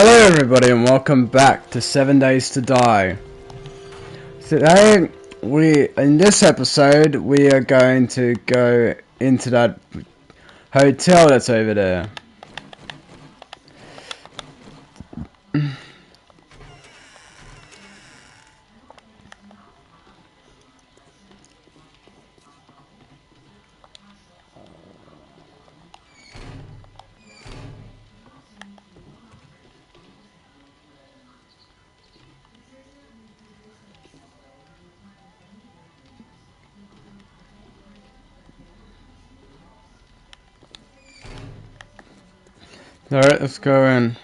Hello everybody and welcome back to 7 Days to Die. Today, in this episode, we are going to go into that hotel that's over there. Alright, let's go in.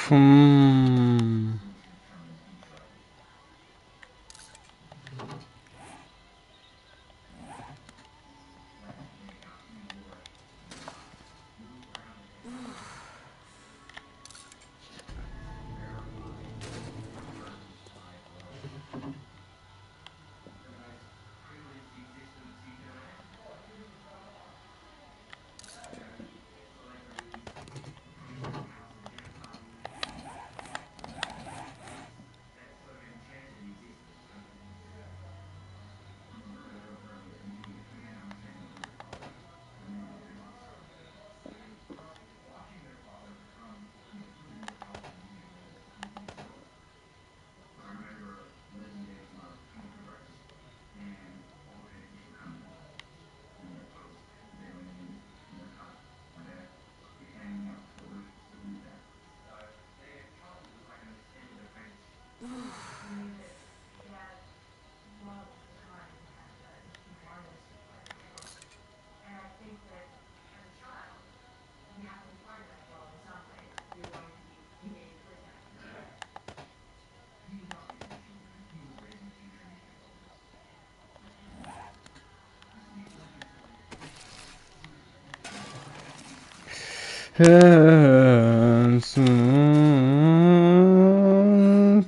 Hmm.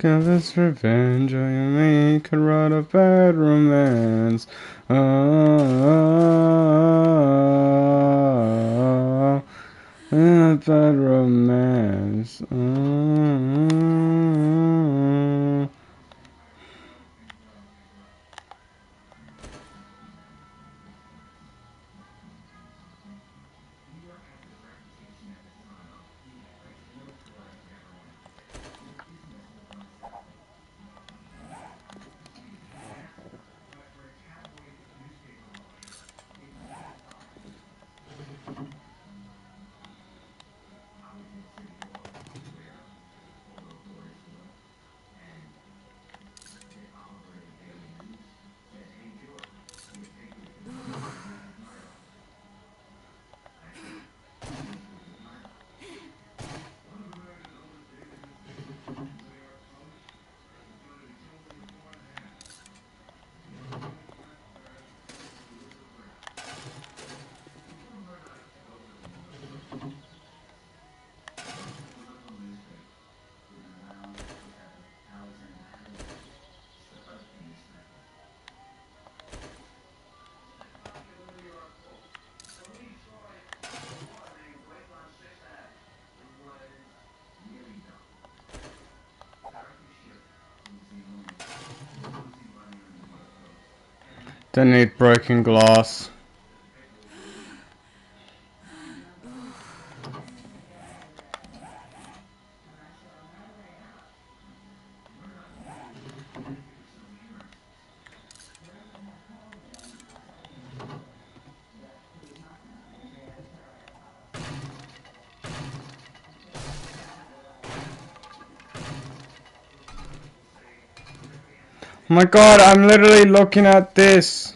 Give us revenge, or you make could write a bad romance. A bad romance. Don't need broken glass. My god, I'm literally looking at this.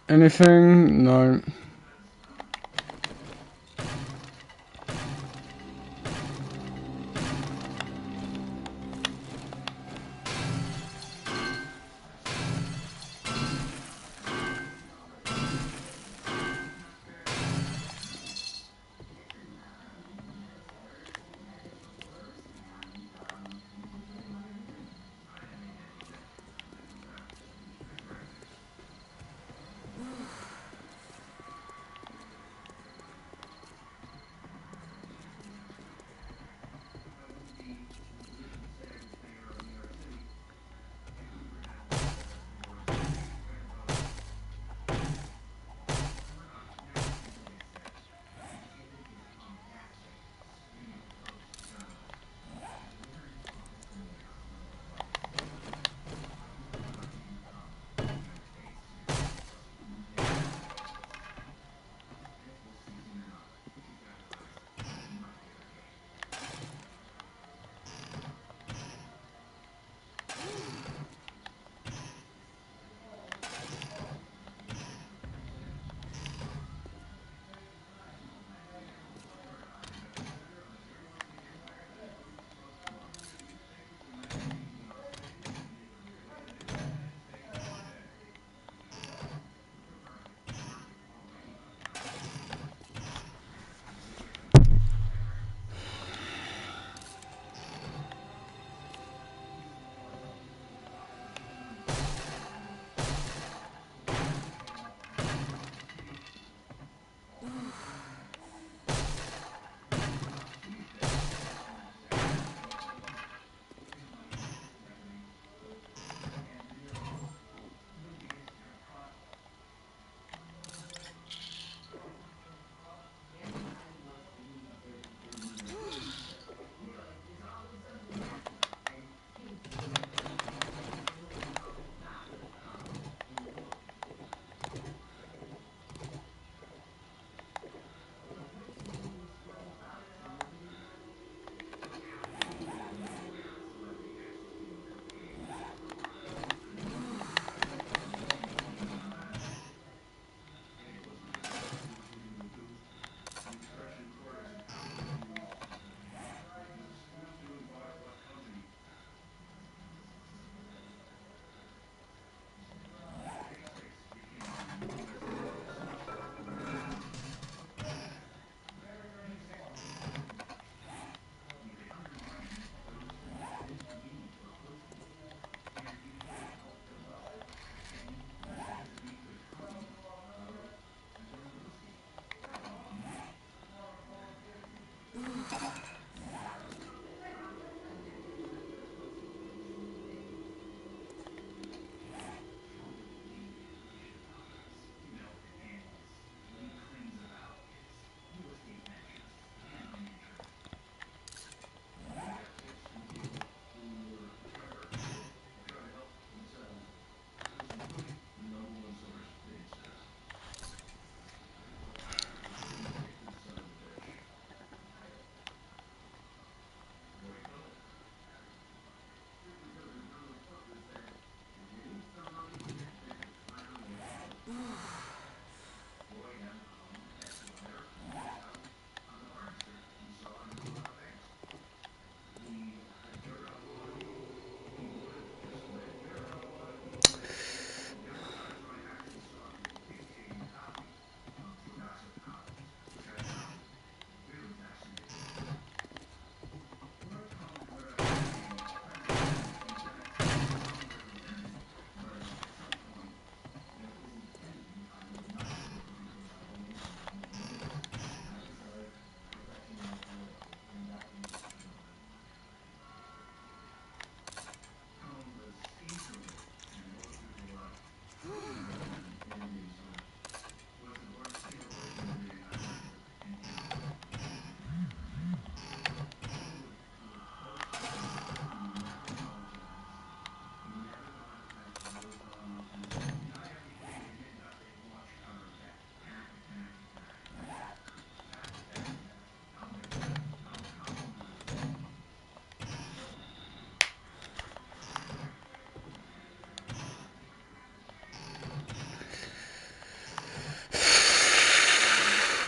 Anything? No.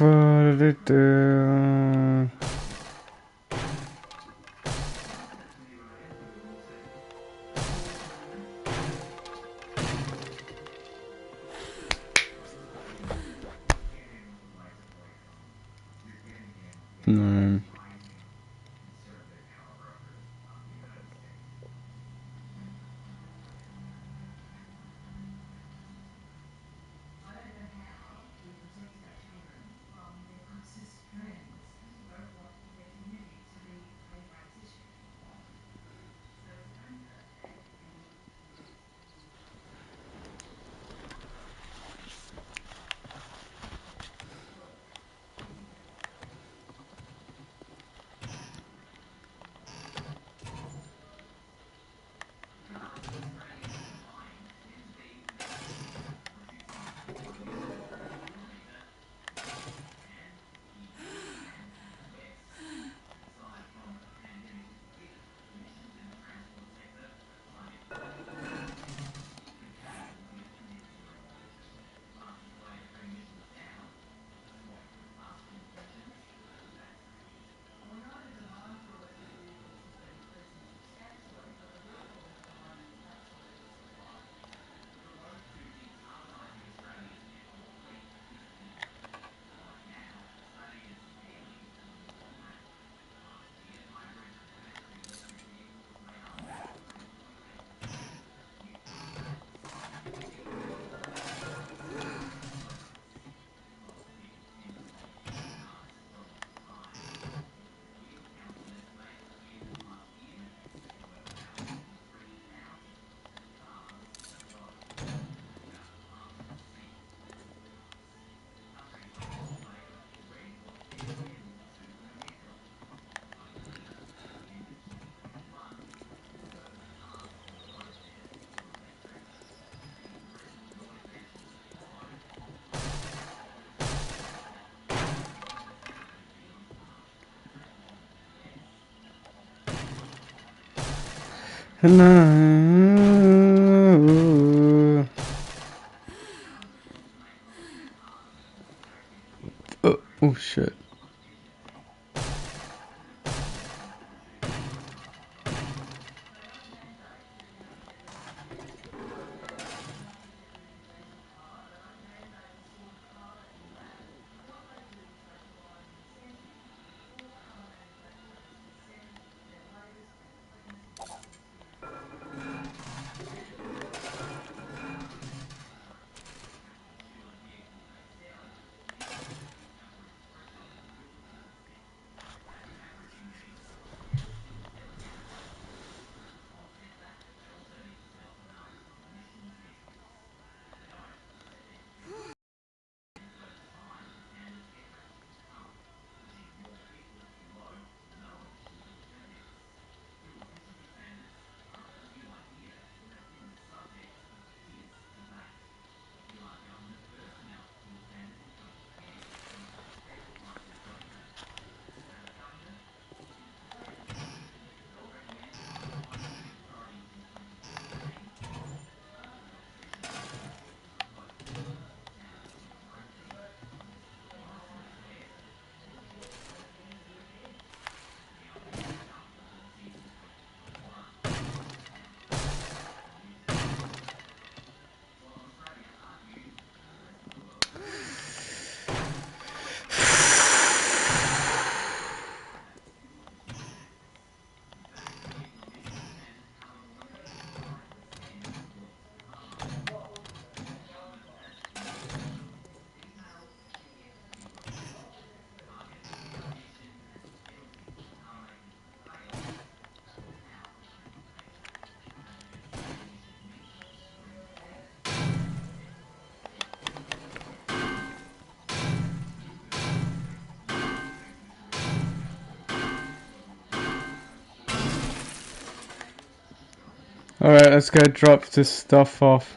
No. No. Oh shit. Alright, let's go drop this stuff off.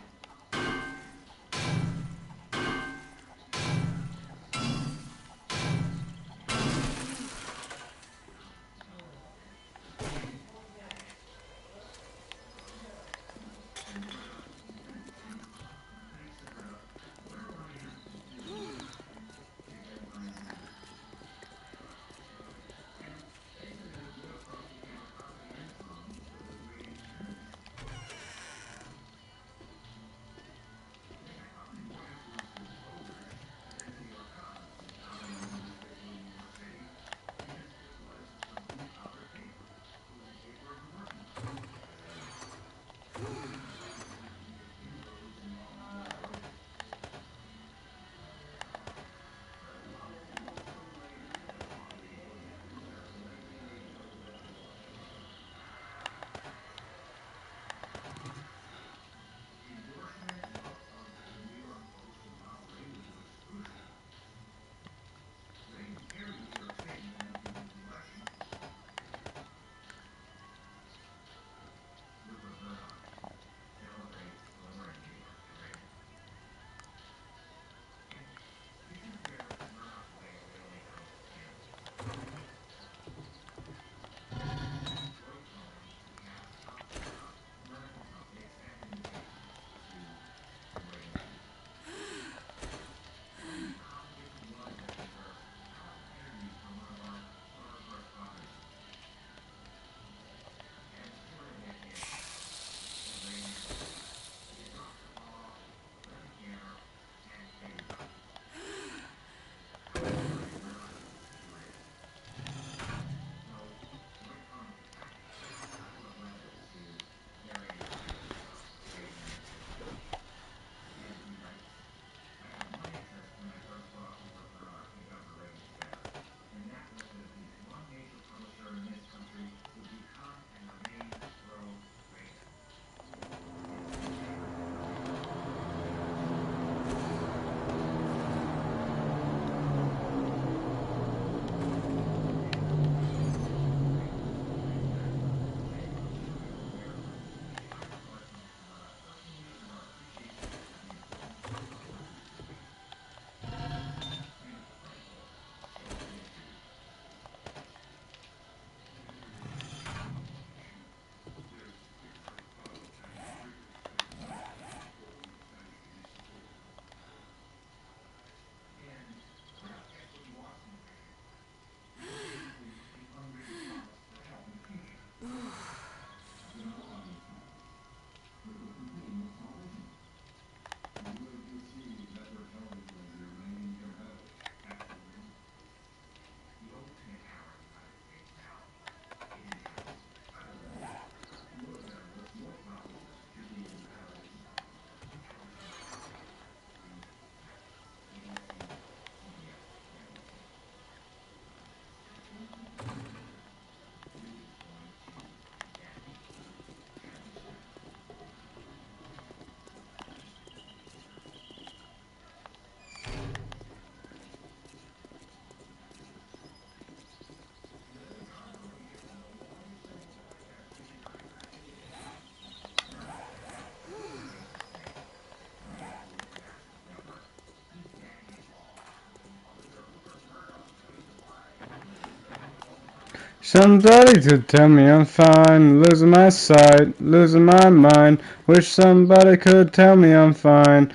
Somebody could tell me I'm fine, losing my sight, losing my mind. Wish somebody could tell me I'm fine.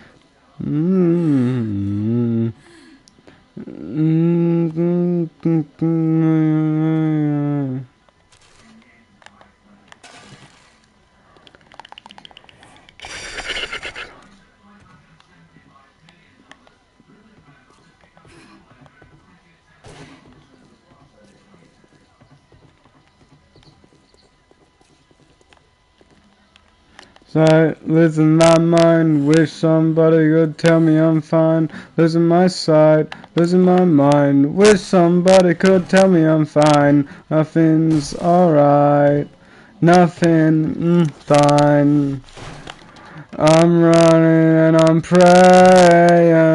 Mm-hmm. Mm-hmm. So, losing my mind, wish somebody could tell me I'm fine. Losing my sight, losing my mind, wish somebody could tell me I'm fine. Nothing's alright, nothing, fine. I'm running and I'm praying.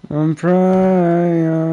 I'm praying.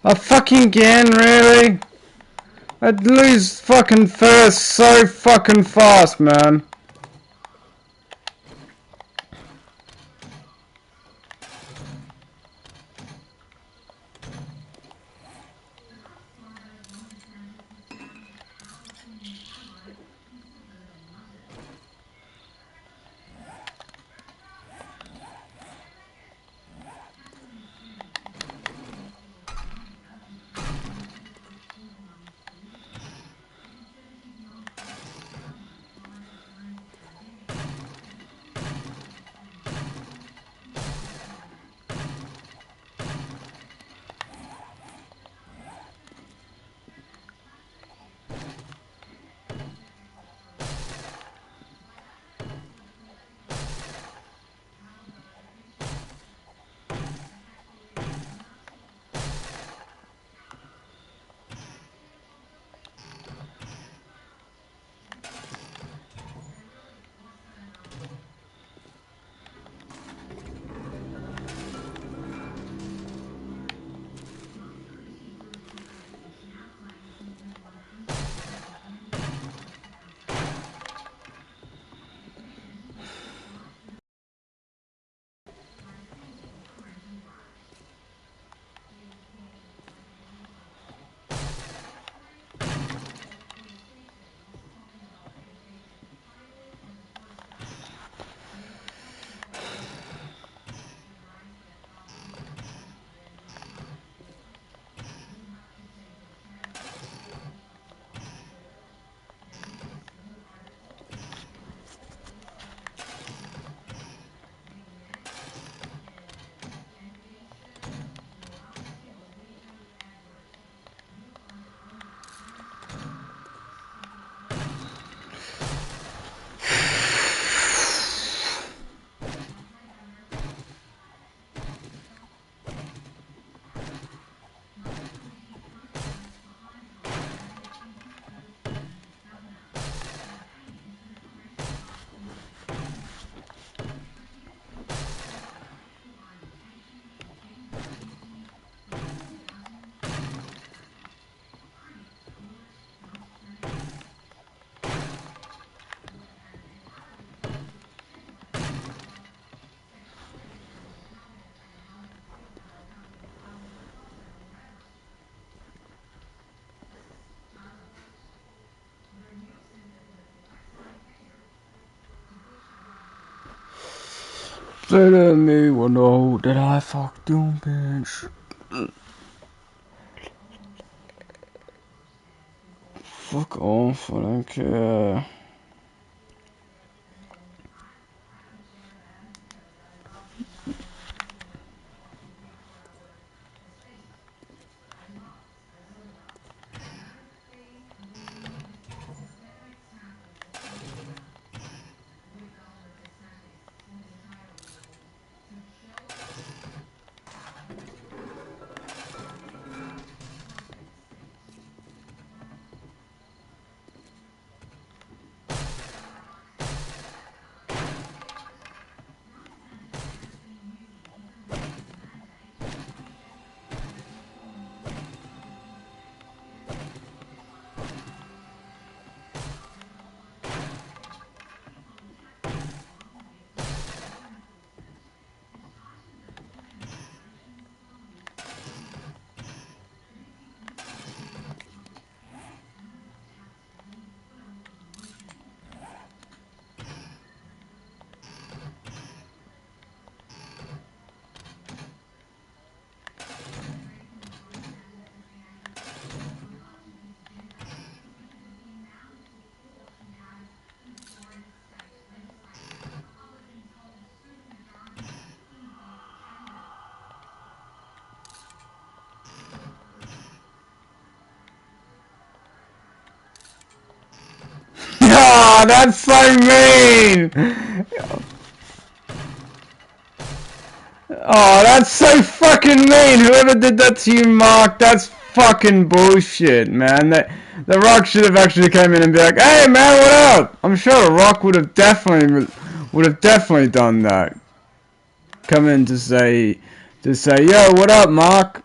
A fucking again, really? I'd lose fucking first so fucking fast, man. Let me know that I fucked you, bitch. Fuck off, I don't care. Oh, that's so mean! Oh, that's so fucking mean! Whoever did that to you, Mark, that's fucking bullshit, man. The Rock should have actually come in and be like, "Hey, man, what up?" I'm sure the Rock would have definitely done that. Come in to say, "Yo, what up, Mark?"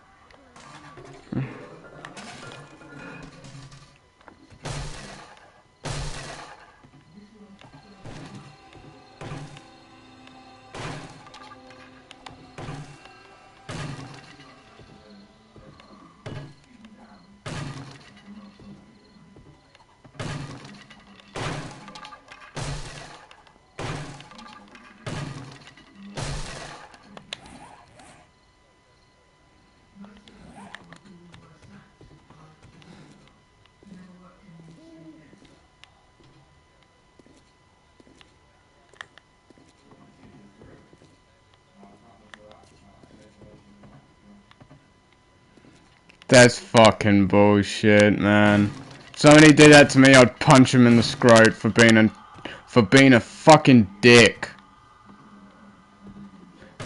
That's fucking bullshit, man. If somebody did that to me, I'd punch him in the scrot for being a fucking dick.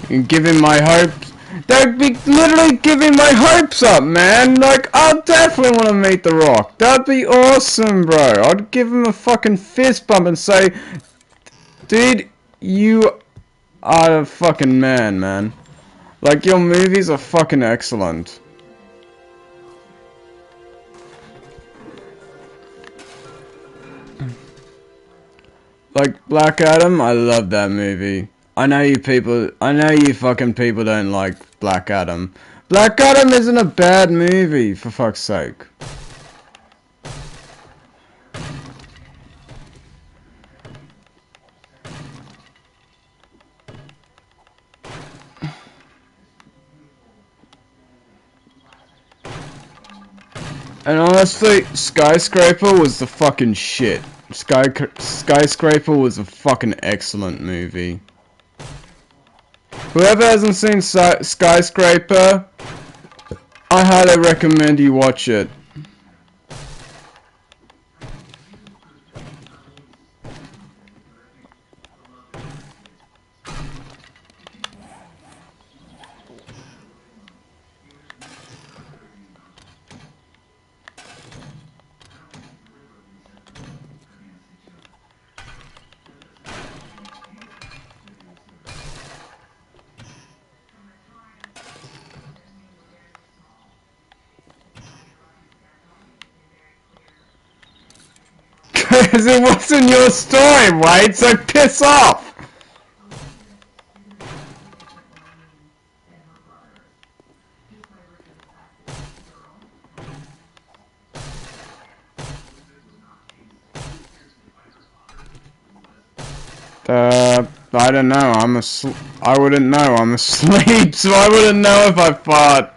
And giving my hopes. They'd be literally giving my hopes up, man. Like, I'll definitely want to meet The Rock. That'd be awesome, bro. I'd give him a fucking fist bump and say, dude, you are a fucking man. Like, your movies are fucking excellent. Like, Black Adam, I love that movie. I know you fucking people don't like Black Adam. Black Adam isn't a bad movie, for fuck's sake. And honestly, Skyscraper was the fucking shit. Skyscraper was a fucking excellent movie. Whoever hasn't seen Skyscraper, I highly recommend you watch it. Because it wasn't your story, Wade, so piss off! I don't know, I wouldn't know, I'm asleep, so I wouldn't know if I fought.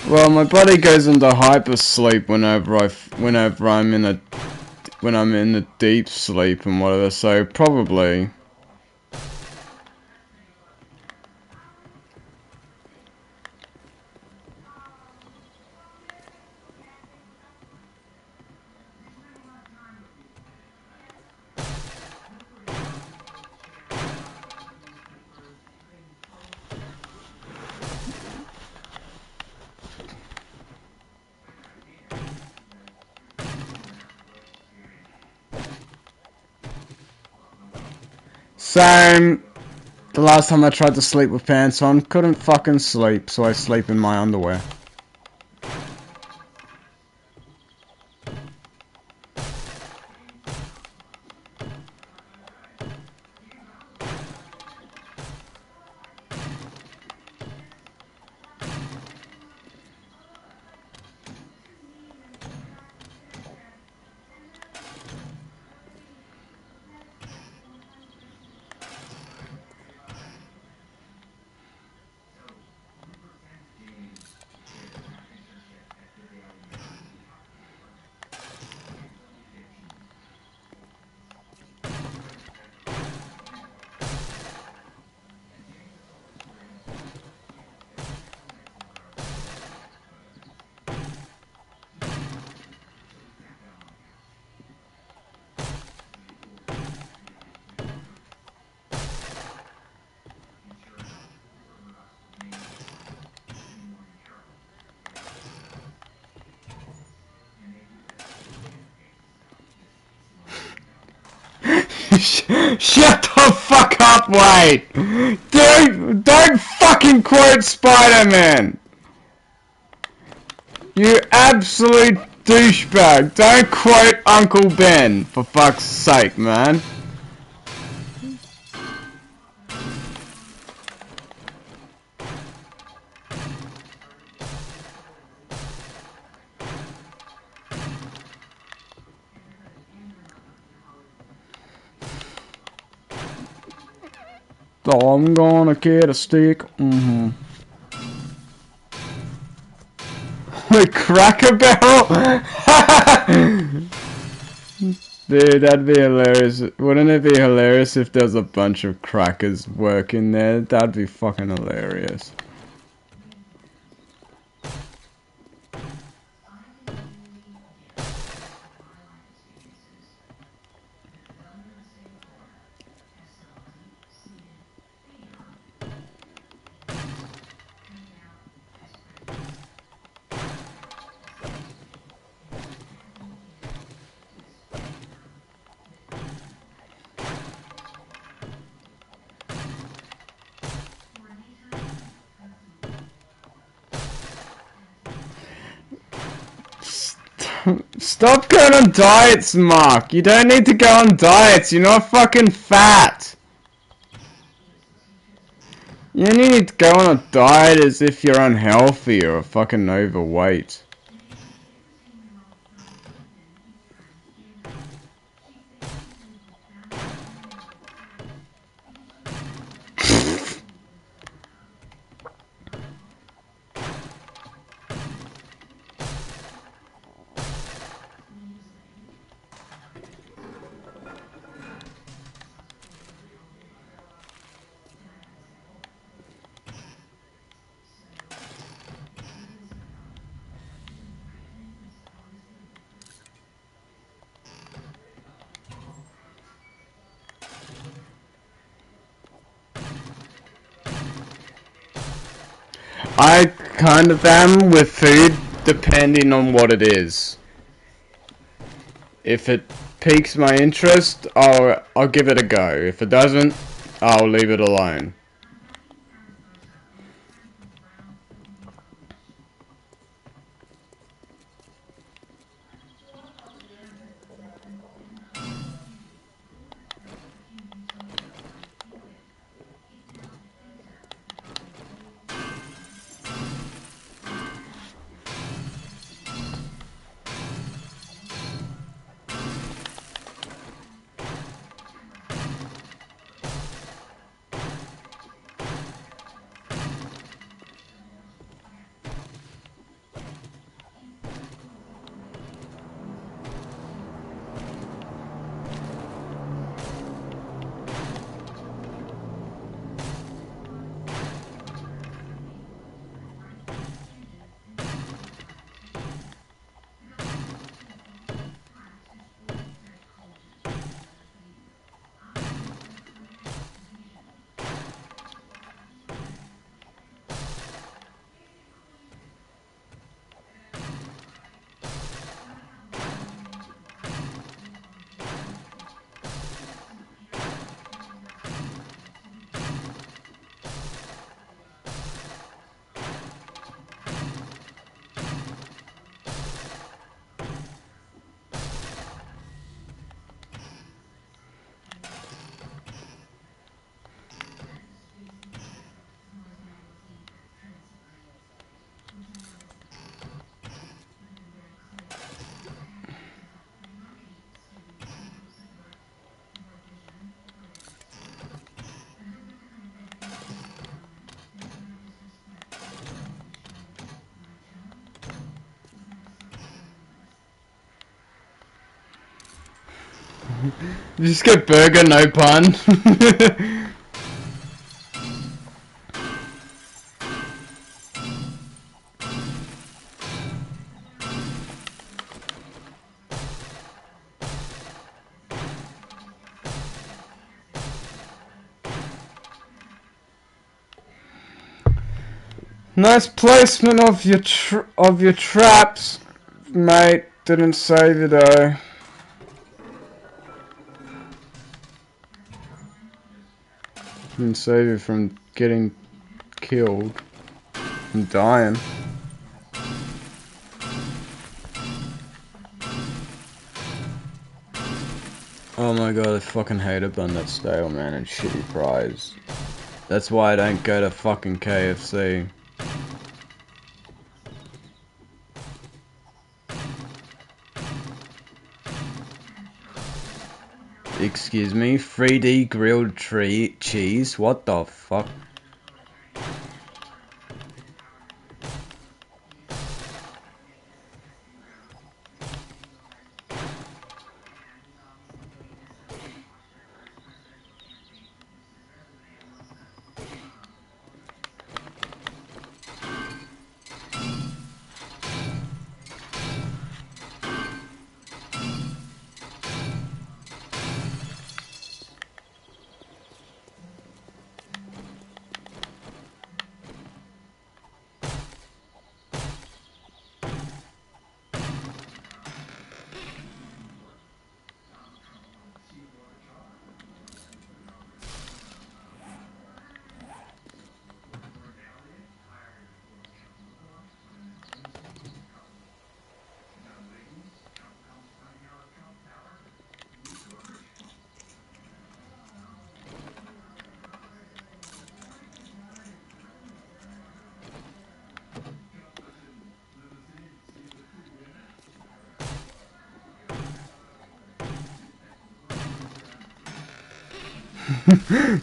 Well, my body goes into hypersleep whenever I'm in a deep sleep and whatever, so probably. Same. The last time I tried to sleep with pants on, couldn't fucking sleep, so I sleep in my underwear. Shut the fuck up, Wade! Don't fucking quote Spider-Man! You absolute douchebag! Don't quote Uncle Ben, for fuck's sake, man. So I'm gonna get a stick. Wait, Cracker Barrel? Dude, that'd be hilarious. Wouldn't it be hilarious if there's a bunch of crackers working there? That'd be fucking hilarious. Stop going on diets, Mark. You don't need to go on diets. You're not fucking fat. You only need to go on a diet as if you're unhealthy or fucking overweight. I kind of am with food, depending on what it is. If it piques my interest, I'll give it a go. If it doesn't, I'll leave it alone. Just get burger, no pun. Nice placement of your traps, mate. Didn't save you though. Didn't save you from getting killed and dying. Oh my god, I fucking hate a bun that's stale, man, and shitty fries. That's why I don't go to fucking KFC. Excuse me, 3D grilled cheese? What the fuck?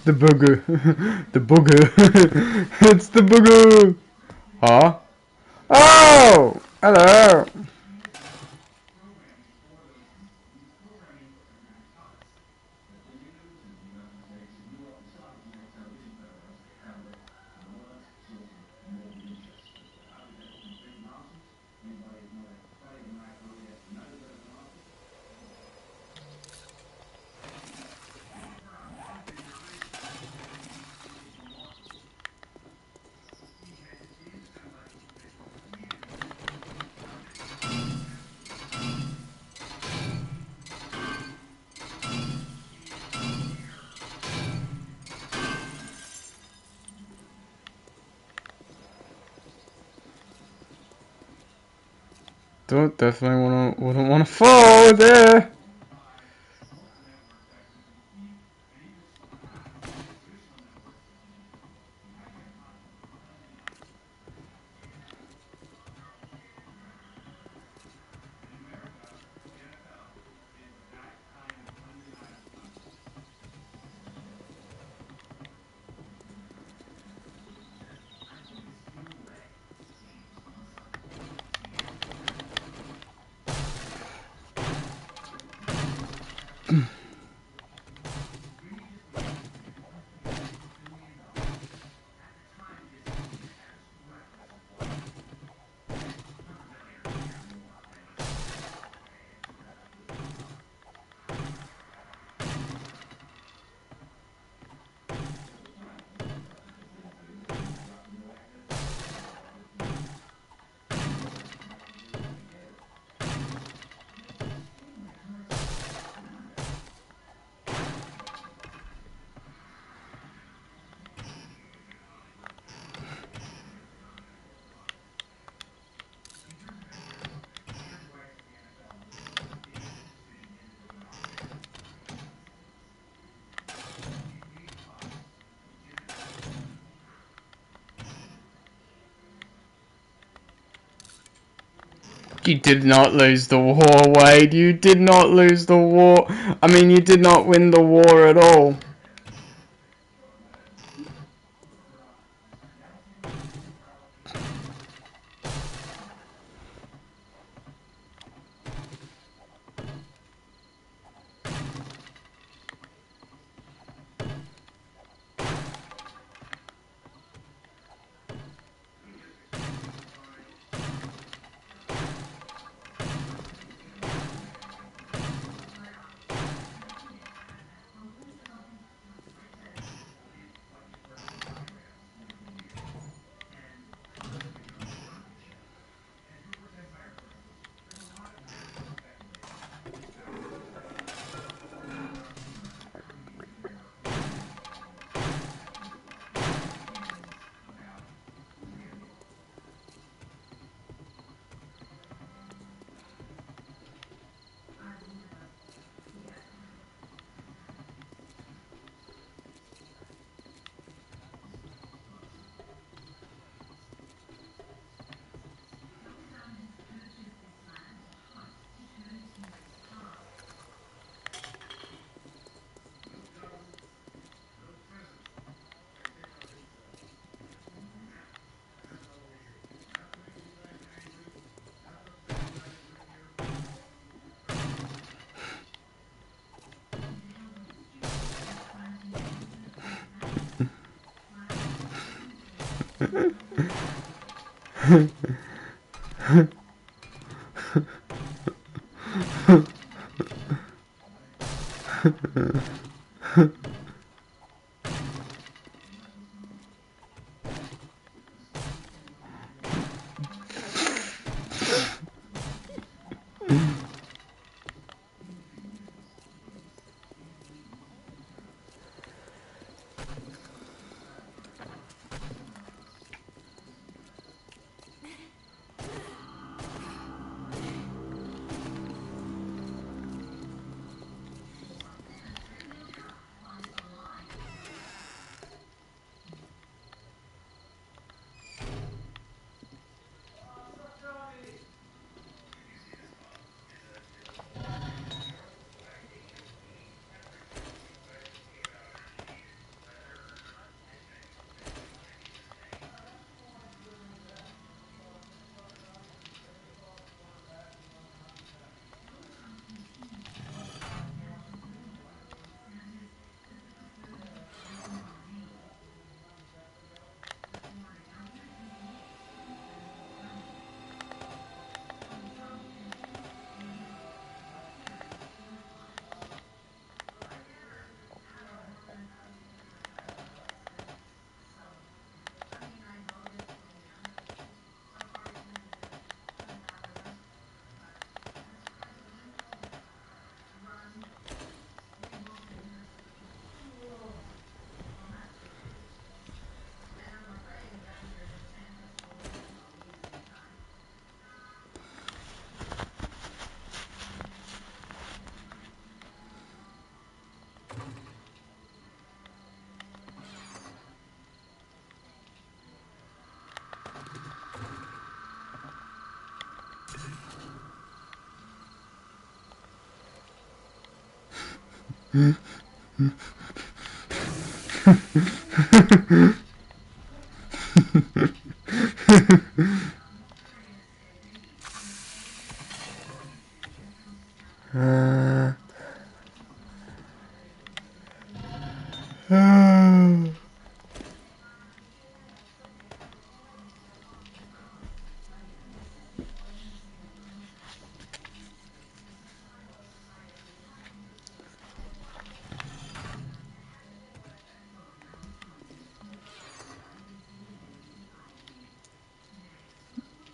The booger. The booger. It's the booger. Huh? Oh! Hello! Definitely wouldn't wanna fall there! You did not lose the war, Wade. You did not lose the war. I mean, you did not win the war at all.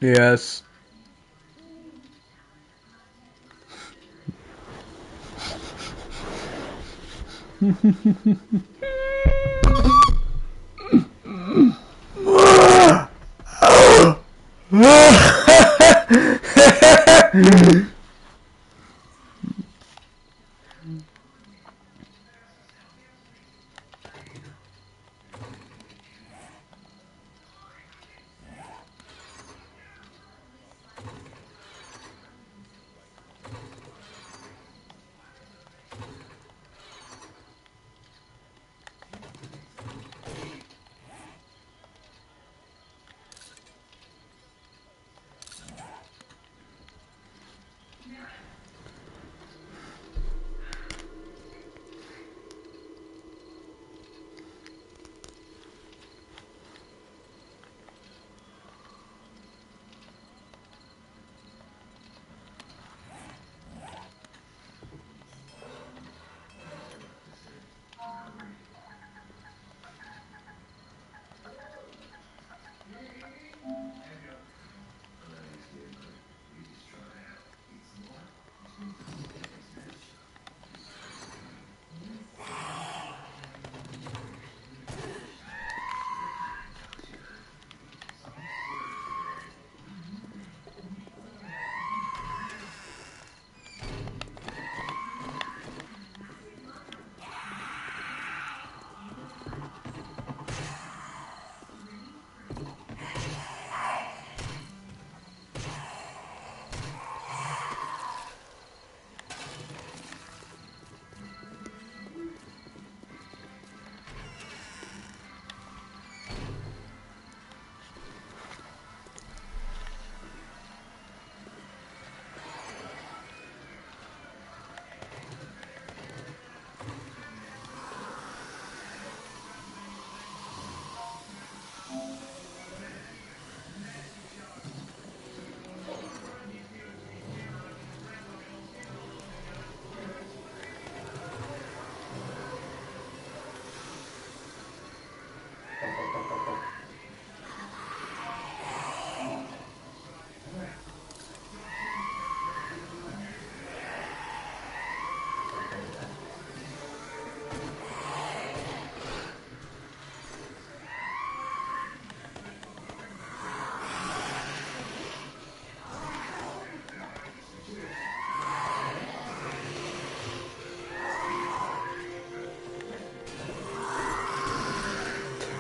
Yes.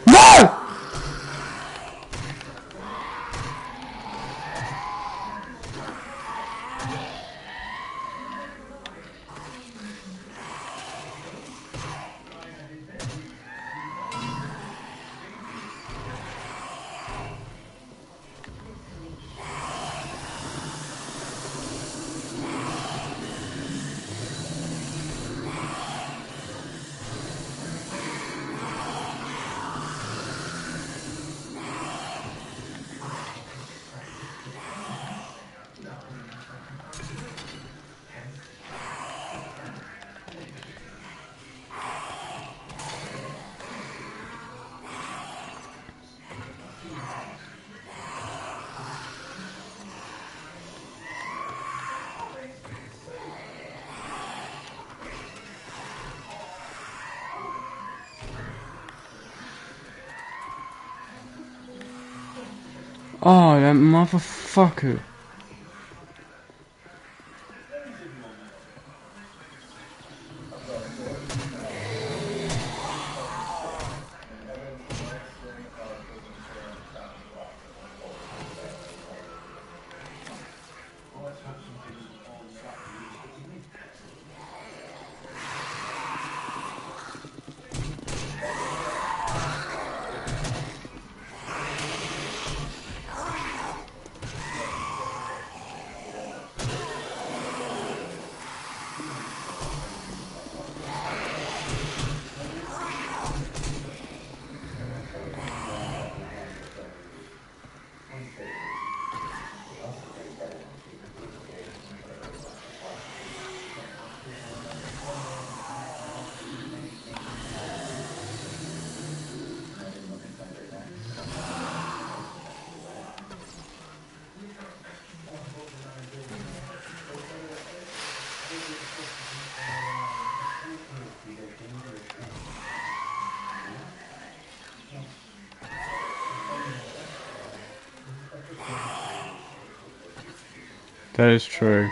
No! Oh, that motherfucker. That is true.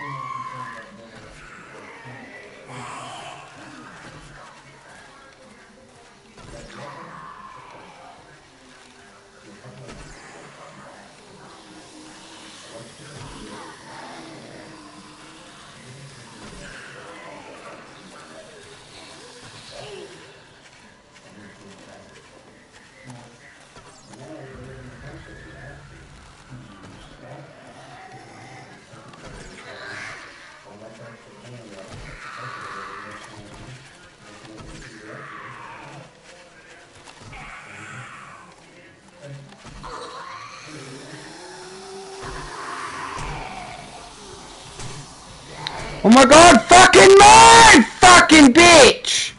Oh my god, fucking move! Fucking bitch!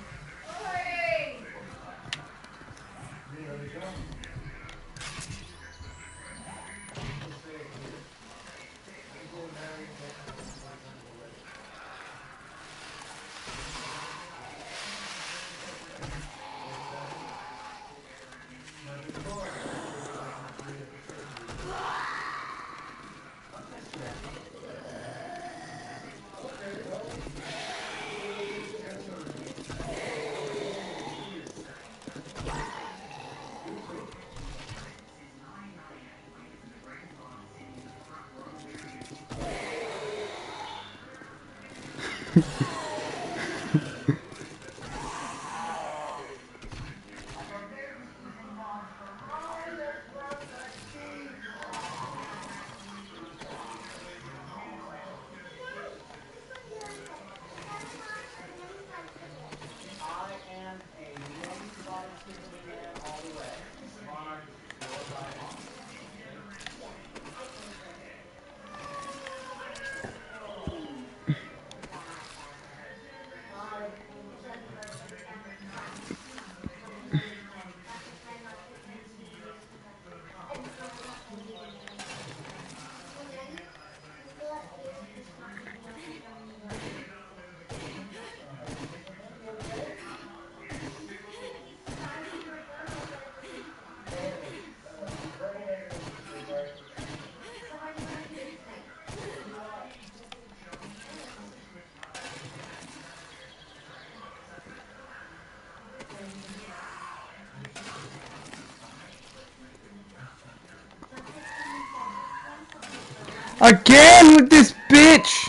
Again with this bitch!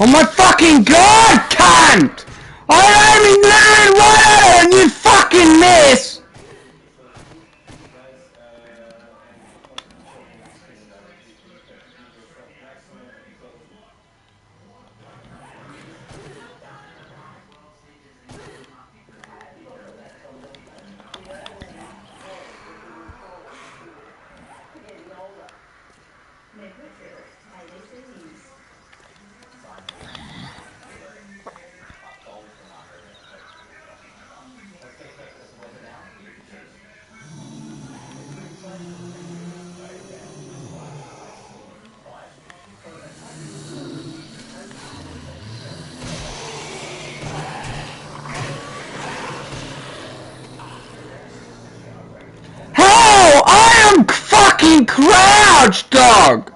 Oh my fucking god, cunt! I only learned one and you fucking miss! How? I am fucking crouched, dog!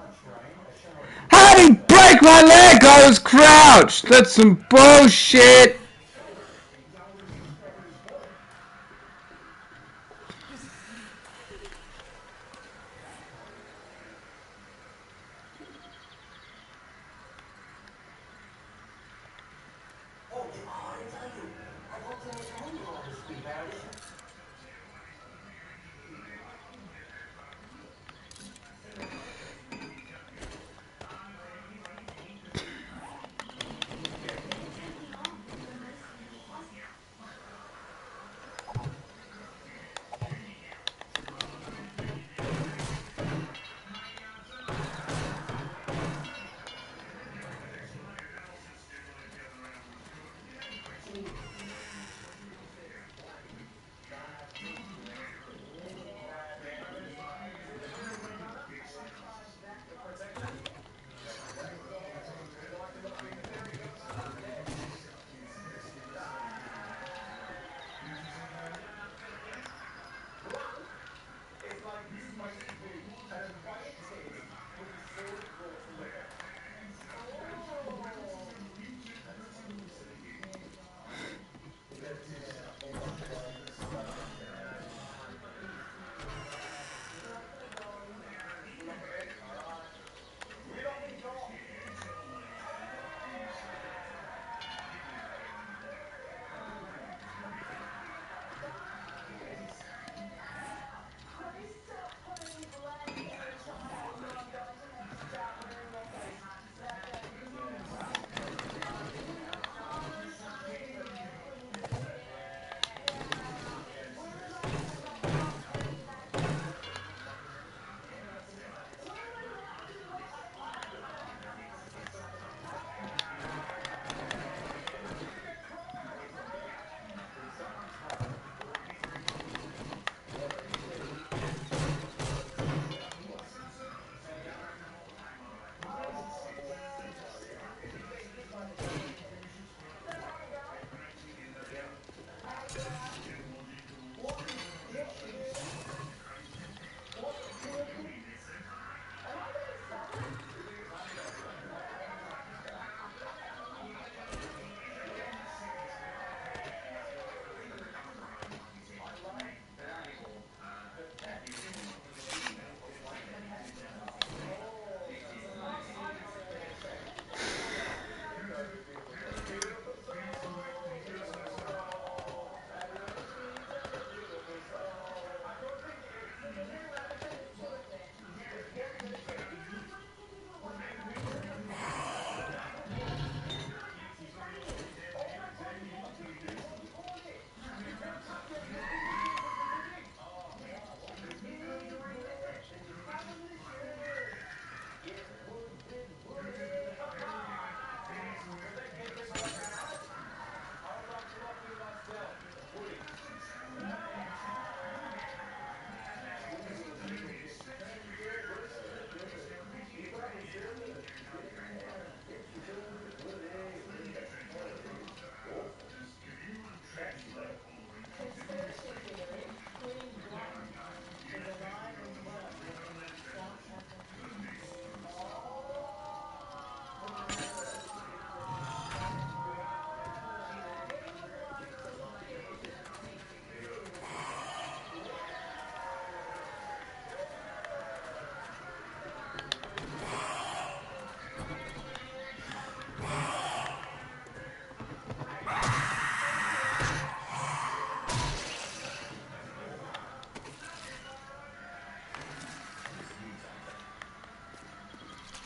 How did he break my leg? I was crouched! That's some bullshit!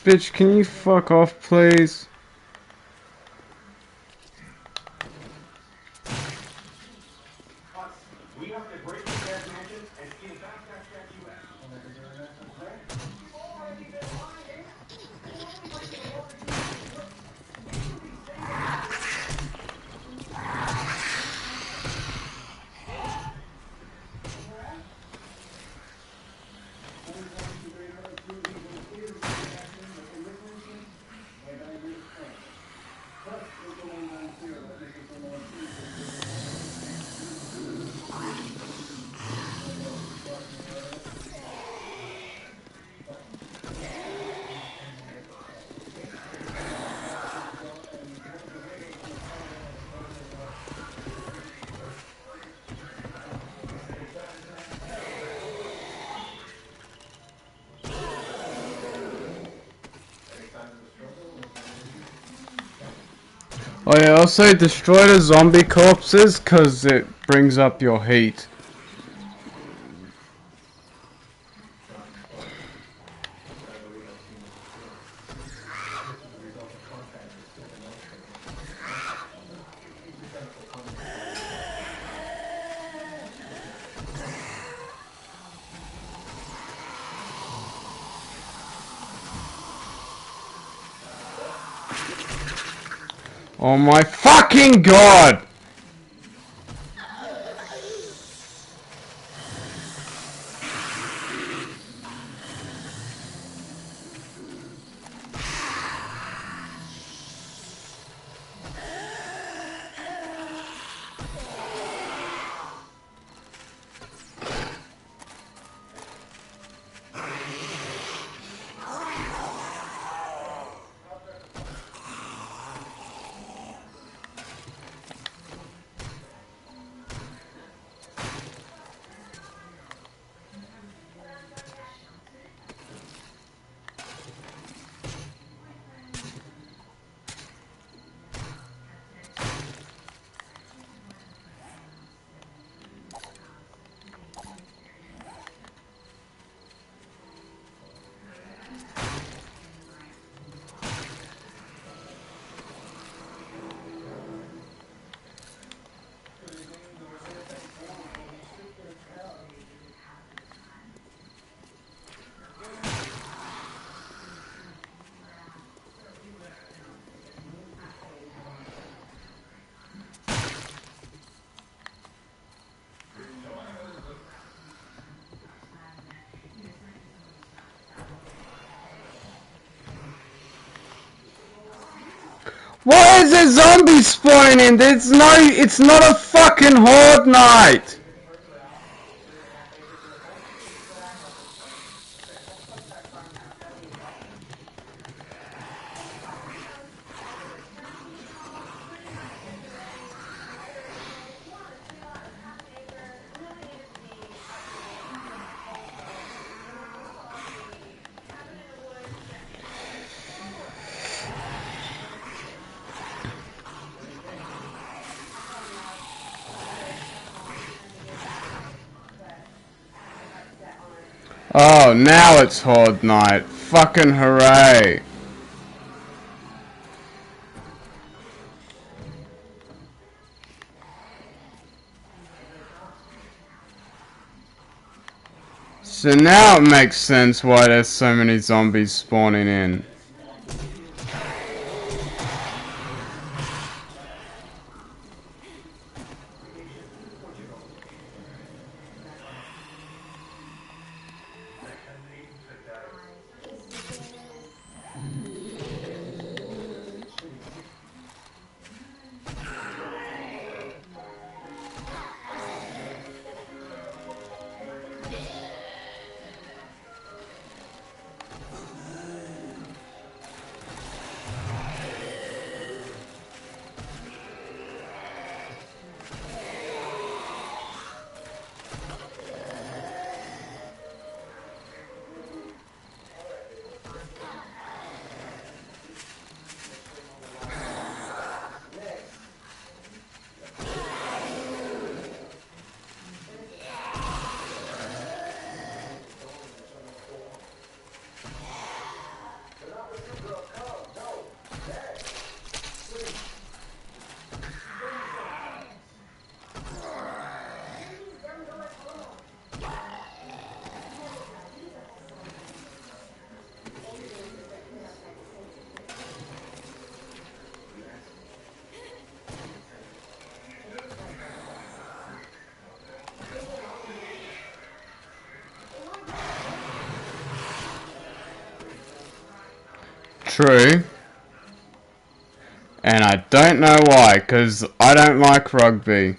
Bitch, can you fuck off, please? Oh yeah, also destroy the zombie corpses, cause it brings up your heat. Oh my fucking god! Why is there zombies spawning in? It's not a fucking Horde night! Oh, now it's Horde night. Fucking hooray. So now it makes sense why there's so many zombies spawning in. True. And I don't know why, because I don't like rugby.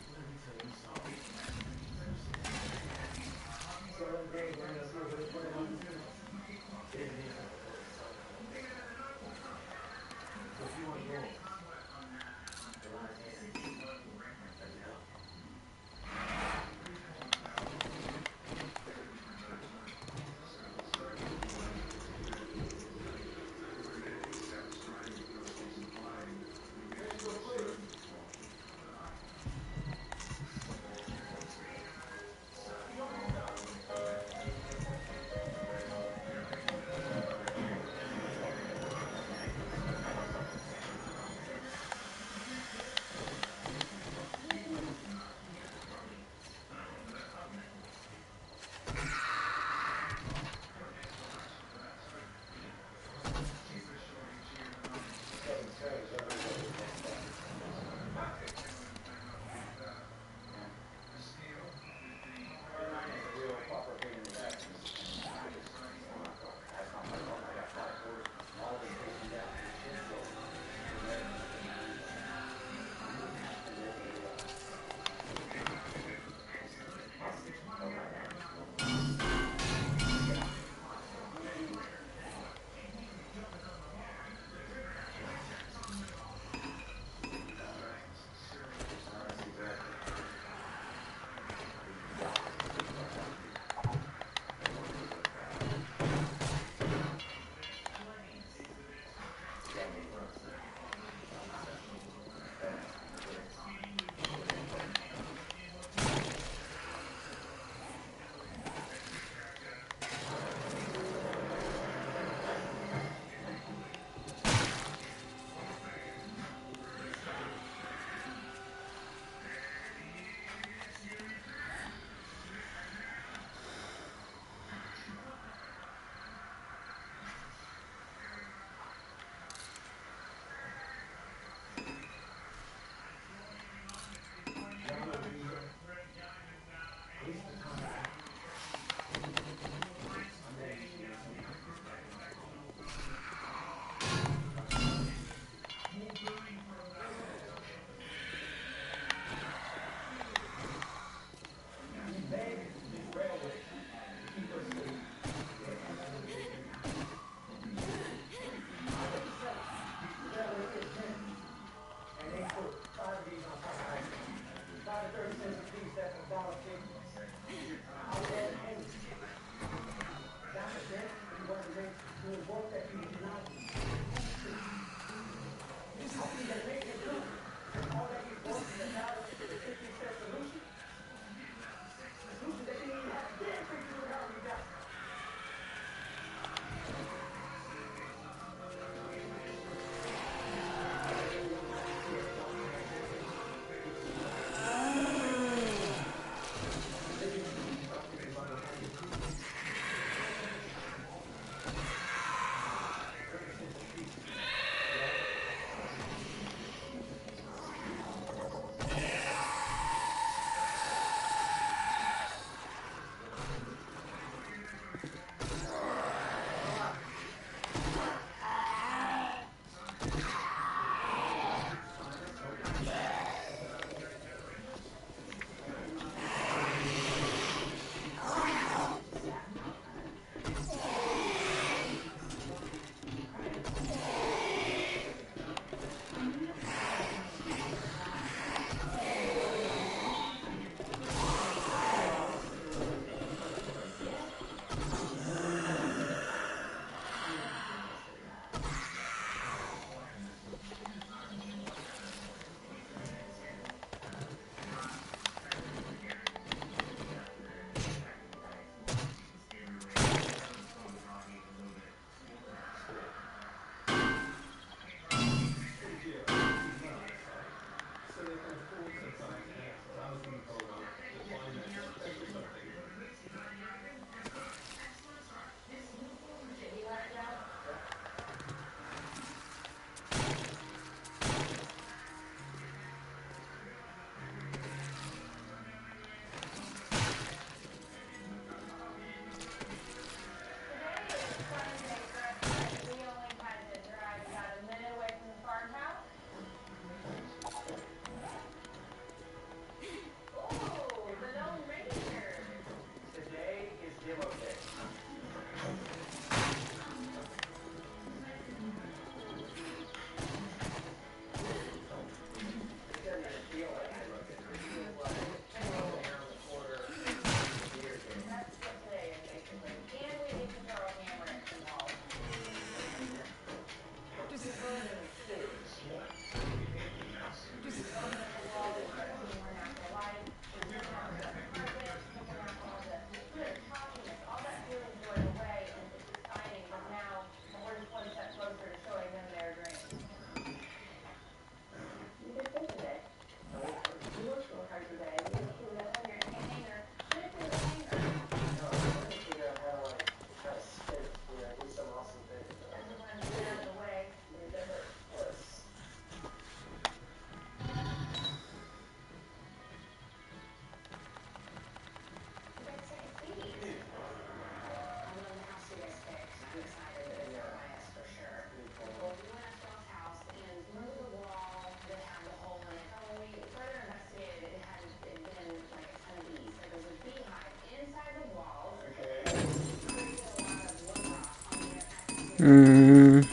Mm.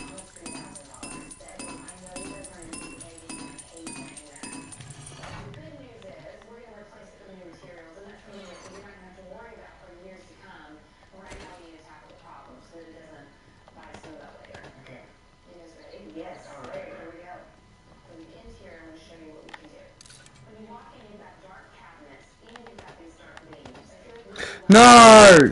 No!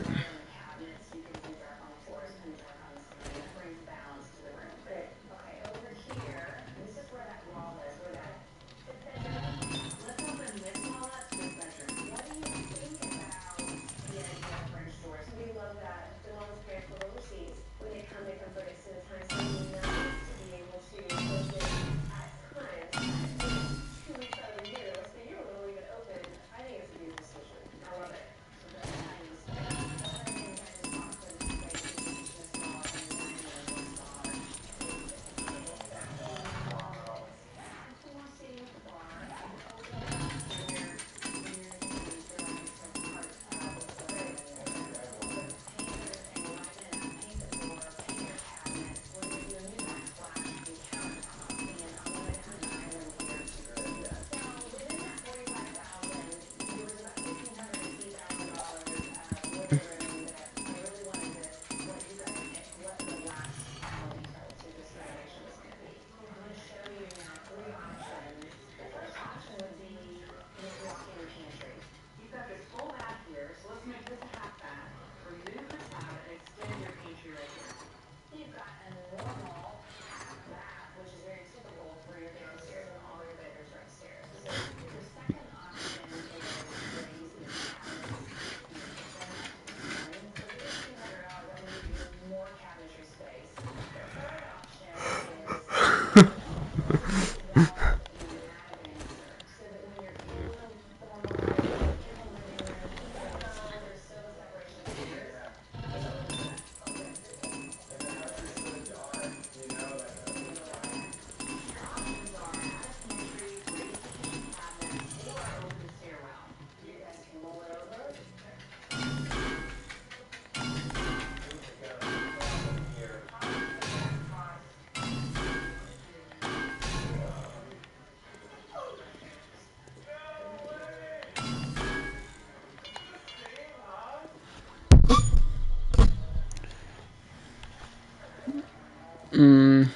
Mm.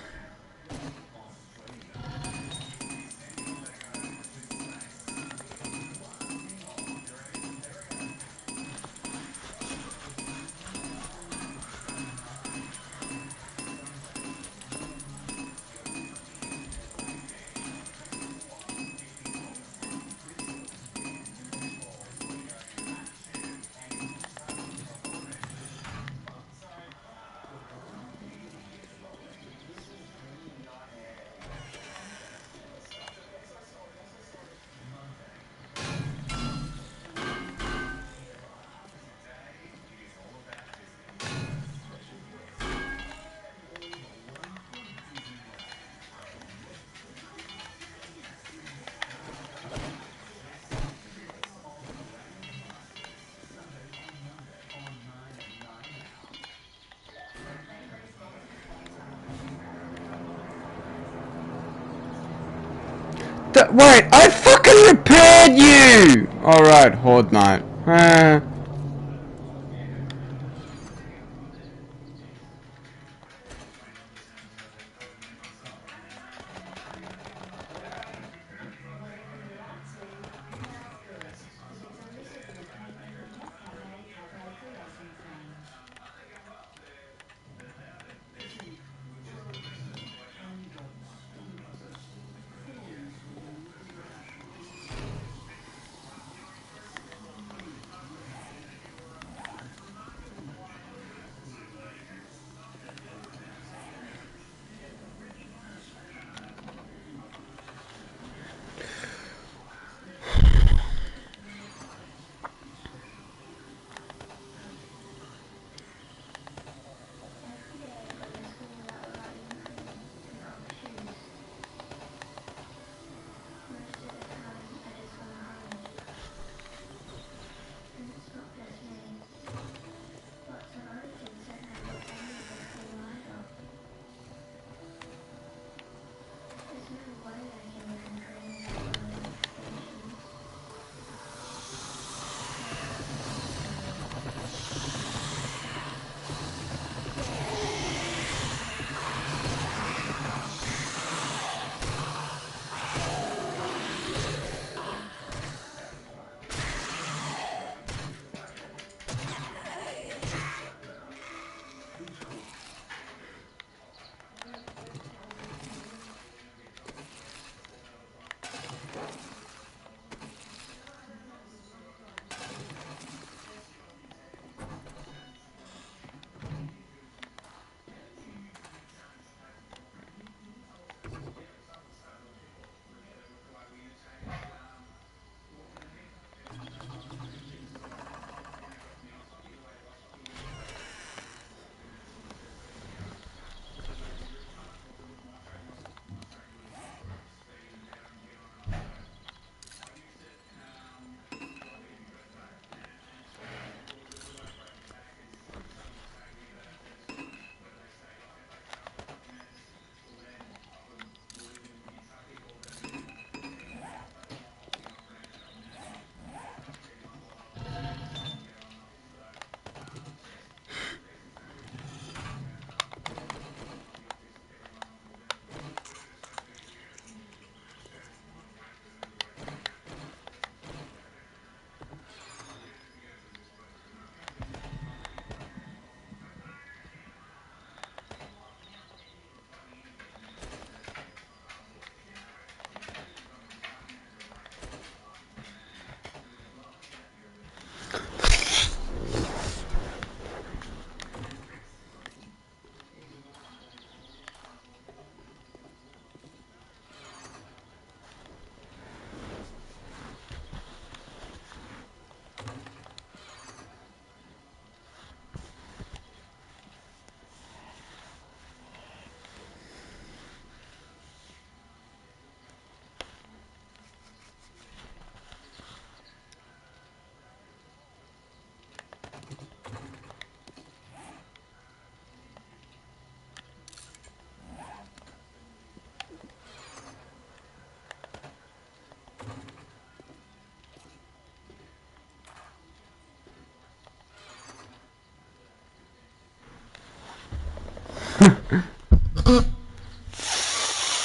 Wait, I fucking repaired you! Alright, Horde Knight.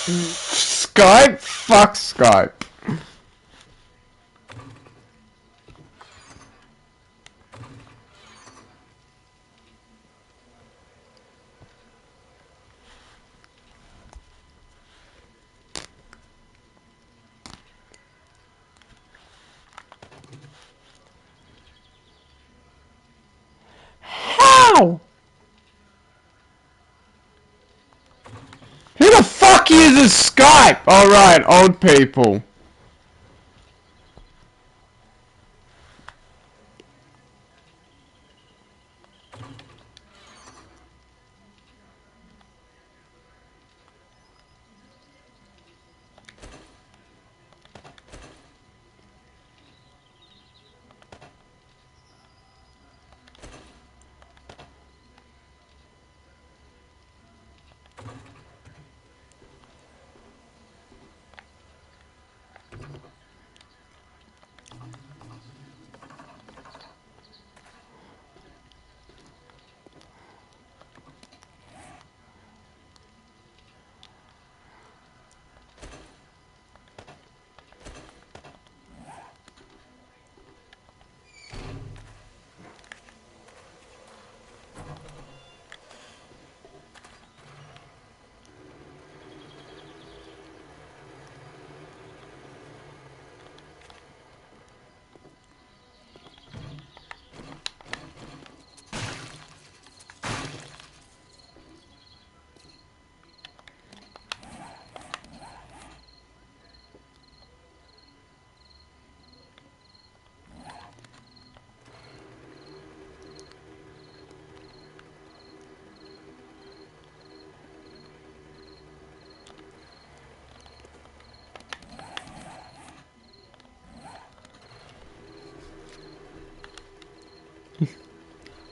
Skype? Fuck Skype. How? Who the fuck uses Skype? Alright, old people.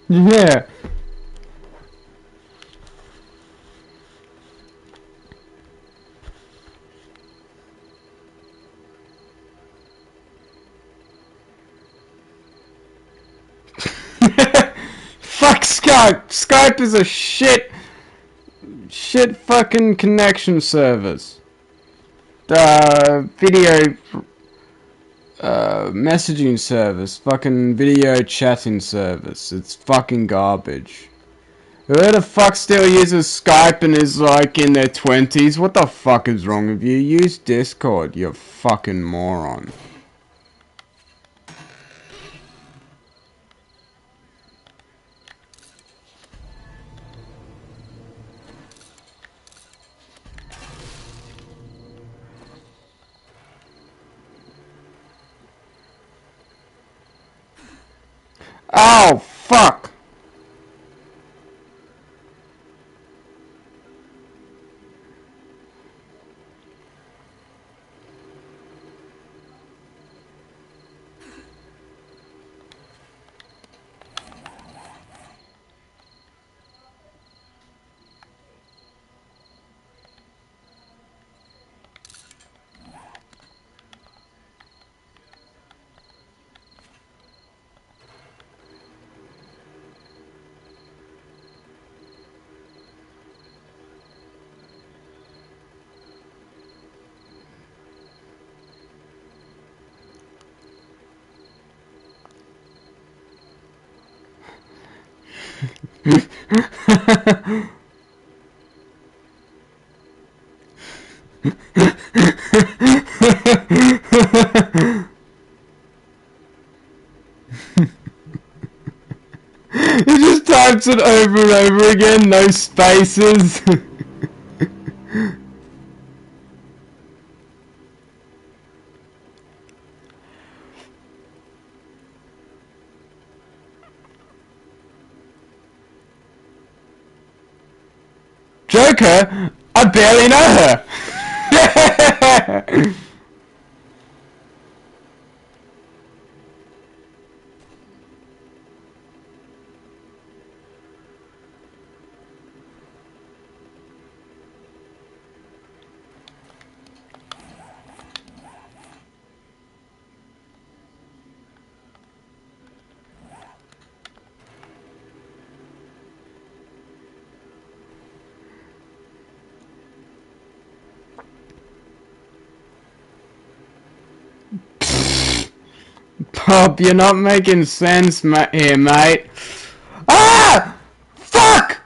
Yeah. Fuck Skype. Skype is a shit fucking connection service. Video messaging service, fucking video chatting service. It's fucking garbage. Who the fuck still uses Skype and is like in their 20s? What the fuck is wrong with you? Use Discord, you fucking moron. Oh, fuck! He just types it over and over again, no spaces. Joker? I barely know her. Bob, you're not making sense here, mate. Ah! Fuck!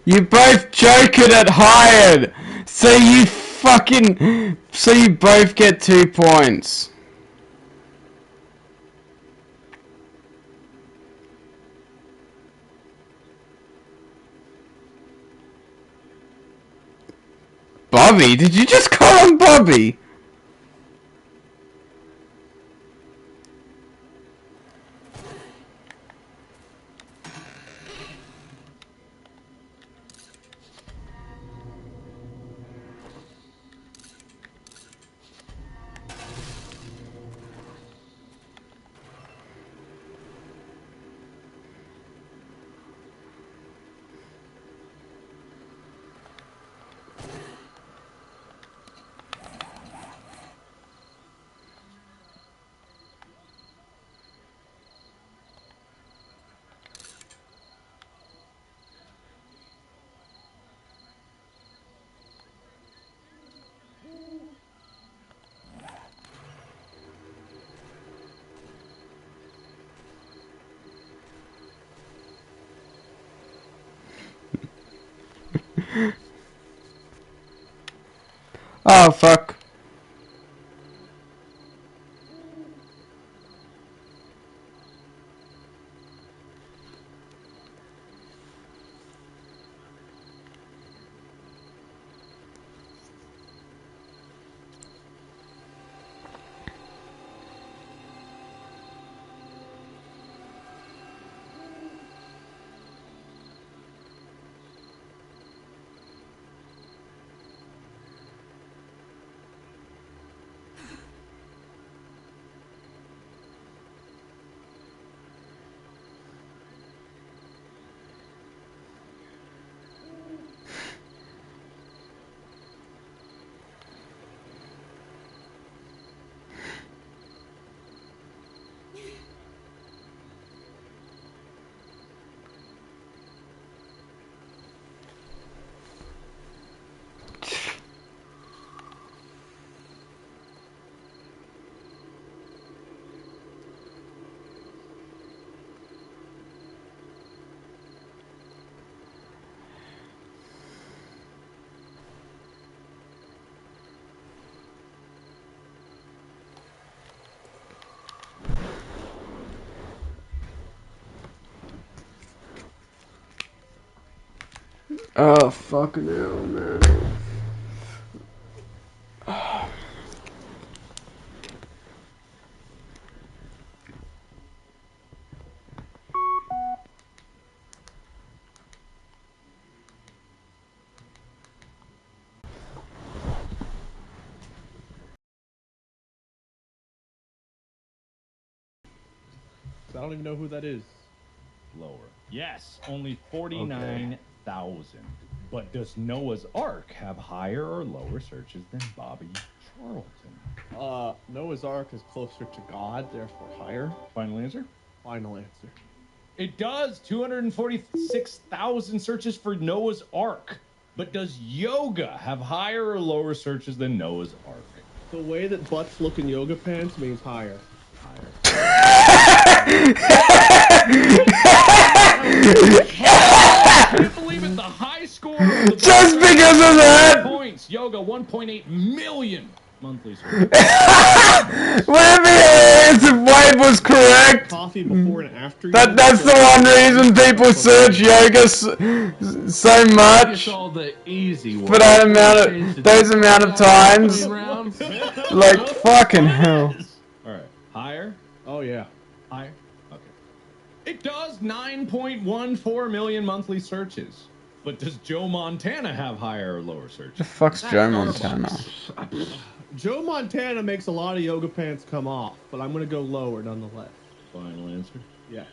You both joking at hired! So you both get 2 points. Bobby? Did you just call him Bobby? Oh, fuck. Oh, fucking hell, man. I don't even know who that is. Lower. Yes, only 49,000. But does Noah's Ark have higher or lower searches than Bobby Charlton? Noah's Ark is closer to God, therefore higher. Final answer? Final answer. It does. 246,000 searches for Noah's Ark. But does yoga have higher or lower searches than Noah's Ark? The way that butts look in yoga pants means higher. I can't believe it. The high score. Just because of that. Points. Yoga 1.8 million. monthly searches. Whatever it is, if Wade was correct. Coffee before and after. That's the one reason people search yoga so much. It's all the easy one. For that those amount of times. Like, fucking hell. Alright, higher? Oh, yeah. Higher? Okay. It does 9.14 million monthly searches. But does Joe Montana have higher or lower searches? The fuck's Joe Montana? Joe Montana makes a lot of yoga pants come off, but I'm gonna go lower nonetheless. Final answer? Yes.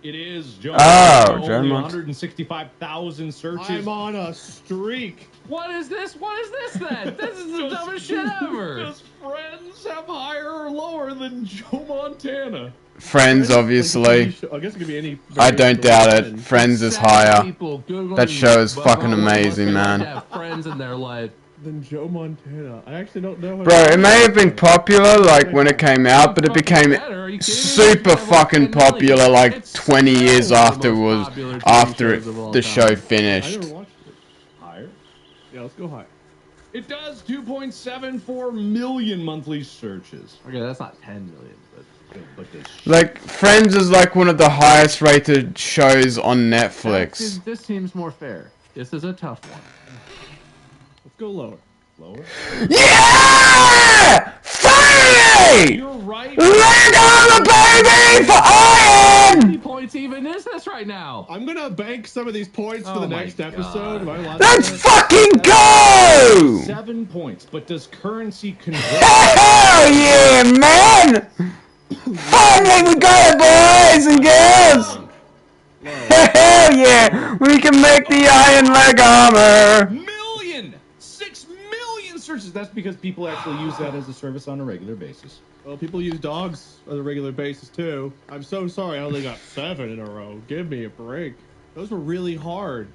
It is Joe. Oh, Montana, Joe only Mont- 165,000 searches. I'm on a streak. What is this? What is this then? This is the dumbest shit ever. Does Friends have higher or lower than Joe Montana? Friends, obviously. I guess it could be any. I don't doubt it. Friends is higher. People Googling That show is Bubba fucking Hole amazing, looking man. to have friends in their life. Than Joe Montana. I actually don't know. Bro, it may have been popular, like, when it came out, but it became super fucking popular, like, 20 years after the show I finished. never watched it. Higher? Yeah, let's go high. It does 2.74 million monthly searches. Okay, that's not 10 million, But does Like, Friends is like one of the highest rated shows on Netflix. this seems more fair. This is a tough one. Let's go lower. lower? Yeah! Finally! You're right. Land on the baby for How Iron! many points even is this right now? I'm gonna bank some of these points for Oh the my next God. episode. Am I allowed to Let's do that? fucking go! 7 points, but does currency convert? Hell yeah, man! Finally, we got it, boys and girls! Hell yeah! We can make the iron leg armor! 6 million searches. That's because people actually use that as a service on a regular basis. Well, people use dogs on a regular basis too. I'm so sorry I only got 7 in a row. Give me a break. Those were really hard.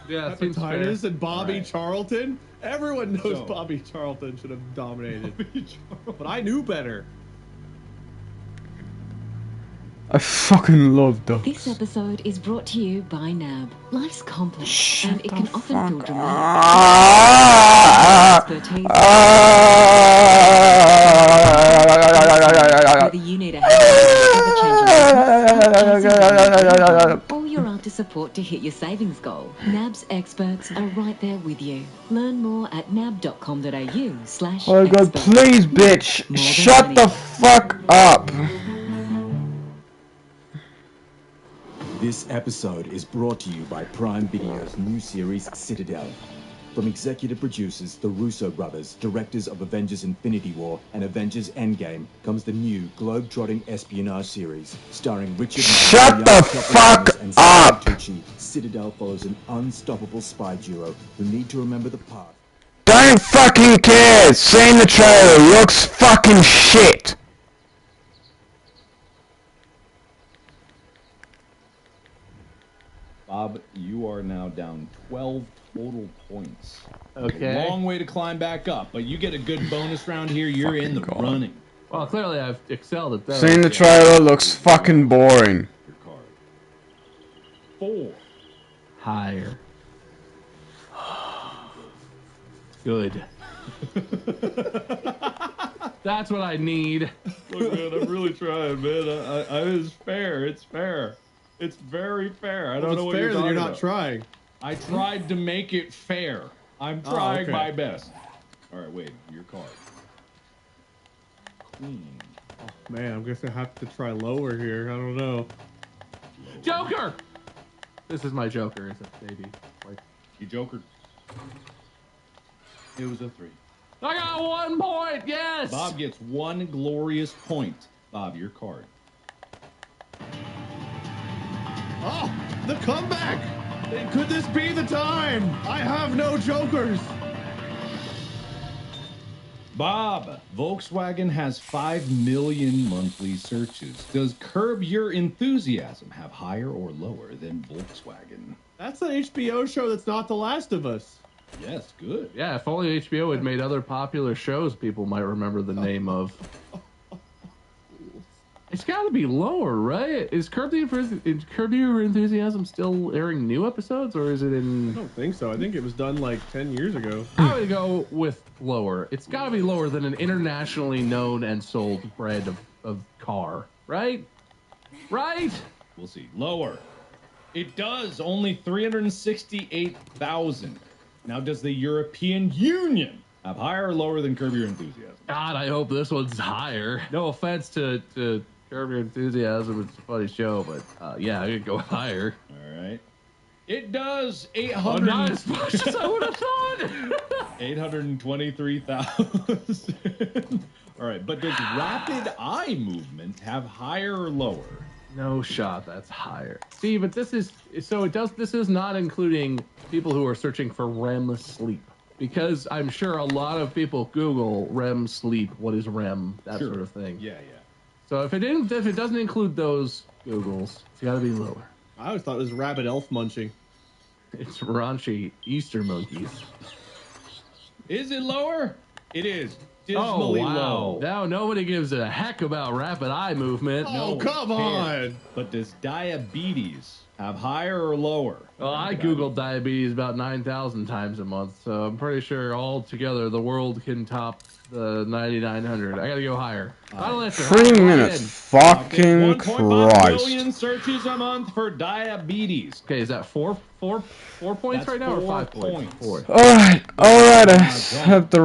Yeah, it seems fair. Hepatitis and Bobby Alright. Charlton. Everyone knows So- Bobby Charlton should have dominated, but I knew better. I fucking love dogs. This episode is brought to you by NAB. Life's complex, Shut and it can the often feel fuck dramatic. Ah! Expertise. Ah! Whether you need a hand or you're after support to hit your savings goal, NAB's experts are right there with you. Learn more at nab.com.au/expert. Oh god, please, bitch! Shut the fuck up! This episode is brought to you by Prime Video's new series, Citadel. From executive producers, the Russo brothers, directors of Avengers Infinity War and Avengers Endgame, comes the new globe-trotting espionage series, starring Richard... Shut Madden, the Young fuck Chuck Norris, and Stanley up! Tucci. Citadel follows an unstoppable spy duo who need to remember the path. Don't fucking care! Seen the trailer, looks fucking shit! Bob, you are now down 12 total points. Okay. A long way to climb back up, but you get a good bonus round here. You're in the God. running. Well, clearly I've excelled at those. Seen the trailer, looks fucking boring. Your card. 4. Higher. Good. That's what I need. Look, man, I'm really trying, man. It's fair. It's fair. It's very fair. I don't know If what it's fair, you're then talking you're not about. trying. I tried to make it fair. I'm trying okay. my best. All right, wait. Your card. Queen. Man, I'm gonna have to try lower here. I don't know. Joker! This is my Joker, is it, baby? Like, You joker. It was a 3. I got 1 point, yes! Bob gets 1 glorious point. Bob, your card. Oh, the comeback! Could this be the time? I have no jokers. Bob, Volkswagen has 5 million monthly searches. Does Curb Your Enthusiasm have higher or lower than Volkswagen? That's an HBO show that's not The Last of Us. Yes, good. Yeah, if only HBO had made other popular shows people might remember the name of. It it's got to be lower, right? Is Curb Your Enthusiasm still airing new episodes, or is it I in? don't think so. I think it was done like 10 years ago. I would go with lower. It's got to be lower than an internationally known and sold brand of car, right? Right? We'll see. Lower. It does. Only 368,000. Now, does the European Union have higher or lower than Curb Your Enthusiasm? God, I hope this one's higher. No offense to Curb Your Enthusiasm. It's a funny show, but yeah, I could go higher. All right. It does. Not as much as I would have thought. 823,000. All right, but does rapid eye movement have higher or lower? No shot. That's higher. See, but this is so it does. This is not including people who are searching for REM sleep, because I'm sure a lot of people Google REM sleep. What is REM? That Sure. sort of thing. Yeah. So if it doesn't include those Googles, it's got to be lower. I always thought it was rabid elf munching. It's raunchy Easter monkeys. Is it lower? It is. Dismally low. Now nobody gives a heck about rapid eye movement. Oh, come Can't. on. But does diabetes have higher or lower? Well, I Googled diabetes about 9,000 times a month, so I'm pretty sure all together the world can top the 9,900. I gotta go higher. Final answer. 3 minutes. Fucking 1.5 Christ. million searches a month for diabetes. Okay, is that four points That's right now, or 4 5 points? points. Alright, I have a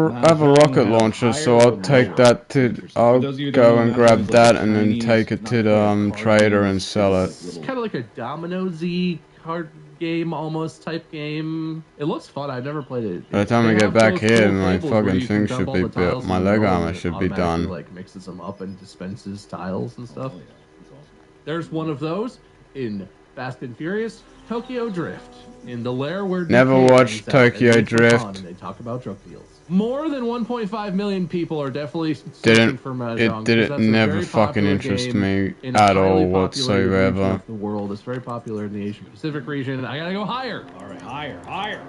rocket launcher, so I'll take that to. I'll go and grab that and then take it to the trader and sell it. It's kind of like a Domino-Z card game, almost type game. It looks fun. I've never played it. By the time They we get have back those here, cool my tables where fucking you can thing dump should all be the built. tiles My in the leg roll armor and it should be automatically, done. like mixes them up and dispenses tiles and stuff. Oh, yeah. That's awesome. There's one of those in Fast and Furious Tokyo Drift, in the lair where Never DK watched hangs out and Tokyo James Drift. Bond, and they talk about drug deals. More than 1.5 million people are definitely searching Didn't for Mahjong. it? because Didn't that's a never very fucking popular interest game me in a at highly all populated region whatsoever. of the world. It's very popular in the Asia Pacific region. I gotta go higher. All right, higher.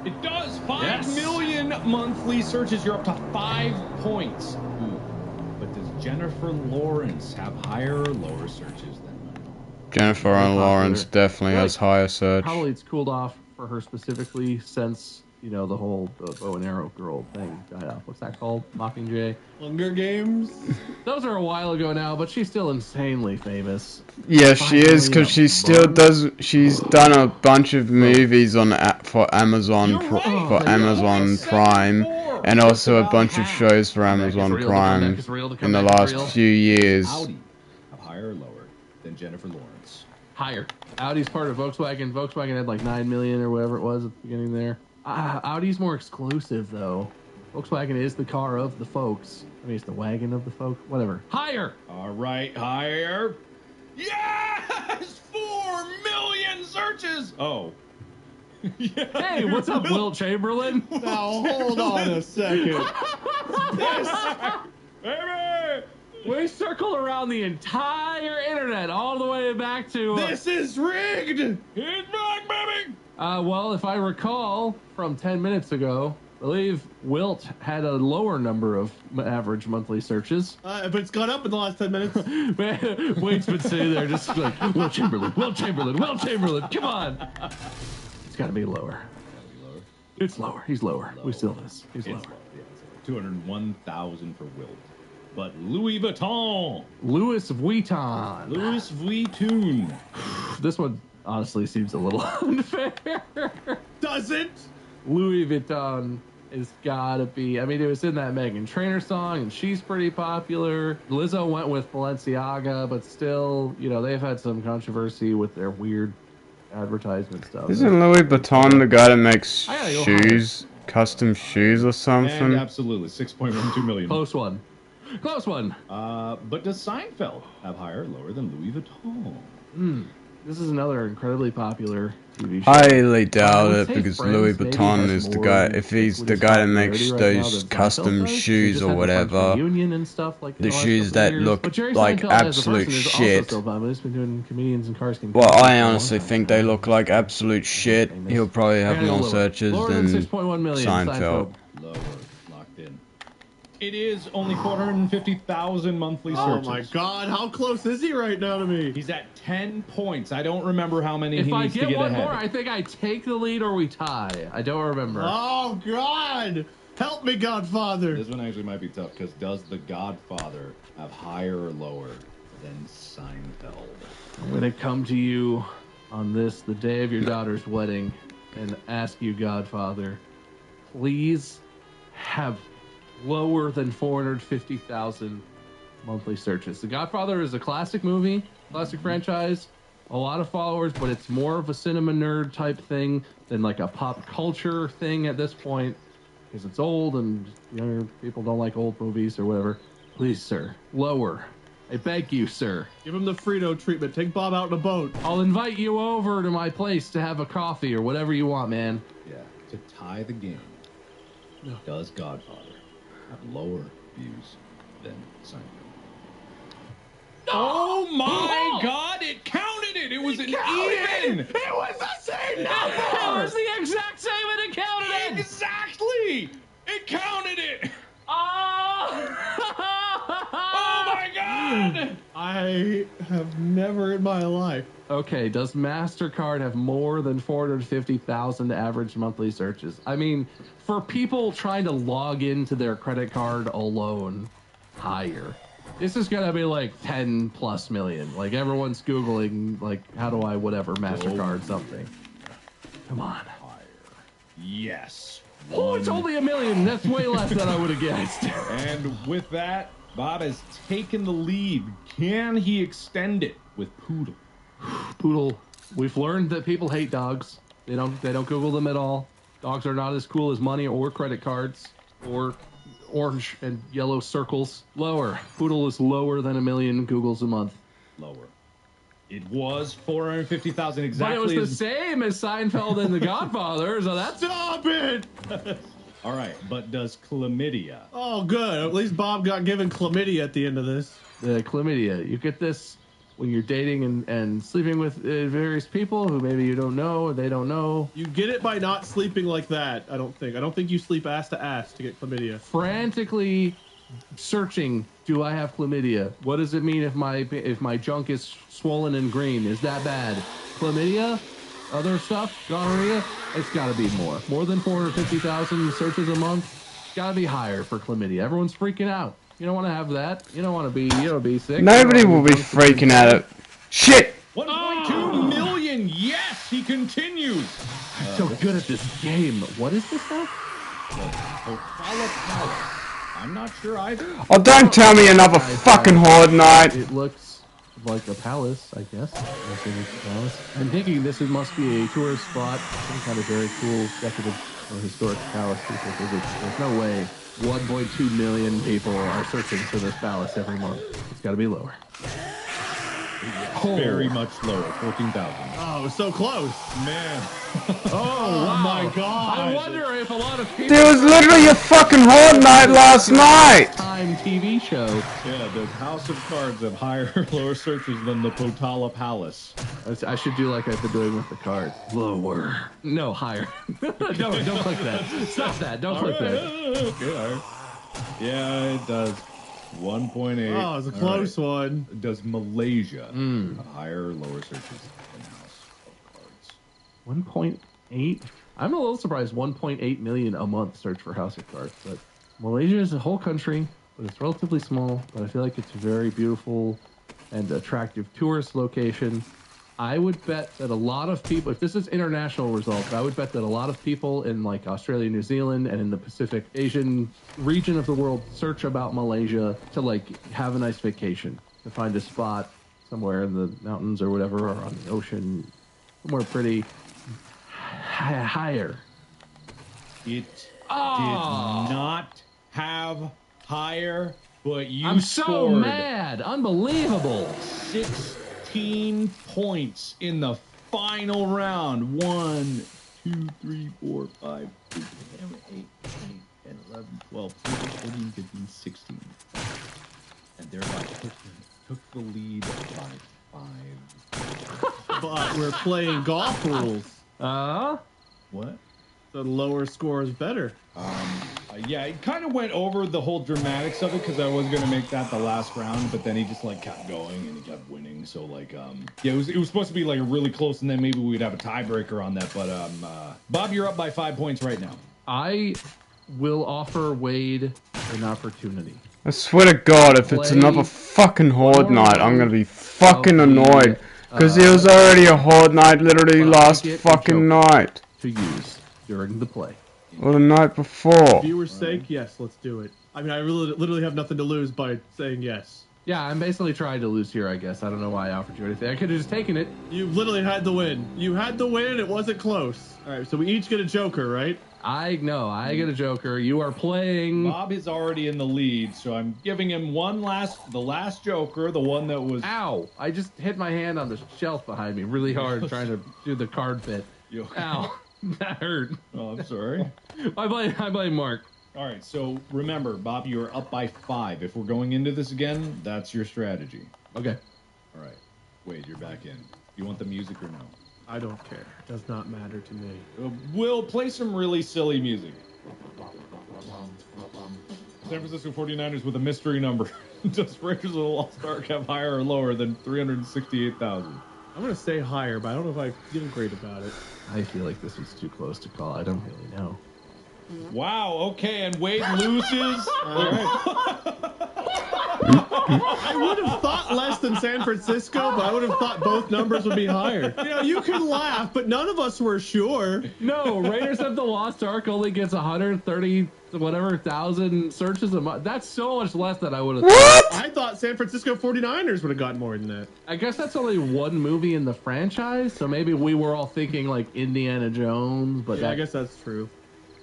It does. 5 Yes. million monthly searches. You're up to 5 points. Ooh. But does Jennifer Lawrence have higher or lower searches than Mahjong? Jennifer and popular. Lawrence definitely has higher search. Probably it's cooled off for her specifically since, you know, the whole bow and arrow girl thing died off. What's that called? Mockingjay? Hunger Games? Those are a while ago now, but she's still insanely famous. Yeah, she is, because she still does. She's done a bunch of movies for Amazon You're right. for Amazon Prime, and also a bunch of shows for Neck is Amazon real, the Prime neck is real, the in the comeback is last real. few years. Audi have higher or lower than Jennifer Lawrence? Higher. Audi's part of Volkswagen. Volkswagen had like 9 million or whatever it was at the beginning there. Audi's more exclusive though. Volkswagen is the car of the folks. I mean, it's the wagon of the folk. Whatever. Higher. All right, higher. Yes! 4 million searches! Oh. Yes. Hey, what's up, Wilt Chamberlain? Now, hold on a second. Baby! We circled around the entire internet all the way back to... This is rigged! He's back, baby! well, if I recall from 10 minutes ago, I believe Wilt had a lower number of average monthly searches. But it's gone up in the last 10 minutes. Wade's been sitting there just like, Wilt Chamberlain, come on. It's got to be lower. It's lower. He's lower. We still this. He's lower. It's low. Yeah, it's low. 201,000 for Wilt. But Louis Vuitton. Louis Vuitton. Louis Vuitton. This one honestly seems a little unfair. Does it? Louis Vuitton has gotta be. I mean, it was in that Meghan Trainor song, and she's pretty popular. Lizzo went with Balenciaga, but still, you know, they've had some controversy with their weird advertisement stuff. Isn't Louis Vuitton the guy that makes I gotta go shoes, custom shoes or And something? absolutely, 6.12 million. Close one. Close one. But does Seinfeld have higher or lower than Louis Vuitton? This is another incredibly popular TV show. Highly I doubt would it say because Friends Louis maybe Vuitton has is the more guy. If he's the ubiquitous guy that makes popularity right now those than custom Seinfeld does. He shoes just or had the Friends whatever, reunion and stuff like the last shoes couple that years. look But Jerry like Seinfeld as a absolute person is shit. Also still popular. He's been doing Comedians and Cars Can Well, Kill I for a long honestly time. think they look like absolute shit. Famous. He'll probably have Gotta go more lower. searches Lower than than 6.1 million. Seinfeld. Lower. Locked in. It is only 450,000 monthly Oh searches. my God! How close is he right now to me? He's at 10 points. I don't remember how many If he I needs to get get one ahead. more, I think I take the lead or we tie. I don't remember. Oh God! Help me, Godfather! This one actually might be tough because does The Godfather have higher or lower than Seinfeld? I'm gonna come to you on this, the day of your daughter's wedding, and ask you, Godfather, please have lower than 450,000 monthly searches. The Godfather is a classic movie, classic franchise, a lot of followers, but it's more of a cinema nerd type thing than like a pop culture thing at this point because it's old and younger people don't like old movies or whatever. Please, sir, lower. I beg you, sir. Give him the Frito treatment. Take Bob out in a boat. I'll invite you over to my place to have a coffee or whatever you want, man. Yeah. To tie the game, does Godfather have lower views than Seinfeld? Oh my God! It counted it. It was an even. It was the same number. It was the exact same, and it counted it. Exactly. It counted it. Oh! Oh my God! I have never in my life. Okay, does MasterCard have more than 450,000 average monthly searches? I mean, for people trying to log into their credit card alone, higher. This is gonna be like 10 plus million. Like everyone's Googling, like, how do I whatever, MasterCard something. Come on. Yes. Oh, it's only $1 million. That's way less than I would have guessed. And with that, Bob has taken the lead. Can he extend it with Poodle? Poodle, we've learned that people hate dogs. They don't Google them at all. Dogs are not as cool as money or credit cards or orange and yellow circles. Lower. Poodle is lower than 1 million Googles a month. Lower. It was 450,000 exactly. But it was the same as Seinfeld and The Godfather, so that's... Stop it! All right, but does chlamydia? Oh, good. At least Bob got given chlamydia at the end of this. The chlamydia. You get this when you're dating and sleeping with various people who maybe you don't know or they don't know. You get it by not sleeping like that, I don't think. I don't think you sleep ass to ass to get chlamydia. Frantically searching, do I have chlamydia? What does it mean if my junk is swollen and green? Is that bad? Chlamydia? Other stuff? Gonorrhea? It's got to be more. More than 450,000 searches a month? It's got to be higher for chlamydia. Everyone's freaking out. You don't want to have that. You don't want to be sick. Nobody will be freaking out. Shit! 1.2 million. Yes, he continues. I'm so good at this game. What is this now? Potala Palace. I'm not sure either. Oh, don't tell me another fucking Horde Night. It looks like a palace, I guess. I'm thinking this must be a tourist spot, some kind of very cool decorative or historic palace people visit. There's no way 1.2 million people are searching for this palace every month. It's got to be lower. Very much lower, 14,000. Oh, it was so close. Man. Oh, wow. My God. I wonder if a lot of people... There was literally a fucking Horde Night last night. Time TV show. Yeah, does House of Cards have higher or lower searches than the Potala Palace? I should do like I've been doing with the card. Lower. No, higher. don't click that. Stop that. Don't click that. Okay, all right. Yeah, it does. 1.8. Oh, it's a close one. Does Malaysia have higher or lower searches than House of Cards? 1.8? I'm a little surprised 1.8 million a month search for House of Cards. But Malaysia is a whole country, but it's relatively small. But I feel like it's a very beautiful and attractive tourist location. I would bet that a lot of people, if this is international results, I would bet that a lot of people in like Australia, New Zealand, and in the Pacific Asian region of the world search about Malaysia to like have a nice vacation, to find a spot somewhere in the mountains or whatever, or on the ocean, somewhere pretty higher. It did not have higher, but you I'm scored so mad. Unbelievable. 16 points in the final round. 1, 2, 3, 4, 5, 6, 7, 8, 9, 10, 11, 12, 13, 14, 15, 16. And thereby took the lead by 5. But we're playing golf rules. What? The lower score is better. I Yeah, it kind of went over the whole dramatics of it because I was gonna make that the last round, but then he just like kept going and he kept winning. So like, yeah, it was supposed to be like really close, and then maybe we'd have a tiebreaker on that. But Bob, you're up by 5 points right now. I will offer Wade an opportunity. I swear to God, if it's another fucking Horde Night, I'm gonna be fucking annoyed. Because it was already a Horde Night literally last fucking night. To use during the play. Or the night before. Viewers' sake, yes, let's do it. I mean, I really, literally have nothing to lose by saying yes. Yeah, I'm basically trying to lose here, I guess. I don't know why I offered you anything. I could have just taken it. You literally had the win. You had the win. It wasn't close. All right, so we each get a Joker, right? I get a Joker. You are playing. Bob is already in the lead, so I'm giving him the last Joker, the one that was. Ow! I just hit my hand on the shelf behind me really hard trying to do the card bit. Okay? Ow! That hurt. Oh, I'm sorry. I blame Mark. All right, so remember, Bob, you are up by 5. If we're going into this again, that's your strategy. Okay. All right. Wade, you're back in. You want the music or no? I don't care. It does not matter to me. We'll play some really silly music. San Francisco 49ers with a mystery number. Does Raiders of the Lost Ark have higher or lower than 368,000? I'm going to say higher, but I don't know if I feel great about it. I feel like this was too close to call. I don't really know. Wow, okay, and Wade loses. I would have thought less than San Francisco, but I would have thought both numbers would be higher. You know, you can laugh, but none of us were sure. No, Raiders of the Lost Ark only gets 130,000 searches a month. That's so much less than I would have thought. I thought San Francisco 49ers would have gotten more than that. I guess that's only one movie in the franchise, so maybe we were all thinking like Indiana Jones, but Yeah, I guess that's true.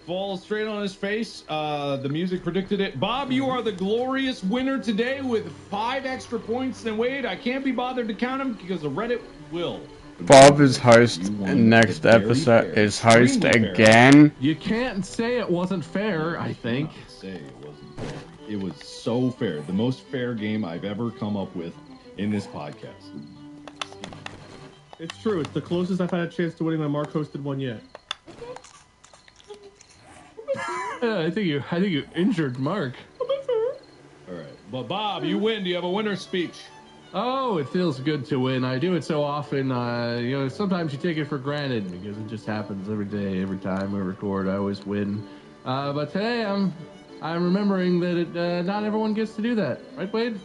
Falls straight on his face. The music predicted it. Bob, you are the glorious winner today with 5 extra points than Wade. I can't be bothered to count them because the Reddit will. Bob is host, and next episode is host again. You can't say it wasn't fair, I think. Say it wasn't fair. It was so fair. The most fair game I've ever come up with in this podcast. It's true. It's the closest I've had a chance to winning my Mark hosted one yet. I think you injured Mark. All right. But Bob, you win. Do you have a winner's speech? Oh, it feels good to win. I do it so often. Sometimes you take it for granted because it just happens every day, every time we record. I always win. But today I'm remembering that not everyone gets to do that, right, Wade?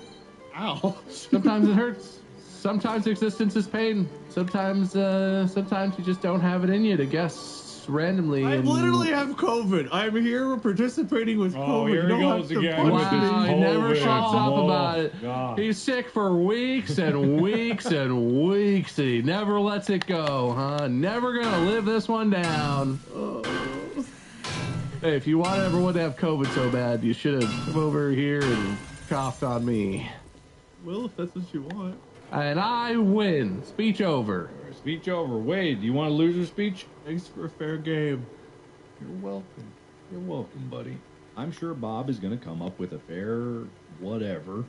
Ow. Sometimes it hurts. Sometimes existence is pain. Sometimes you just don't have it in you to guess randomly. I literally have COVID. I'm here participating with COVID. Here he goes again. Wow, he never shuts up Oh, about it. God. He's sick for weeks and weeks and weeks, and he never lets it go, huh? Never gonna live this one down. Hey, if you want everyone to have COVID so bad, you should have come over here and coughed on me. Well, if that's what you want. And I win. Speech over. Speech over. Wade, do you want a loser speech? Thanks for a fair game. You're welcome. You're welcome, buddy. I'm sure Bob is going to come up with a fair whatever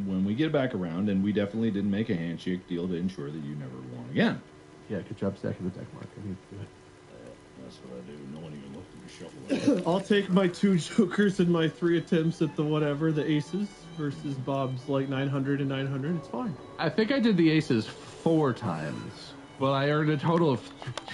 when we get back around, and we definitely didn't make a handshake deal to ensure that you never won again. Yeah, good job stacking the deck, Mark. I need to do it. That's what I do. No one even looked at the shovel. I'll take my 2 jokers and my 3 attempts at the whatever, the aces, versus Bob's like 900 and 900. It's fine. I think I did the aces 4 times. Well, I earned a total of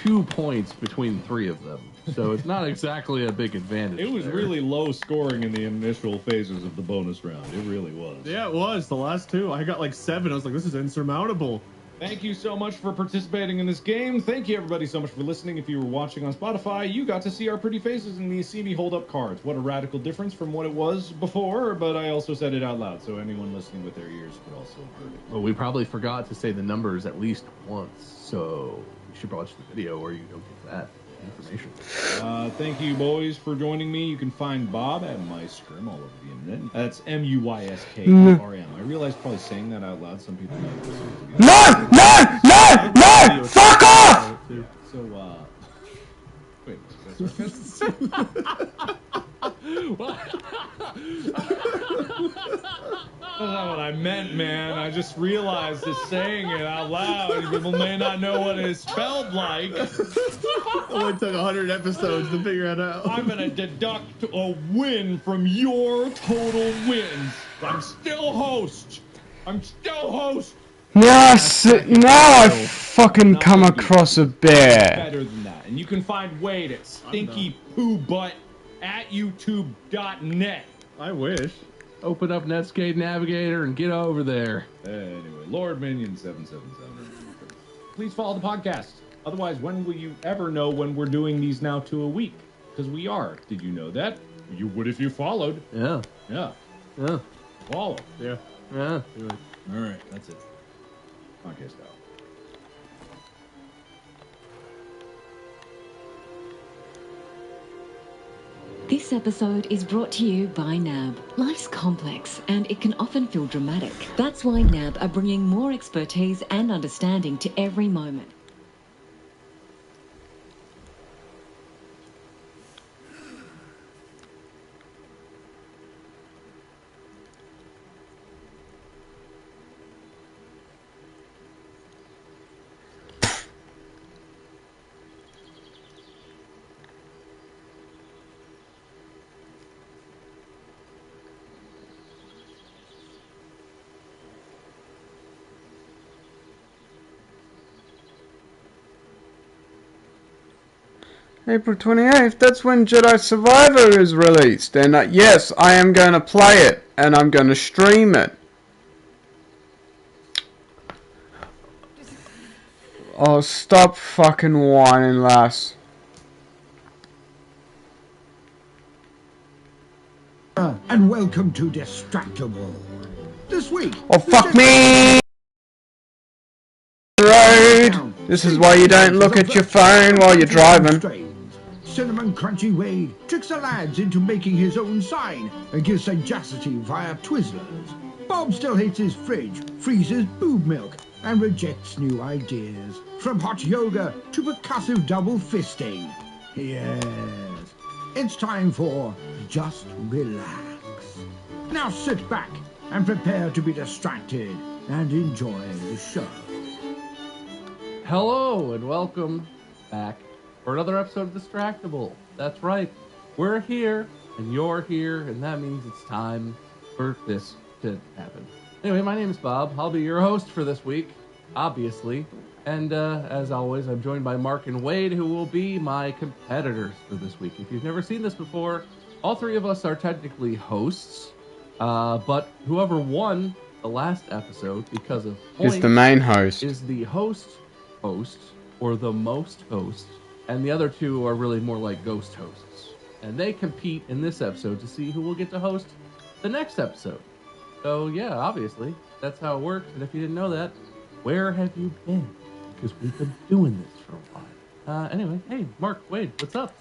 2 points between 3 of them. So it's not exactly a big advantage. It was there. really low scoring in the initial phases of the bonus round. It really was. Yeah, it was. The last 2. I got like 7. I was like, this is insurmountable. Thank you so much for participating in this game. Thank you, everybody, so much for listening. If you were watching on Spotify, you got to see our pretty faces and the see me hold up cards. What a radical difference from what it was before, but I also said it out loud, so anyone listening with their ears could also have heard it. Well, we probably forgot to say the numbers at least once, so you should watch the video or you don't get that information. Thank you, boys, for joining me. You can find Bob at MyScrim all over the internet. That's MUYSKRM. I realize probably saying that out loud, some people might listen to it. No! Fuck off! So, wait, is that sarcasm? What? That's not what I meant, man. I just realized that saying it out loud, people may not know what it's spelled like. Only took 100 episodes to figure it out. I'm gonna deduct a win from your total wins. I'm still host. Yes, now I fucking come across a bear. Better than that. And you can find Wade at stinkypoobutt at youtube.net. I wish. Open up Netscape Navigator and get over there. Anyway, Lord Minion 777. Please follow the podcast. Otherwise, when will you ever know when we're doing these now 2 a week? Because we are. Did you know that? You would if you followed. Yeah. Yeah. Yeah. Follow. Yeah. Yeah. All right. That's it. Podcast out. This episode is brought to you by NAB. Life's complex and it can often feel dramatic. That's why NAB are bringing more expertise and understanding to every moment. April 28th, that's when Jedi Survivor is released. And yes, I am going to play it. And I'm going to stream it. Oh, stop fucking whining, lass. And welcome to Distractable. This week... Oh, fuck me! Road! This is why you don't look at your phone while you're driving. Cinnamon Crunchy Wade tricks the lads into making his own sign and gives sagacity via Twizzlers. Bob still hates his fridge, freezes boob milk, and rejects new ideas. From hot yoga to percussive double fisting. Yes, it's time for Just Relax. Now sit back and prepare to be distracted and enjoy the show. Hello and welcome back for another episode of Distractable. That's right, we're here and you're here, and that means it's time for this to happen. Anyway, my name is Bob. I'll be your host for this week, obviously. And as always, I'm joined by Mark and Wade, who will be my competitors for this week. If you've never seen this before, all three of us are technically hosts, but whoever won the last episode because of points Is the main host. is the host, or the most host, and the other two are really more like ghost hosts. And they compete in this episode to see who will get to host the next episode. So yeah, obviously, that's how it works. And if you didn't know that, where have you been? Because we've been doing this for a while. Anyway, hey, Mark, Wade, what's up?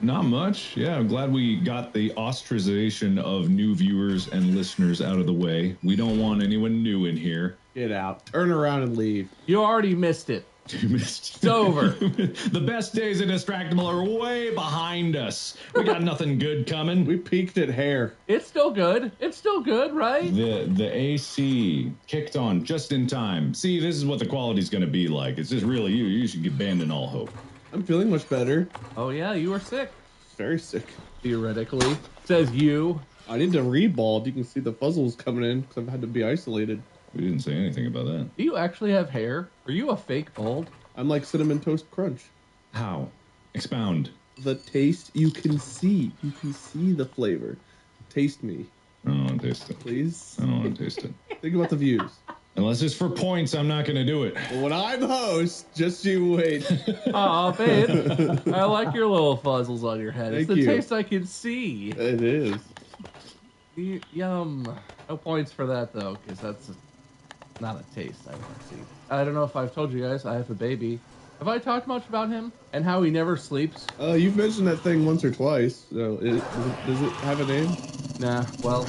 Not much. Yeah, I'm glad we got the ostracization of new viewers and listeners out of the way. We don't want anyone new in here. Get out. Turn around and leave. You already missed it. You missed. It's over. The best days of Distractable are way behind us. We got nothing good coming. We peaked at hair. It's still good. It's still good, right? The AC kicked on just in time. See, this is what the quality's going to be like. It's just really you. You should abandon all hope. I'm feeling much better. Oh yeah, you were sick. Very sick. Theoretically. Says you. I need to rebald. You can see the fuzzles coming in because I've had to be isolated. We didn't say anything about that. Do you actually have hair? Are you a fake bald? I'm like Cinnamon Toast Crunch. How? Expound. The taste you can see. You can see the flavor. Taste me, I don't want to taste it. please. I don't want to taste it. Think about the views. Unless it's for points, I'm not going to do it. When I'm host, just you wait. Aw, babe. I like your little fuzzles on your head. It's Thank the you. taste I can see. It is. Yum. No points for that, though, because that's not a taste I want to see. I don't know if I've told you guys, I have a baby. Have I talked much about him and how he never sleeps? You've mentioned that thing once or twice. So does it have a name? Nah, well,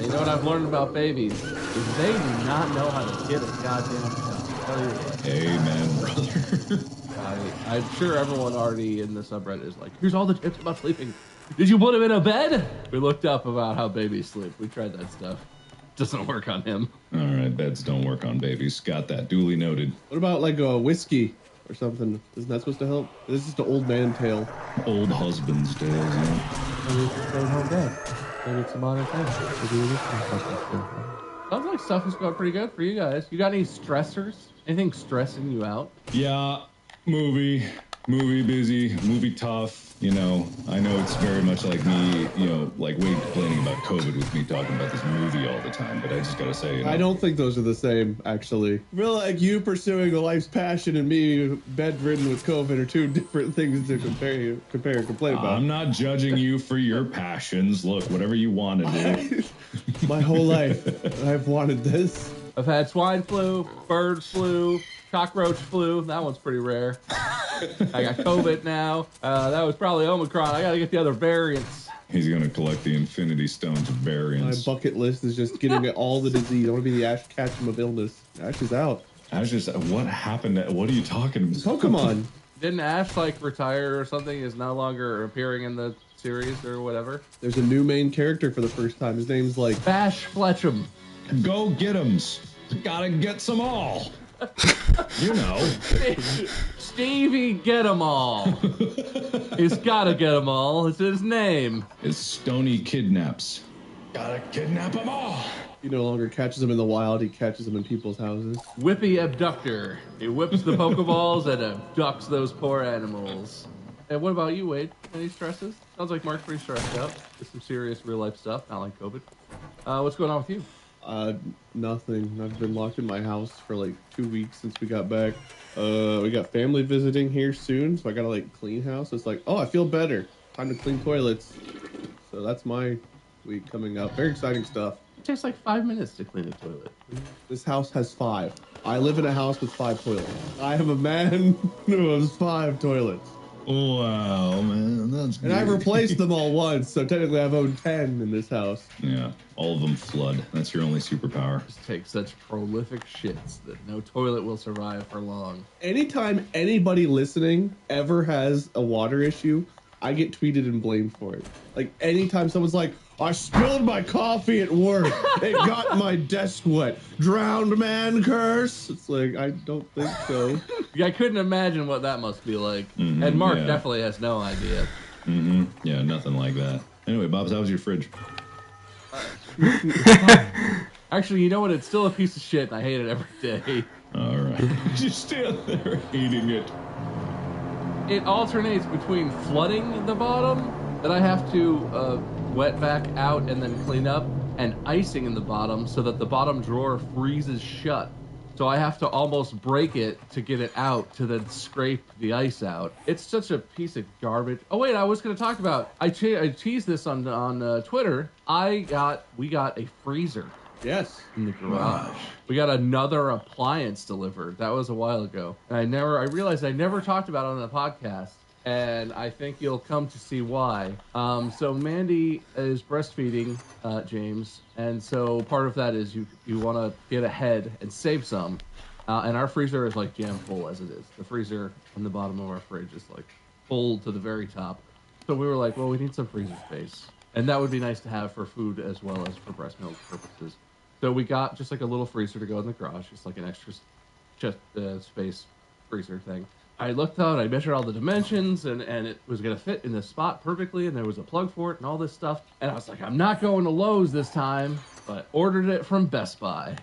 you know what I've learned about babies is they do not know how to get a goddamn tell. Tell you what. Amen, brother. I'm sure everyone already in the subreddit is like, here's all the tips about sleeping. Did you put him in a bed? We looked up about how babies sleep. We tried that stuff. doesn't work on him. All right, beds don't work on babies. Got that. Duly noted. What about like a whiskey or something? Isn't that supposed to help? This is just an old man tale. Old husband's tales, yeah. Maybe it's stay home bed. Maybe it's a modern thing. Maybe it is something. Sounds like stuff is going pretty good for you guys. You got any stressors? Anything stressing you out? Yeah, movie busy, movie tough. You know, I know it's very much like me, you know, like Wade complaining about COVID with me talking about this movie all the time, but I just gotta say, you know, I don't think those are the same, actually. I feel like you pursuing a life's passion and me bedridden with COVID are two different things to compare and complain about. I'm not judging you for your passions. Look, whatever you want to do. My whole life, I've wanted this. I've had swine flu, bird flu, cockroach flu. That one's pretty rare. I got COVID now. That was probably Omicron. I gotta get the other variants. He's gonna collect the Infinity Stones of My variants. bucket list is just getting all the disease. I want to be the Ash Ketchum of illness. Ash is out. Ash just, what happened? What are you talking about? Pokemon. Didn't Ash like retire or something? Is no longer appearing in the series or whatever. There's a new main character for the first time. His name's like Bash Fletchum. Go get 'ems. Gotta get some all. You know. Stevie Get 'em All. He's gotta get 'em all. It's his name. It's Stony Kidnaps. Gotta kidnap them all. he no longer catches them in the wild. He catches them in people's houses. Whippy Abductor. He whips the Pokeballs and abducts those poor animals. And what about you, Wade? Any stresses? Sounds like Mark's pretty stressed out. There's some serious real life stuff, not like COVID. What's going on with you? Nothing. I've been locked in my house for like 2 weeks since we got back. We got family visiting here soon, so I gotta like clean house. It's like, oh, I feel better. Time to clean toilets. So that's my week coming up. Very exciting stuff. It takes like 5 minutes to clean a toilet. This house has 5. I live in a house with 5 toilets. I am a man who has 5 toilets. Wow, man, that's good. And I've replaced them all once, so technically I've owned 10 in this house. Yeah, all of them flood. That's your only superpower. Just take such prolific shits that no toilet will survive for long. Anytime anybody listening ever has a water issue, I get tweeted and blamed for it. Like, anytime someone's like, I spilled my coffee at work. It got my desk wet. Drowned man curse. It's like, I don't think so. I couldn't imagine what that must be like. Mhm, And Mark yeah. definitely has no idea. Mm-hmm. Yeah, nothing like that. Anyway, Bob's, how was your fridge? Actually, you know what? It's still a piece of shit, and I hate it every day. All right. Just stand there hating it. It alternates between flooding the bottom that I have to wet back out and then clean up, and icing in the bottom so that the bottom drawer freezes shut. So I have to almost break it to get it out to then scrape the ice out. It's such a piece of garbage. Oh wait, I was going to talk about. I teased this on Twitter. We got a freezer. Yes. In the garage. We got another appliance delivered. That was a while ago. And I realized I never talked about it on the podcast. And I think you'll come to see why. So Mandy is breastfeeding James. And so part of that is you want to get ahead and save some. And our freezer is like jam full as it is. The freezer in the bottom of our fridge is like full to the very top. So we were like, well, we need some freezer space. And that would be nice to have for food as well as for breast milk purposes. So we got just like a little freezer to go in the garage. It's like an extra space freezer thing. I looked out, I measured all the dimensions, and it was going to fit in the spot perfectly, and there was a plug for it and all this stuff. And I was like, I'm not going to Lowe's this time, but ordered it from Best Buy.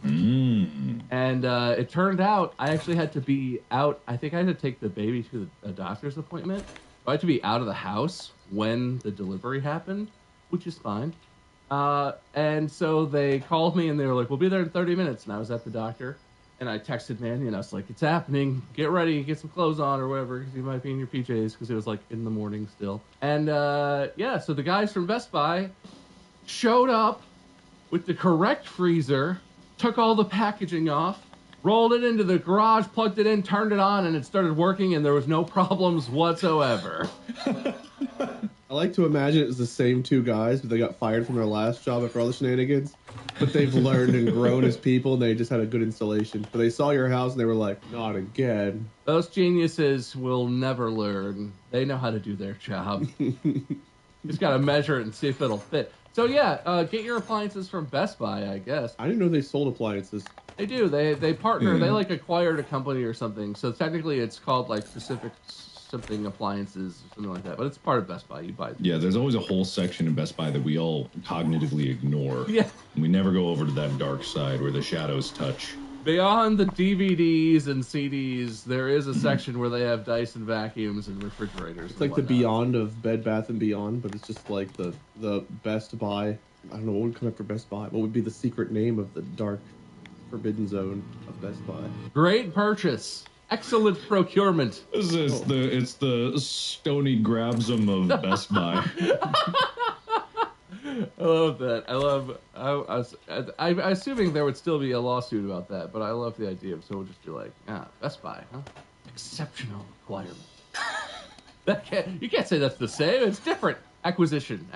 Mm. And it turned out I actually had to be out. I think I had to take the baby to a doctor's appointment. I had to be out of the house when the delivery happened, which is fine. And so they called me and they were like, we'll be there in 30 minutes. And I was at the doctor and I texted Mandy and I was like, it's happening. Get ready, get some clothes on or whatever, because you might be in your PJs, because it was like in the morning still. And yeah, so the guys from Best Buy showed up with the correct freezer, took all the packaging off, rolled it into the garage, plugged it in, turned it on, and it started working, and there was no problems whatsoever. I like to imagine it was the same 2 guys, but they got fired from their last job after all the shenanigans. But they've learned and grown as people, and they just had a good installation. But they saw your house, and they were like, not again. Those geniuses will never learn. They know how to do their job. Just got to measure it and see if it'll fit. So yeah, get your appliances from Best Buy, I guess. I didn't know they sold appliances. They do. They partner. They like acquired a company or something. So technically, it's called like Pacific something appliances or something like that. But it's part of Best Buy. You buy. Yeah, there's always a whole section in Best Buy that we all cognitively ignore. Yeah. And we never go over to that dark side where the shadows touch. Beyond the DVDs and CDs, there is a section where they have Dyson vacuums and refrigerators. It's like the Beyond of Bed Bath & Beyond, but it's just like the Best Buy. I don't know what would come up for Best Buy. What would be the secret name of the dark forbidden zone of Best Buy? Great purchase. Excellent procurement. It's the Stony Grabsum of Best Buy. I love that. I'm assuming there would still be a lawsuit about that, but I love the idea of someone just be like, Best Buy, huh? Exceptional requirement. You can't say that's the same. It's different. Acquisition.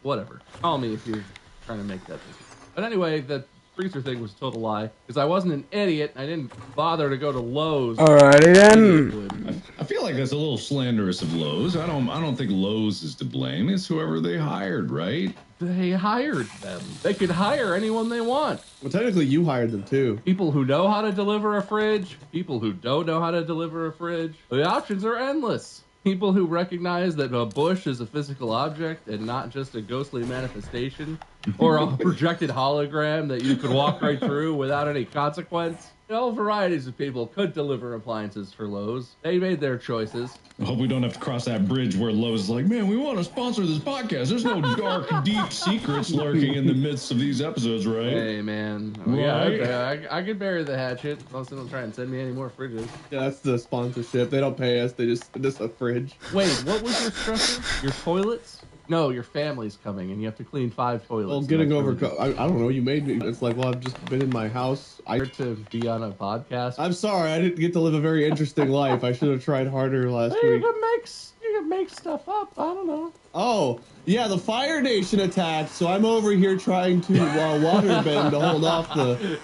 Whatever. Call me if you're trying to make that decision. But anyway, the freezer thing was a total lie because I wasn't an idiot. I didn't bother to go to Lowe's. Alrighty then. I feel like that's a little slanderous of Lowe's. I don't think Lowe's is to blame. It's whoever they hired, right? They hired them. They could hire anyone they want. Well, technically, you hired them too. People who know how to deliver a fridge, people who don't know how to deliver a fridge. The options are endless. People who recognize that a bush is a physical object and not just a ghostly manifestation or a projected hologram that you could walk right through without any consequence. All varieties of people could deliver appliances for Lowe's. They made their choices. I hope we don't have to cross that bridge where Lowe's is like, man, we want to sponsor this podcast. There's no dark, deep secrets lurking in the midst of these episodes, right? Hey, man. Right? Yeah, okay. I could bury the hatchet. Unless they don't try and send me any more fridges. Yeah, that's the sponsorship. They don't pay us. They just send us a fridge. Wait, what was your stressor? Your toilets? No, your family's coming and you have to clean 5 toilets. Well, getting over... I don't know. You made me... It's like, well, I've just been in my house. To be on a podcast. I'm sorry. I didn't get to live a very interesting life. I should have tried harder last week. You can make stuff up. I don't know. Oh, yeah, the Fire Nation attacked, so I'm over here trying to waterbend to hold off the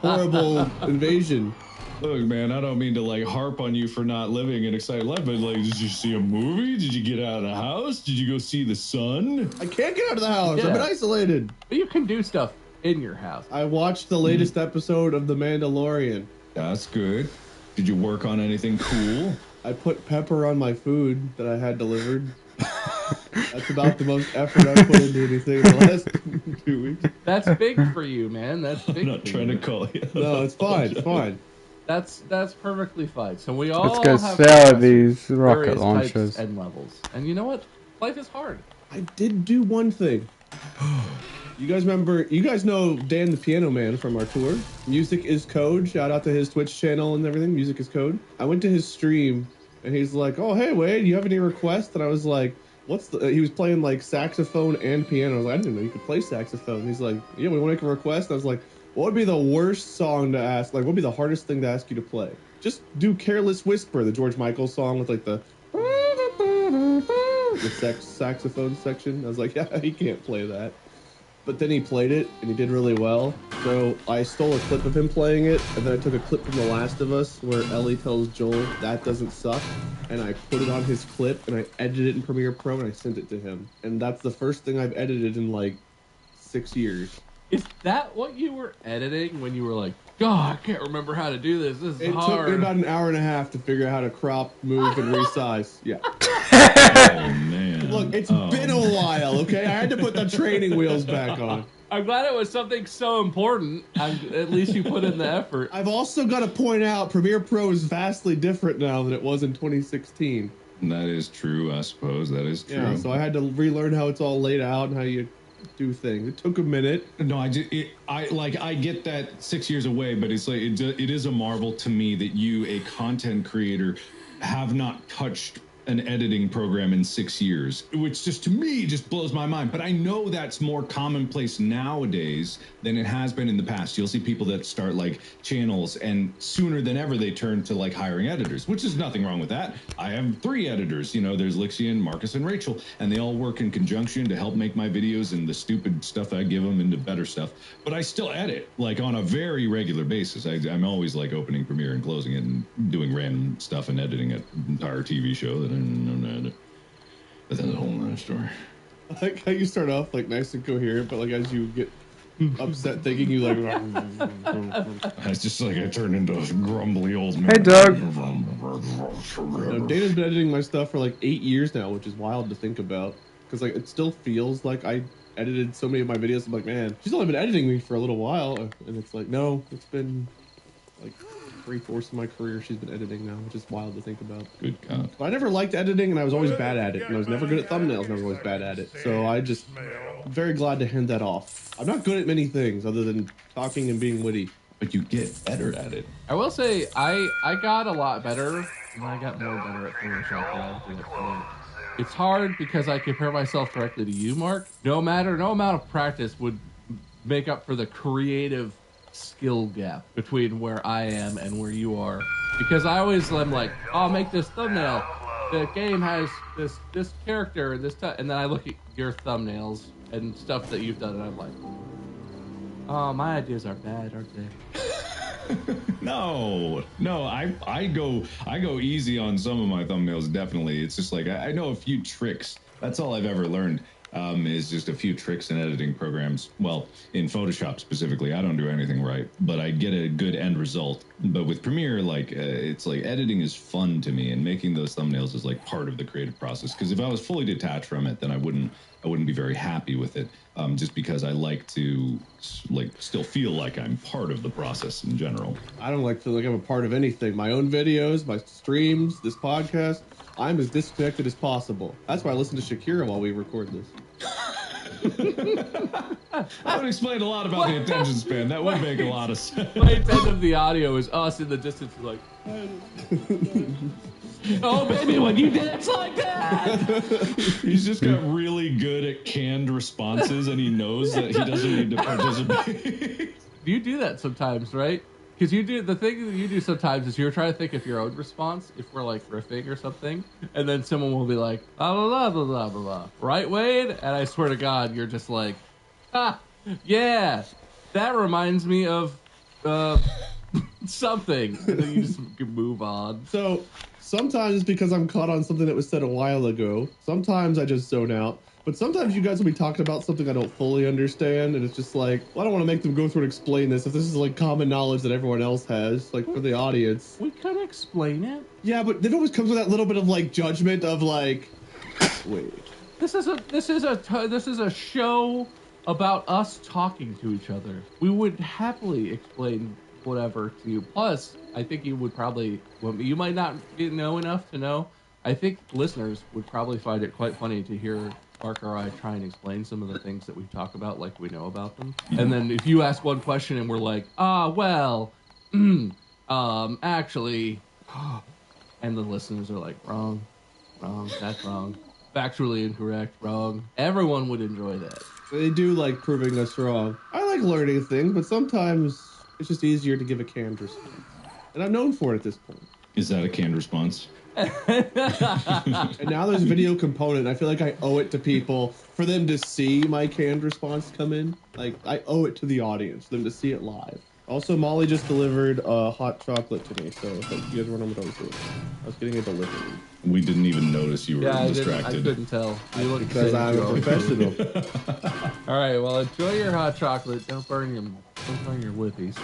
horrible invasion. Look, man, I don't mean to like harp on you for not living an exciting life, but like, did you see a movie? Did you get out of the house? Did you go see the sun? I can't get out of the house. Yeah. I've been isolated. But you can do stuff in your house. I watched the latest episode of The Mandalorian. That's good. Did you work on anything cool? I put pepper on my food that I had delivered. That's about the most effort I've put into anything in the last 2 weeks. That's big for you, man. That's big. I'm not trying to call you. No, it's fine. It's fine. That's perfectly fine. So we all Let's go have sell these rocket various launchers. types and levels. And you know what? Life is hard. I did do one thing. You guys remember? You guys know Dan the Piano Man from our tour. Music is Code. Shout out to his Twitch channel and everything. Music is Code. I went to his stream and he's like, "Oh, hey Wade, you have any requests?" And I was like, "What's the?" He was playing like saxophone and piano. I was like, "I didn't know you could play saxophone." He's like, "Yeah, we want to make a request." And I was like, "What would be the worst song to ask? Like, what would be the hardest thing to ask you to play?" Just do "Careless Whisper," the George Michael song with like the saxophone section. I was like, "Yeah, he can't play that." But then he played it, and he did really well. So I stole a clip of him playing it, and then I took a clip from The Last of Us where Ellie tells Joel, "That doesn't suck," and I put it on his clip, and I edited it in Premiere Pro, and I sent it to him. And that's the first thing I've edited in like 6 years. Is that what you were editing when you were like, "God, I can't remember how to do this. This is It hard." took me about an hour and a half to figure out how to crop, move, and resize. Yeah. Oh, man. Look, it's been a while, okay? I had to put the training wheels back on. I'm glad it was something so important. At least you put in the effort. I've also got to point out Premiere Pro is vastly different now than it was in 2016. That is true, I suppose. That is true. Yeah, so I had to relearn how it's all laid out and how you do things. It took a minute. No, I get that 6 years away, but it's like it is a marvel to me that you, a content creator, have not touched an editing program in 6 years, which just to me just blows my mind. But I know that's more commonplace nowadays than it has been in the past. You'll see people that start like channels and sooner than ever they turn to like hiring editors, which is nothing wrong with that. I have 3 editors, you know, there's Lixian, Marcus, and Rachel, and they all work in conjunction to help make my videos and the stupid stuff I give them into better stuff. But I still edit like on a very regular basis. I'm always like opening Premiere and closing it and doing random stuff and editing an entire TV show that But that's a whole nother story. I like how you start off like nice and coherent, but like as you get upset thinking, you like. It's just like I turned into a grumbly old man. Hey, Doug. Dana's been editing my stuff for like 8 years now, which is wild to think about. Because like it still feels like I edited so many of my videos. I'm like, man, she's only been editing me for a little while, and it's like, no, it's been like 3/4 of my career she's been editing now, which is wild to think about. Good God. But I never liked editing, and I was always bad at it. And I was never good at thumbnails, never always bad at it. So I'm very glad to hand that off. I'm not good at many things other than talking and being witty. But you get better at it. I will say I got a lot better, and I got more better at Photoshop than I did at Fluent. It's hard because I compare myself directly to you, Mark. No amount of practice would make up for the creative skill gap between where I am and where you are. Because I always am like, I'll make this thumbnail. The game has this character and and then I look at your thumbnails and stuff that you've done, and I'm like, oh, my ideas are bad, aren't they? No, I go easy on some of my thumbnails. Definitely, it's just like I know a few tricks. That's all I've ever learned. Is just a few tricks in editing programs. Well, in Photoshop specifically, I don't do anything right, but I get a good end result. But with Premiere, like it's like editing is fun to me, and making those thumbnails is like part of the creative process. Because if I was fully detached from it, then I wouldn't be very happy with it. Just because I like to still feel like I'm part of the process in general. I don't like to feel like I'm a part of anything. My own videos, my streams, this podcast. I'm as disconnected as possible. That's why I listen to Shakira while we record this. That would explain a lot about the attention span. That would make a lot of sense. My intent of the audio is us in the distance, like, oh, baby, when you dance like that. He's just got really good at canned responses, and he knows that he doesn't need to participate. You do that sometimes, right? Because the thing that you do sometimes is you're trying to think of your own response if we're like riffing or something, and then someone will be like, blah, blah, blah, blah, blah, blah. Right, Wade? And I swear to God, you're just like, yeah, that reminds me of something. And then you just move on. So sometimes it's because I'm caught on something that was said a while ago. Sometimes I just zone out. But sometimes you guys will be talking about something I don't fully understand, and it's just like, well, I don't want to make them go through and explain this if this is like common knowledge that everyone else has, like for the audience. We can explain it. Yeah, but it always comes with that little bit of like judgment of like, wait. This is a show about us talking to each other. We would happily explain whatever to you. Plus, I think you would probably, well, you might not know enough to know. I think listeners would probably find it quite funny to hear Mark or I try and explain some of the things that we talk about like we know about them. And then if you ask one question and we're like, actually, and the listeners are like, wrong, that's wrong. Factually incorrect, wrong. Everyone would enjoy that. They do like proving us wrong. I like learning things, but sometimes it's just easier to give a canned response. And I'm known for it at this point. Is that a canned response? And now there's a video component. I feel like I owe it to people for them to see my canned response come in. Like, I owe it to the audience for them to see it live. Also, Molly just delivered hot chocolate to me, so if you guys were wondering what I was doing, I was getting a delivery. We didn't even notice you were distracted. I couldn't tell. You look Because I'm a professional. All right, well, enjoy your hot chocolate. Don't burn your whippies.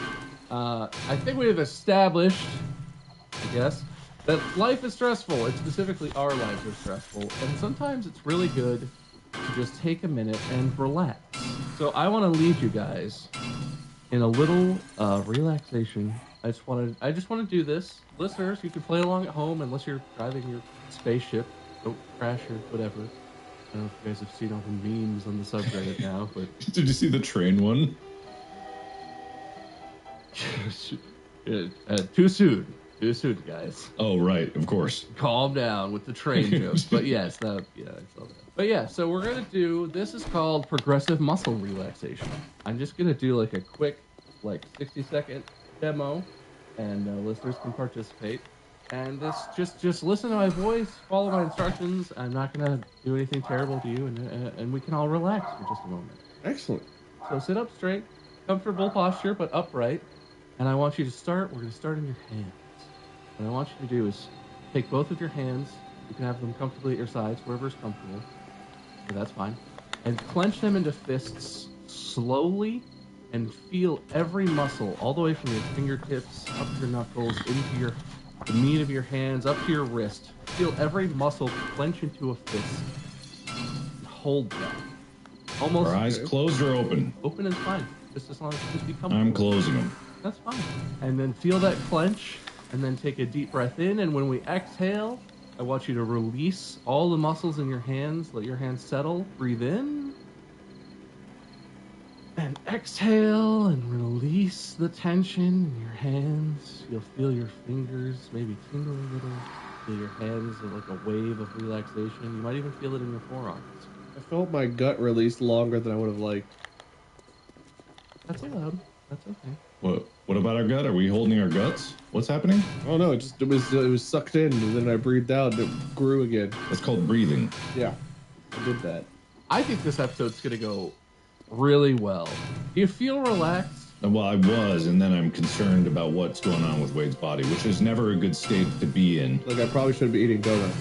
I think we've established, I guess, that life is stressful, and specifically our lives are stressful, and sometimes it's really good to just take a minute and relax. So I want to lead you guys in a little relaxation. I just want to do this. Listeners, you can play along at home unless you're driving your spaceship. Don't crash or whatever. I don't know if you guys have seen all the memes on the subreddit now, but Did you see the train one? Too soon, guys. Oh, right, of course. Calm down with the train jokes. But yes, I saw that. But yeah, so we're gonna do, this is called progressive muscle relaxation. I'm just gonna do like a quick, 60-second demo, and listeners can participate. And this, just listen to my voice, follow my instructions. I'm not gonna do anything terrible to you, and we can all relax for just a moment. Excellent. So sit up straight, comfortable posture, but upright. And I want you to start, we're gonna start in your hands. What I want you to do is take both of your hands You can have them comfortably at your sides, wherever's comfortable. So that's fine. And clench them into fists slowly and feel every muscle, all the way from your fingertips, up your knuckles, into the meat of your hands, up to your wrist. Feel every muscle clench into a fist. And hold that. Almost. Our eyes closed or open? Open is fine. Just as long as you just be comfortable. I'm closing them. That's fine. And then feel that clench, and then take a deep breath in. And when we exhale, I want you to release all the muscles in your hands. Let your hands settle. Breathe in. And exhale and release the tension in your hands. You'll feel your fingers maybe tingle a little. Feel your hands like a wave of relaxation. You might even feel it in your forearms. I felt my gut release longer than I would have liked. That's allowed. That's okay. What about our gut? Are we holding our guts? What's happening? Oh no, it was sucked in and then I breathed out and it grew again. That's called breathing. Yeah, I did that. I think this episode's gonna go really well. Do you feel relaxed? Well, I was, and then I'm concerned about what's going on with Wade's body, which is never a good state to be in. Like I probably shouldn't be eating donuts.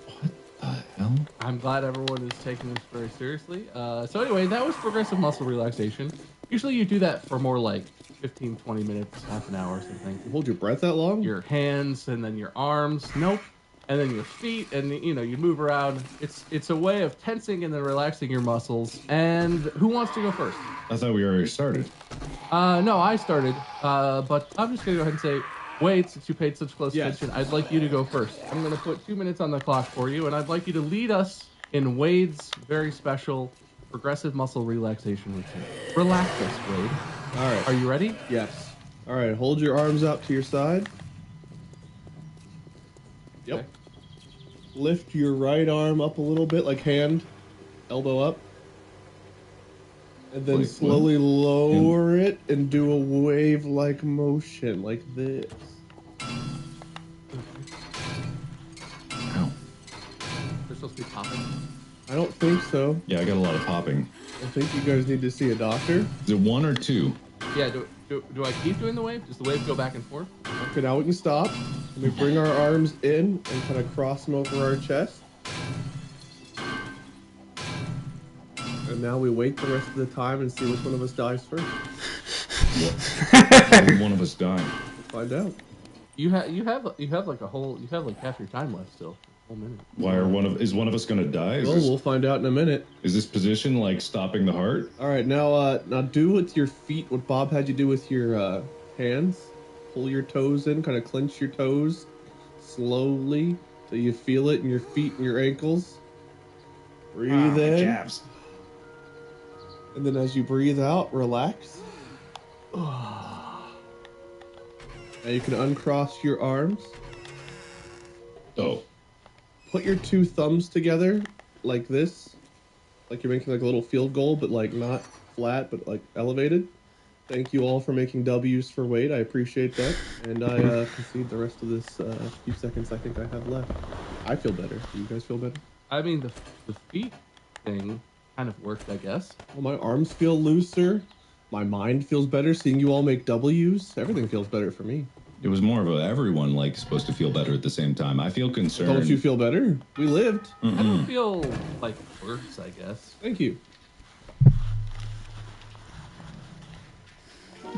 What the hell? I'm glad everyone is taking this very seriously. So anyway, that was progressive muscle relaxation. Usually you do that for more like 15, 20 minutes, half an hour or something. You hold your breath that long? Your hands and then your arms. Nope. And then your feet, and you move around. It's a way of tensing and then relaxing your muscles. And who wants to go first? I thought we already started. No, I started. But I'm just gonna go ahead and say, Wade, since you paid such close attention, I'd like you to go first. I'm gonna put 2 minutes on the clock for you, and I'd like you to lead us in Wade's very special progressive muscle relaxation routine. Relax us, Wade. All right. Are you ready? Yes. All right, hold your arms out to your side. Yep. Okay. Lift your right arm up a little bit, like hand, elbow up. And then Wait, slowly lower it and do a wave-like motion, like this. Ow. They're supposed to be popping. I don't think so. Yeah, I got a lot of popping. I think you guys need to see a doctor. Is it 1 or 2? Yeah, do I keep doing the wave? Does the wave go back and forth? Okay, now we can stop. Let me bring our arms in and kind of cross them over our chest. And now we wait the rest of the time and see which one of us dies first. Why would one of us die? Let's find out. You have like half your time left still. A whole minute. Why is one of us gonna die? Well, we'll find out in a minute. Is this position like stopping the heart? All right, now do with your feet what Bob had you do with your hands. Pull your toes in, kind of clench your toes slowly so you feel it in your feet and your ankles. Breathe in. Calves. And then as you breathe out, relax. Now you can uncross your arms. Oh. Put your 2 thumbs together like this. Like you're making like a little field goal, but like not flat, but like elevated. Thank you all for making W's for Wade. I appreciate that. And I concede the rest of this few seconds I think I have left. I feel better. Do you guys feel better? I mean, the feet thing kind of worked, I guess. Well, my arms feel looser. My mind feels better seeing you all make W's. Everything feels better for me. It was more of a everyone like supposed to feel better at the same time. I feel concerned. Don't you feel better? We lived. I don't feel like worse, I guess. Thank you.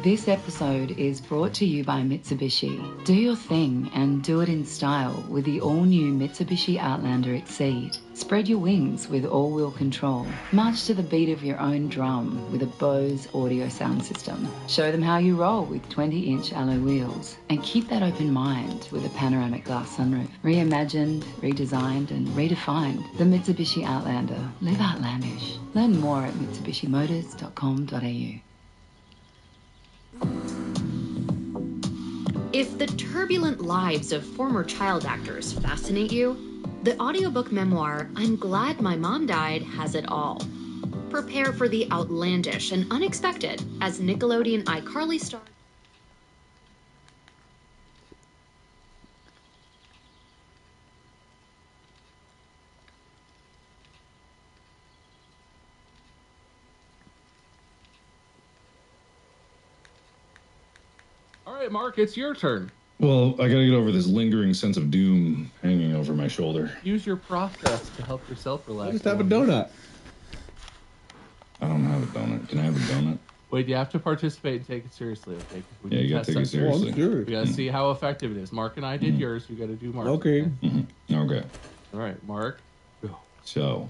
This episode is brought to you by Mitsubishi. Do your thing and do it in style with the all-new Mitsubishi Outlander Exceed. Spread your wings with all-wheel control. March to the beat of your own drum with a Bose audio sound system. Show them how you roll with 20-inch alloy wheels. And keep that open mind with a panoramic glass sunroof. Reimagined, redesigned, and redefined. The Mitsubishi Outlander. Live outlandish. Learn more at mitsubishimotors.com.au. If the turbulent lives of former child actors fascinate you, the audiobook memoir, I'm Glad My Mom Died, has it all. Prepare for the outlandish and unexpected as Nickelodeon iCarly star. All right, Mark, it's your turn. Well, I gotta get over this lingering sense of doom hanging over my shoulder. Use your process to help yourself relax. Just have a donut. I don't have a donut. Can I have a donut? Wait, you have to participate and take it seriously, okay? We Yeah, need you to gotta take it test that. Oh, I'm seriously. serious. We gotta see how effective it is. Mark and I did yours. You gotta do Mark. Okay. Okay. All right, Mark. Go. So,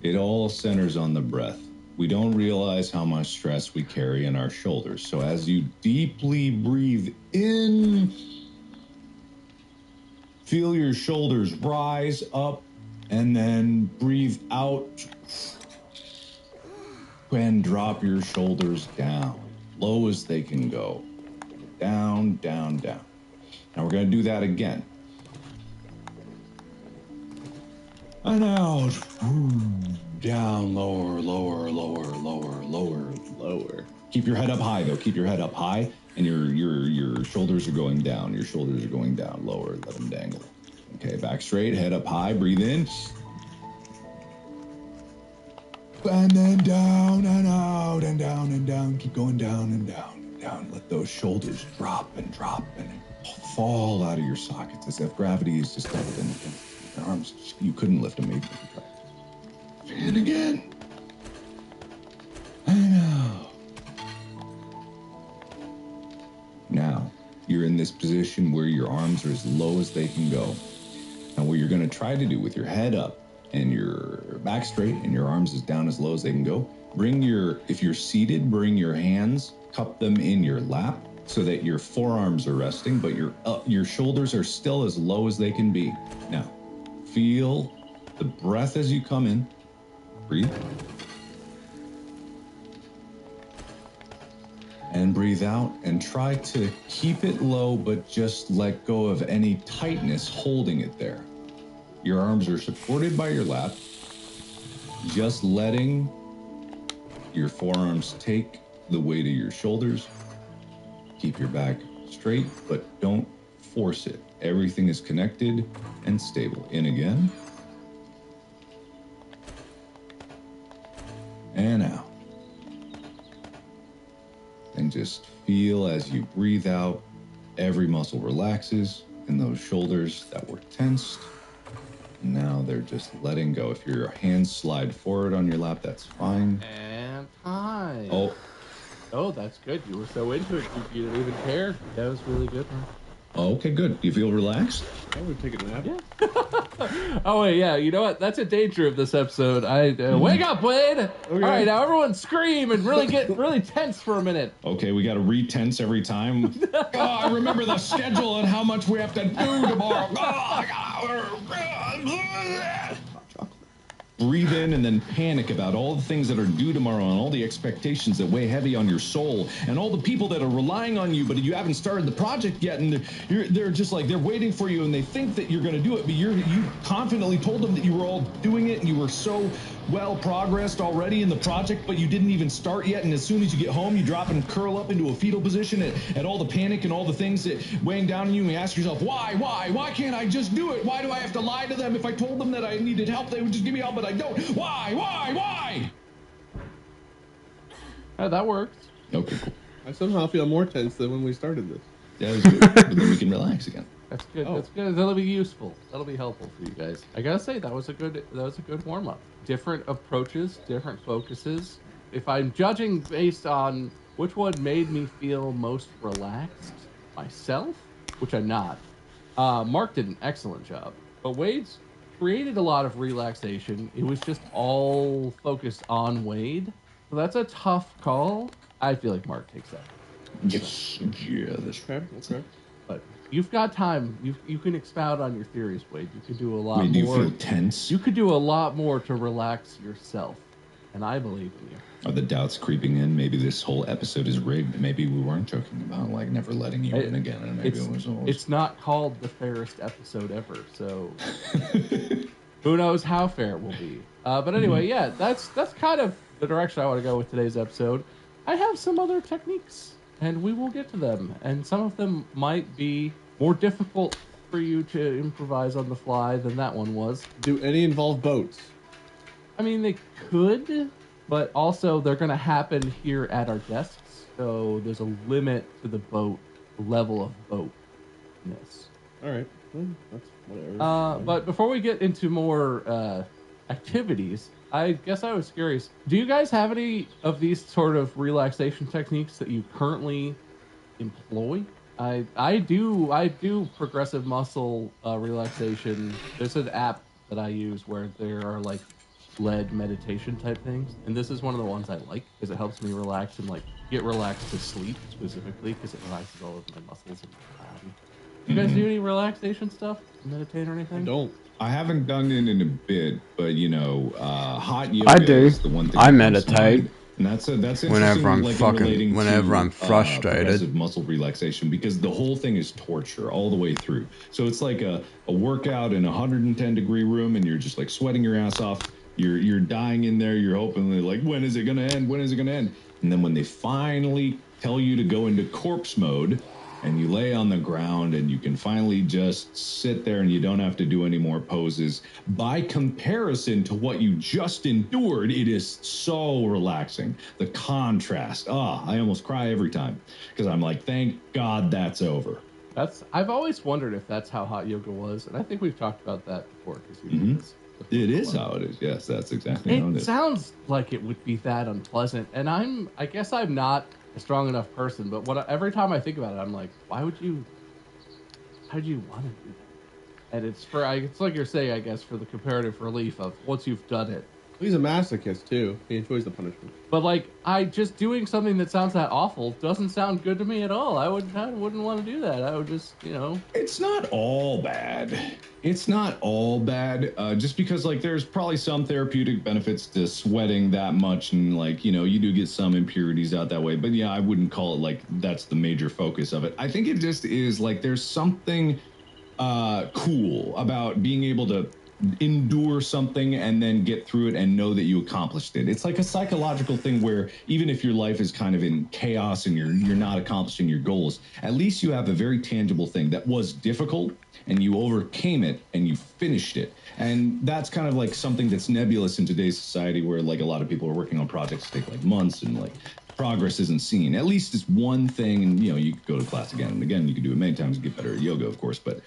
it all centers on the breath. We don't realize how much stress we carry in our shoulders. So, as you deeply breathe in, feel your shoulders rise up, and then breathe out and drop your shoulders down, low as they can go. Down, down, down. Now we're going to do that again. And out. Down, lower, lower, lower, lower, lower, lower. Keep your head up high, though. Keep your head up high, and your shoulders are going down. Your shoulders are going down, lower. Let them dangle. Okay, back straight, head up high, breathe in. And then down and out and down and down. Keep going down and down and down. Let those shoulders drop and fall out of your sockets as if gravity is just held in. Your arms, you couldn't lift them even if you tried. And again. And out. Now, you're in this position where your arms are as low as they can go. Now, what you're going to try to do with your head up and your back straight and your arms as down as low as they can go, if you're seated, bring your hands, cup them in your lap so that your forearms are resting, but your shoulders are still as low as they can be. Now, feel the breath as you come in. Breathe. And breathe out and try to keep it low, but just let go of any tightness holding it there. Your arms are supported by your lap, just letting your forearms take the weight of your shoulders. Keep your back straight, but don't force it. Everything is connected and stable. In again. And out. And just feel as you breathe out, every muscle relaxes and those shoulders that were tensed, now they're just letting go. If your hands slide forward on your lap, that's fine. And time. Oh, that's good. You were so into it, you didn't even care. That was really good, man. okay, good. Do you feel relaxed? I would take a nap. Yeah. Oh, wait, yeah. You know what? That's a danger of this episode. Wake up, Wade! Okay. All right, now everyone scream and really get really tense for a minute. Okay, we got to re-tense every time. I remember the schedule and how much we have to do tomorrow. Breathe in and then panic about all the things that are due tomorrow and all the expectations that weigh heavy on your soul and all the people that are relying on you, but you haven't started the project yet, and they're just like, they're waiting for you and they think that you're going to do it, but you confidently told them that you were all doing it and you were so well progressed already in the project, but you didn't even start yet, and as soon as you get home, you drop and curl up into a fetal position at all the panic and all the things that weighing down on you, and you ask yourself, why can't I just do it? Why do I have to lie to them? If I told them that I needed help, they would just give me help, but I don't. Why? That works. Okay, cool. I somehow feel more tense than when we started this. That was good. But then we can relax again. That's good. That's good. That'll be useful. That'll be helpful for you guys. I gotta say that was a good warm up. Different approaches, different focuses. If I'm judging based on which one made me feel most relaxed, myself, which I'm not. Mark did an excellent job, but Wade's created a lot of relaxation. It was just all focused on Wade, so that's a tough call. I feel like Mark takes that. Yes. Yeah, that's right. Okay. But you've got time. You can expound on your theories, Wade. You can do a lot Wait, do you more. feel tense? You could do a lot more to relax yourself, and I believe in you. Are the doubts creeping in? Maybe this whole episode is rigged. Maybe we weren't joking about like never letting you in again, and maybe it was all. It's not called the fairest episode ever, so who knows how fair it will be. But anyway, yeah, that's kind of the direction I want to go with today's episode. I have some other techniques, and we will get to them. And some of them might be more difficult for you to improvise on the fly than that one was. Do any involve boats? I mean, they could, but also they're going to happen here at our desks. So there's a limit to the boat level of boatness. All right. That's whatever. But before we get into more activities, I guess I was curious. Do you guys have any of these sort of relaxation techniques that you currently employ? I do progressive muscle relaxation. There's an app that I use where there are like led meditation type things, and this is one of the ones I like because it helps me relax and like get relaxed to sleep specifically because it relaxes all of my muscles and my body. You guys do any relaxation stuff? Meditate or anything? Don't. I haven't done it in a bit, but you know, hot yoga I do. is the one thing I that comes to meditate. mind. And that's interesting, Whenever I'm like, in fucking- relating whenever to, I'm frustrated. progressive muscle relaxation, because the whole thing is torture all the way through. So it's like a workout in a 110-degree room, and you're just like sweating your ass off. You're dying in there. You're hoping like, when is it gonna end? When is it gonna end? And then when they finally tell you to go into corpse mode, and you lay on the ground and you can finally just sit there and you don't have to do any more poses. By comparison to what you just endured, it is so relaxing. The contrast, I almost cry every time because I'm like, thank God that's over. I've always wondered if that's how hot yoga was, and I think we've talked about that before. Cause you Mhm. did this before. It is how it is. Yes, that's exactly how it It is. sounds like it would be that unpleasant, and I guess I'm not a strong enough person, but every time I think about it, I'm like, why would you want to do that? And it's like you're saying, I guess, for the comparative relief of once you've done it. He's a masochist too. He enjoys the punishment. But like, doing something that sounds that awful doesn't sound good to me at all. I wouldn't want to do that. I would just, It's not all bad. It's not all bad. Just because like there's probably some therapeutic benefits to sweating that much, and like you do get some impurities out that way. But yeah, I wouldn't call it like that's the major focus of it. I think it just is like there's something cool about being able to endure something and then get through it and know that you accomplished it. It's like a psychological thing where even if your life is kind of in chaos and you're not accomplishing your goals, at least you have a very tangible thing that was difficult and you overcame it and you finished it. And that's kind of like something that's nebulous in today's society where like a lot of people are working on projects that take like months and like progress isn't seen. At least it's one thing, and you could go to class again and again. You could do it many times and get better at yoga, of course, but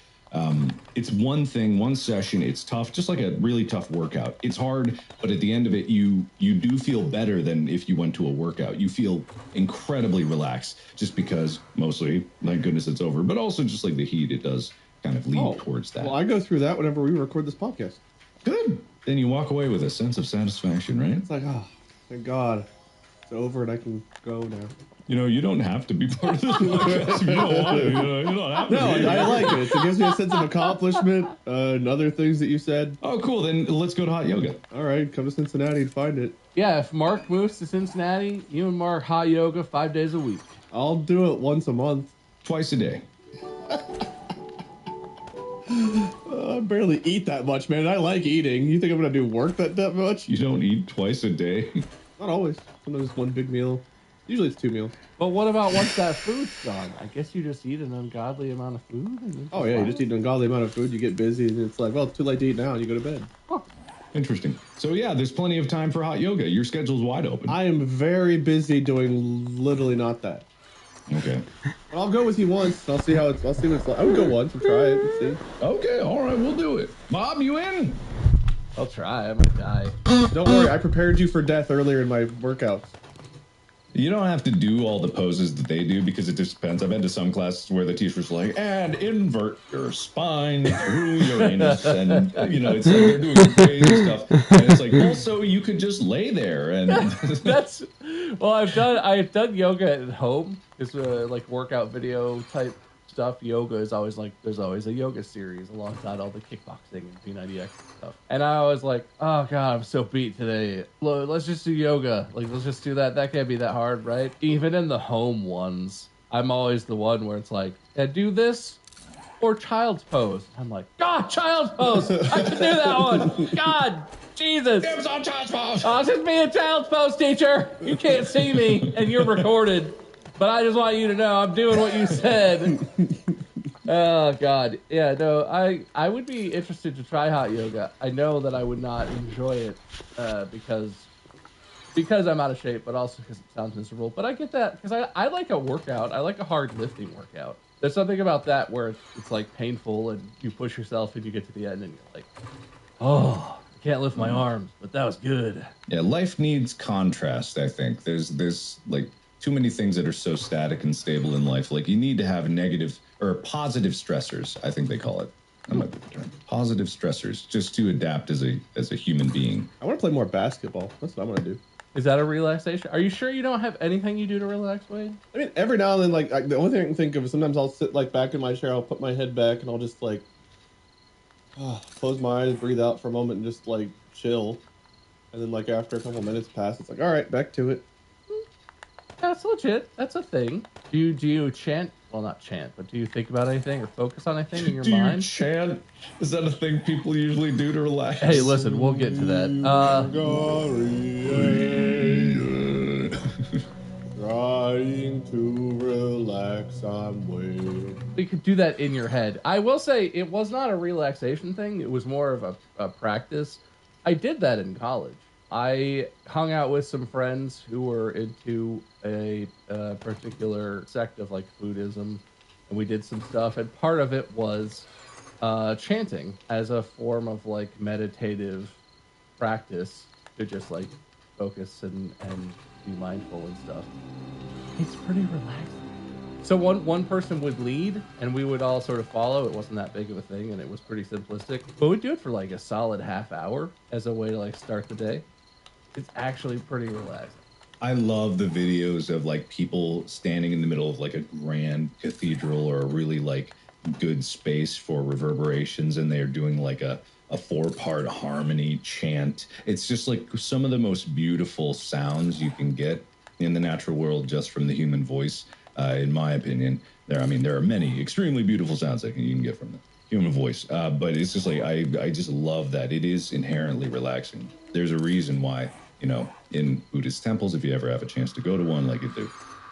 it's one thing, one session. It's tough, just like a really tough workout. It's hard, but at the end of it, you do feel better than if you went to a workout. You feel incredibly relaxed, just because mostly, thank goodness it's over, but also just like the heat, it does kind of lead towards that. Well, I go through that whenever we record this podcast. Good. Then you walk away with a sense of satisfaction, right? It's like, thank God, it's over and I can go now. You don't have to be part of this podcast if you don't want to. You don't have to. No, I like it. It gives me a sense of accomplishment and other things that you said. Oh, cool. Then let's go to hot yoga. All right, come to Cincinnati and find it. Yeah, if Mark moves to Cincinnati, you and Mark hot yoga 5 days a week. I'll do it once a month. Twice a day. I barely eat that much, man. I like eating. You think I'm going to do work that much? You don't eat twice a day? Not always. Sometimes one big meal. Usually it's 2 meals. But what about once that food's gone? I guess you just eat an ungodly amount of food? Oh, yeah, you just eat an ungodly amount of food, you get busy, and it's like, well, it's too late to eat now, and you go to bed. Huh. Interesting. So, yeah, there's plenty of time for hot yoga. Your schedule's wide open. I am very busy doing literally not that. Okay. But I'll go with you once. I'll see what it's like. I would go once and try it and see. Okay, all right, we'll do it. Bob, you in? I'll try. I might die. Don't worry, I prepared you for death earlier in my workouts. You don't have to do all the poses that they do because it just depends. I've been to some classes where the teacher's like, and invert your spine through Uranus. And, it's like they're doing crazy stuff. And it's like, also, you could just lay there. And I've done yoga at home. It's like workout video type stuff. Yoga is always like, there's always a yoga series alongside all the kickboxing and P90X stuff. And I was like, oh God, I'm so beat today. Let's just do yoga. Like, let's just do that. That can't be that hard, right? Even in the home ones, I'm always the one where it's like, yeah, do this or child's pose. I'm like, God, child's pose. I can do that one. God, Jesus. it was on child's pose. I'll just be a child's pose, teacher. You can't see me and you're recorded. But I just want you to know I'm doing what you said. Oh, God. Yeah, no, I would be interested to try hot yoga. I know that I would not enjoy it because I'm out of shape, but also because it sounds miserable. But I get that because I like a workout. I like a hard lifting workout. There's something about that where it's like painful, and you push yourself, and you get to the end, and you're like, oh, I can't lift my arms, but that was good. Yeah, life needs contrast, I think. There's like too many things that are so static and stable in life. Like you need to have negative or positive stressors, I think they call it. That might be the term. Positive stressors, just to adapt as a human being. I want to play more basketball. That's what I want to do. Is that a relaxation? Are you sure you don't have anything you do to relax, Wade? I mean, every now and then, like the only thing I can think of is sometimes I'll sit like back in my chair, I'll put my head back, and I'll just like close my eyes, breathe out for a moment, and just like chill. And then like after a couple minutes pass, it's like, all right, back to it. That's legit. That's a thing. Do you chant? Well, not chant, but do you think about anything or focus on anything in your Do mind? you chant? Is that a thing people usually do to relax? Hey, listen, we'll get to that. Trying to relax, I'm waiting. You could do that in your head. I will say it was not a relaxation thing. It was more of a practice. I did that in college. I hung out with some friends who were into a particular sect of like Buddhism, and we did some stuff. And part of it was chanting as a form of like meditative practice to just like focus and be mindful and stuff. It's pretty relaxing. So one person would lead, and we would all sort of follow. It wasn't that big of a thing, and it was pretty simplistic. But we'd do it for like a solid half hour as a way to like start the day. It's actually pretty relaxing. I love the videos of like people standing in the middle of like a grand cathedral or a really like good space for reverberations, and they're doing like a 4-part harmony chant. It's just like some of the most beautiful sounds you can get in the natural world just from the human voice. In my opinion, there are many extremely beautiful sounds that you can get from the human voice. But it's just like I just love that it is inherently relaxing. There's a reason why, in Buddhist temples, if you ever have a chance to go to one, like if they're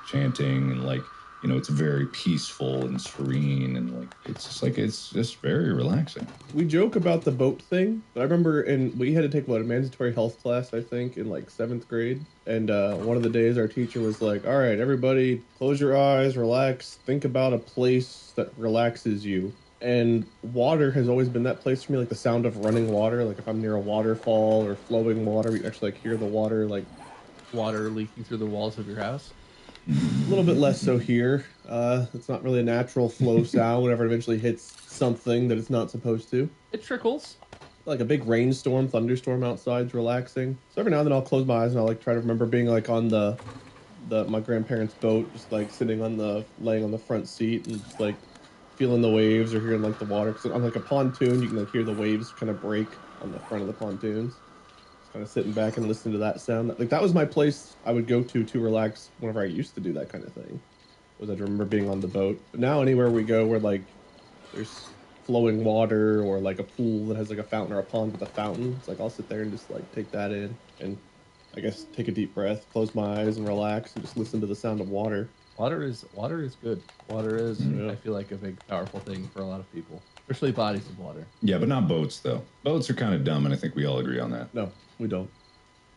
chanting and like, it's very peaceful and serene, and like it's just very relaxing. We joke about the boat thing, but I remember we had to take a mandatory health class, I think, in like 7th grade. And one of the days our teacher was like, all right, everybody close your eyes, relax, think about a place that relaxes you. And water has always been that place for me, like the sound of running water. Like if I'm near a waterfall or flowing water, we actually like hear the water, like water leaking through the walls of your house. A little bit less so here. It's not really a natural flow sound whenever it eventually hits something that it's not supposed to. It trickles. Like a big rainstorm, thunderstorm outside's relaxing. So every now and then I'll close my eyes and I'll like try to remember being like on my grandparents' boat, just like laying on the front seat and just like feeling the waves or hearing like the water. Cause on like a pontoon, you can like hear the waves kind of break on the front of the pontoons. Kind of sitting back and listening to that sound. Like that was my place I would go to relax whenever I used to do that kind of thing. Was I'd remember being on the boat. But now anywhere we go where like there's flowing water or like a pool that has like a fountain or a pond with a fountain, it's like I'll sit there and just like take that in and I guess take a deep breath, close my eyes and relax and just listen to the sound of water. Water is good. Water is, I feel like, a big powerful thing for a lot of people, especially bodies of water. Yeah, but not boats though. Boats are kind of dumb, and I think we all agree on that. No, we don't.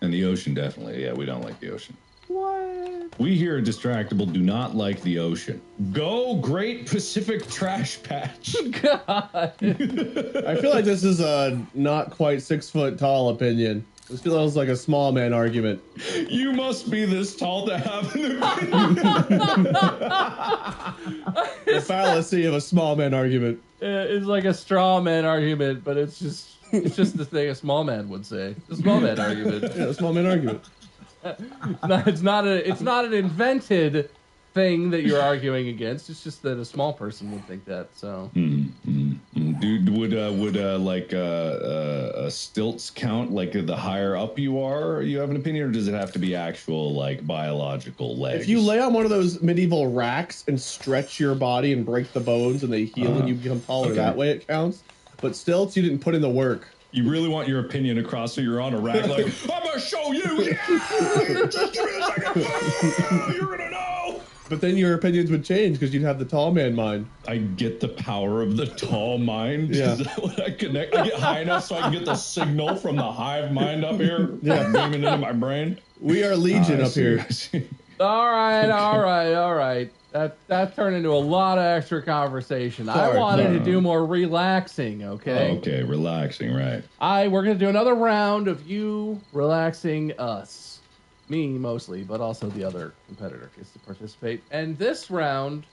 And the ocean, definitely. Yeah, we don't like the ocean. What? We here at Distractable do not like the ocean. Go Great Pacific Trash Patch. God. I feel like this is a not quite 6 foot tall opinion. This feels like a small man argument. You must be this tall to have an opinion. The fallacy of a small man argument. It's like a straw man argument, but it's just the thing a small man would say. A small man argument. Yeah, a small man argument. It's not an invented thing that you're arguing against. It's just that a small person would think that. So, dude, would stilts count? Like the higher up you are, you have an opinion, or does it have to be actual like biological legs? If you lay on one of those medieval racks and stretch your body and break the bones and they heal and you become taller that way, it counts. But stilts, you didn't put in the work. You really want your opinion across, so you're on a rack like, I'm gonna show you. Yeah, just give me a second. You're gonna know. But then your opinions would change because you'd have the tall man mind. I get the power of the tall mind. Yeah. Is that what I connect? I get high enough so I can get the signal from the hive mind up here. Yeah. Beaming into my brain. We are legion up here. All right. That turned into a lot of extra conversation. Sorry, I wanted no. to do more relaxing, okay? Okay, relaxing, right? We're gonna do another round of you relaxing us. Me mostly, but also the other competitor gets to participate. And this round,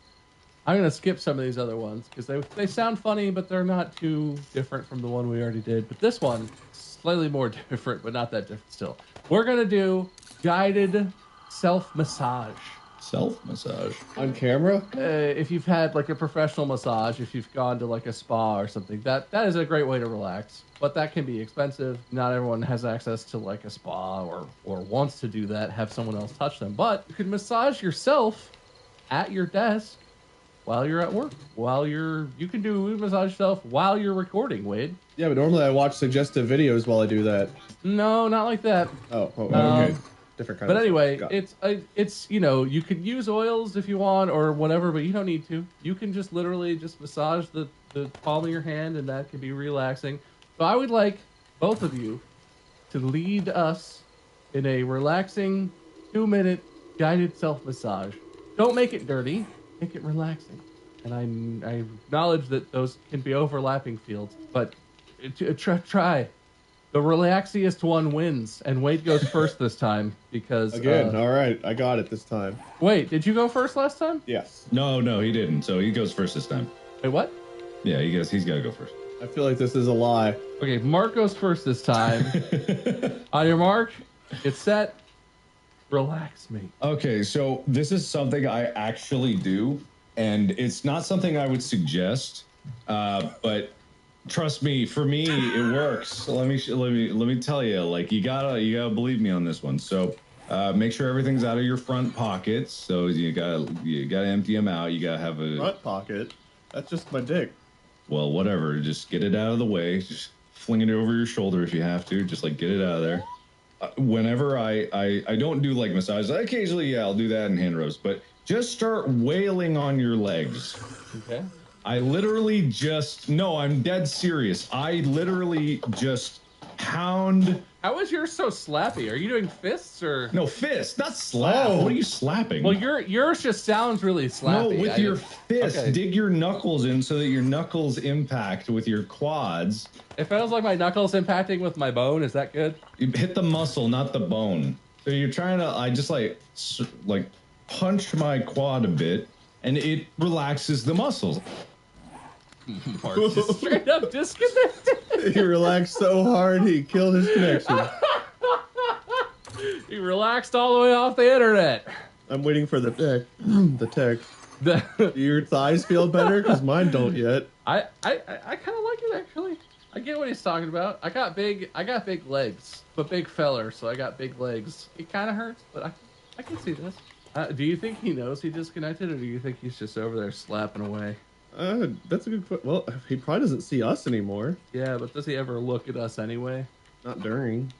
I'm gonna skip some of these other ones because they sound funny, but they're not too different from the one we already did. But this one, slightly more different, but not that different still. We're gonna do guided self-massage. Self-massage. On camera? If you've had like a professional massage, if you've gone to like a spa or something, that is a great way to relax. But that can be expensive. Not everyone has access to like a spa or wants to do that, have someone else touch them. But you can massage yourself at your desk while you're at work. You can do massage yourself while you're recording, Wade. Yeah, but normally I watch suggestive videos while I do that. No, not like that. Oh, okay. Different kind But of anyway, stuff. Got it. it's you could use oils if you want or whatever, but you don't need to. You can just literally just massage the palm of your hand, and that can be relaxing. So I would like both of you to lead us in a relaxing 2-minute guided self-massage. Don't make it dirty, make it relaxing. And I acknowledge that those can be overlapping fields, but try. The relaxiest one wins, and Wade goes first this time because Again, all right, I got it this time. Wait, did you go first last time? Yes. No, he didn't. So he goes first this time. Wait, what? Yeah, he's got to go first. I feel like this is a lie. Okay, Mark goes first this time. On your mark, get set, relax me. Okay, so this is something I actually do, and it's not something I would suggest, but trust me, for me it works. Let me tell you, like you gotta believe me on this one. So make sure everything's out of your front pockets. So you gotta empty them out. You gotta have a Front pocket? That's just my dick. well, whatever. Just get it out of the way. Just fling it over your shoulder if you have to. Just like get it out of there. Whenever I don't do like massages, occasionally, yeah, I'll do that in hand rubs, but just start wailing on your legs. Okay. I literally I'm dead serious. I literally just pound. How is yours so slappy? Are you doing fists or? No, fist, not slap. What are you slapping? Well, yours just sounds really slappy. No, with your fist. Okay. Dig your knuckles in so that your knuckles impact with your quads. It feels like my knuckles impacting with my bone. Is that good? You hit the muscle, not the bone. So you're trying to, I just like punch my quad a bit, and it relaxes the muscles. Mark just straight up disconnected. He relaxed so hard he killed his connection. He relaxed all the way off the internet. I'm waiting for the text. Do your thighs feel better? Because mine don't yet. I kind of like it actually. I get what he's talking about. I got big legs, but big feller, so I got big legs. It kind of hurts, but I can see this. Do you think he knows he disconnected, or do you think he's just over there slapping away? That's a good question. Well, he probably doesn't see us anymore. Yeah, but does he ever look at us anyway? Not during.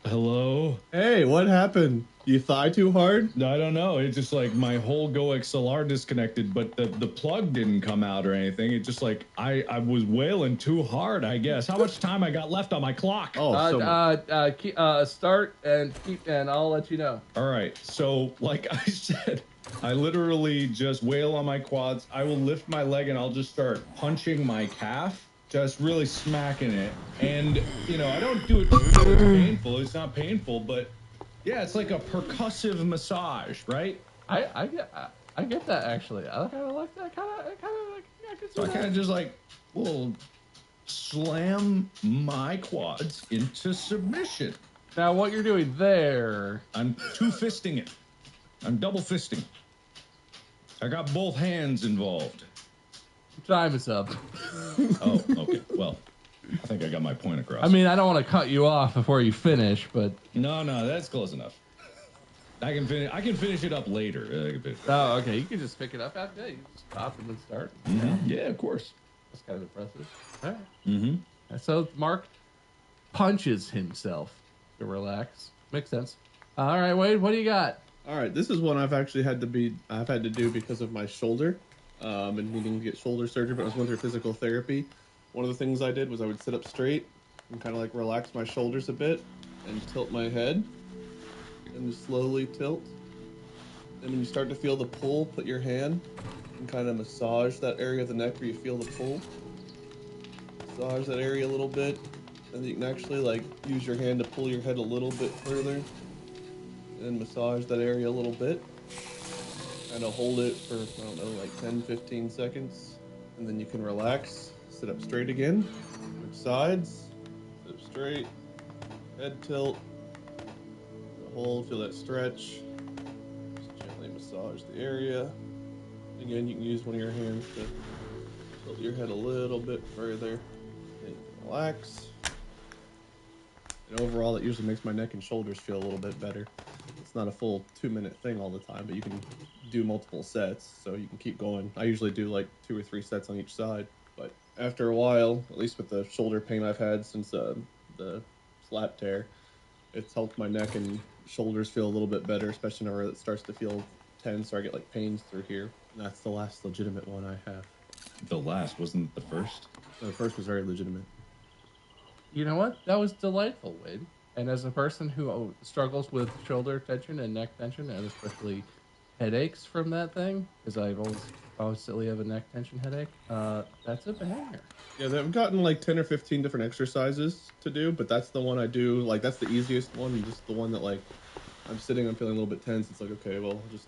Hello? Hey, what happened? You thigh too hard? I don't know. It's just like my whole GoXLR disconnected, but the plug didn't come out or anything. It just like I was wailing too hard, I guess. How much time I got left on my clock? Start and keep, and I'll let you know. All right. So, like I said, I literally just wail on my quads. I will lift my leg and I'll just start punching my calf, just really smacking it. And, I don't do it because it's painful. It's not painful, but yeah, it's like a percussive massage, right? I get that actually. I kind of like that. So I kind of just like, will slam my quads into submission. Now what you're doing there? I'm two-fisting it. I'm double fisting. I got both hands involved. Time is up. Oh, okay. Well, I think I got my point across. I mean, I don't want to cut you off before you finish, but No, that's close enough. I can finish it up later. Oh, okay. You can just pick it up after that. You just stop and then start. Mm-hmm. Yeah, of course. That's kind of impressive. All right. Mm-hmm. So Mark punches himself to relax. Makes sense. All right, Wade. What do you got? All right, this is one I've actually had to do because of my shoulder, and needing to get shoulder surgery. But I was going through physical therapy. One of the things I did was I would sit up straight and kind of like relax my shoulders a bit and tilt my head and just slowly tilt And when you start to feel the pull, put your hand and kind of massage that area of the neck where you feel the pull. Massage that area a little bit, and then you can actually like use your hand to pull your head a little bit further, and massage that area a little bit. Kind of hold it for, I don't know, like 10-15 seconds, and then you can relax. Sit up straight again. Switch sides. Sit up straight. Head tilt. Hold, feel that stretch. Just gently massage the area. Again, you can use one of your hands to tilt your head a little bit further. Then you can relax. And overall, that usually makes my neck and shoulders feel a little bit better. It's not a full 2-minute thing all the time, but you can do multiple sets, so you can keep going. I usually do like 2 or 3 sets on each side, but after a while, at least with the shoulder pain I've had since the slap tear, it's helped my neck and shoulders feel a little bit better, especially whenever it starts to feel tense or I get like pains through here. And that's the last legitimate one I have. The last wasn't the first. The first was very legitimate. You know what? That was delightful, Wade. And as a person who struggles with shoulder tension and neck tension, and especially headaches from that thing, because I constantly have a neck tension headache, that's a banger. Yeah, they've gotten like 10 or 15 different exercises to do, but that's the one I do. Like, that's the easiest one, and just the one that, like, I'm sitting, I'm feeling a little bit tense. It's like, okay, well, I'll just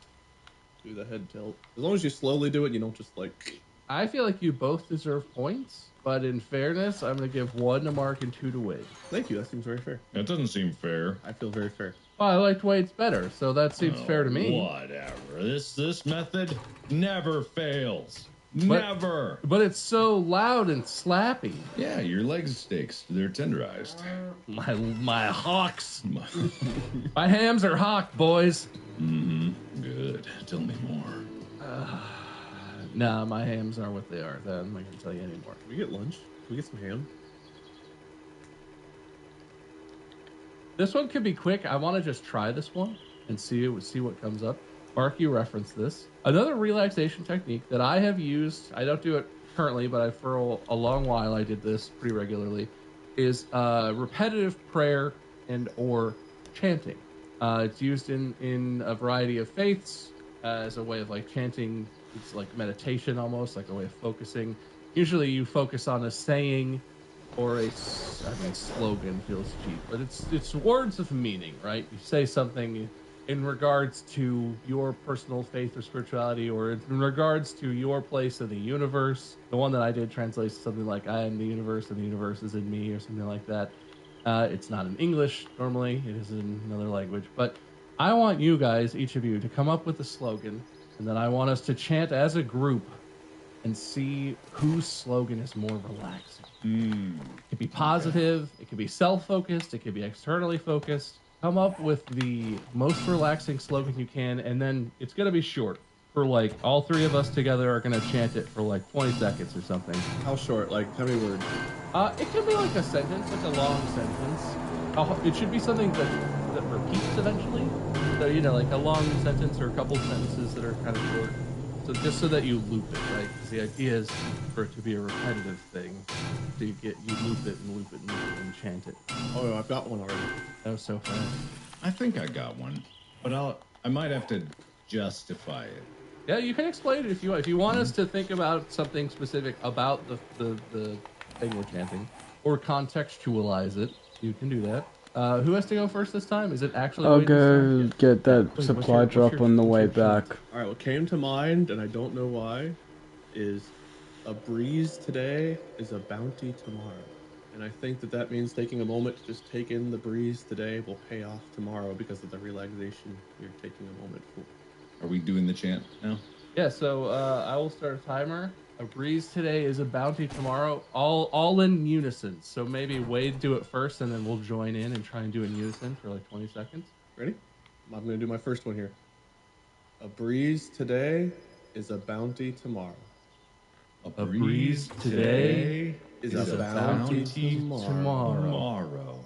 do the head tilt. As long as you slowly do it, you don't just, like... I feel like you both deserve points, but in fairness, I'm going to give 1 to Mark and 2 to Wade. Thank you, that seems very fair. That doesn't seem fair. I feel very fair. Well, I liked Wade's better, so that seems fair to me. Whatever. This method never fails. Never. But it's so loud and slappy. Yeah, your legs steaks. They're tenderized. My hocks. My hams are hocked, boys. Mm-hmm. Good. Tell me more. Nah, my hams are what they are. I'm not gonna tell you anymore. Can we get lunch? Can we get some ham? This one could be quick. I want to just try this one and see what comes up. Mark, you referenced this. Another relaxation technique that I have used, I don't do it currently, but for a long while I did this pretty regularly, is repetitive prayer and or chanting. It's used in a variety of faiths as a way of like chanting. It's like meditation almost, like a way of focusing. Usually you focus on a saying or slogan feels cheap, but it's words of meaning, right? You say something in regards to your personal faith or spirituality, or in regards to your place in the universe. The one that I did translates something like, I am the universe and the universe is in me, or something like that. It's not in English normally, it is in another language. But I want you guys, each of you, to come up with a slogan, and then I want us to chant as a group and see whose slogan is more relaxing. It could be positive, it could be self-focused, it could be externally focused. Come up with the most relaxing slogan you can, and then it's going to be short. For like, all 3 of us together are going to chant it for like 20 seconds or something. How short? Like, how many words? It could be like a sentence, like a long sentence. It should be something that repeats eventually. So, you know, like a long sentence or a couple sentences that are kind of short. So just so that you loop it, right? Because the idea is for it to be a repetitive thing. So you loop it and loop it and loop it and chant it. Oh, I've got one already. That was so fast. I think I got one, but I might have to justify it. Yeah, you can explain it if you want. If you want us to think about something specific about the thing we're chanting, or contextualize it, you can do that. Who has to go first this time? Is it actually? I'll go get that supply drop on the way back. All right, what came to mind, and I don't know why, is a breeze today is a bounty tomorrow. And I think that means taking a moment to just take in the breeze today will pay off tomorrow because of the relaxation you're taking a moment for. Are we doing the chant now? Yeah, so I will start a timer. A breeze today is a bounty tomorrow. All in unison. So maybe Wade do it first, and then we'll join in and try and do it in unison for like 20 seconds. Ready? I'm going to do my first one here. A breeze today is a bounty tomorrow. A breeze today is a bounty tomorrow.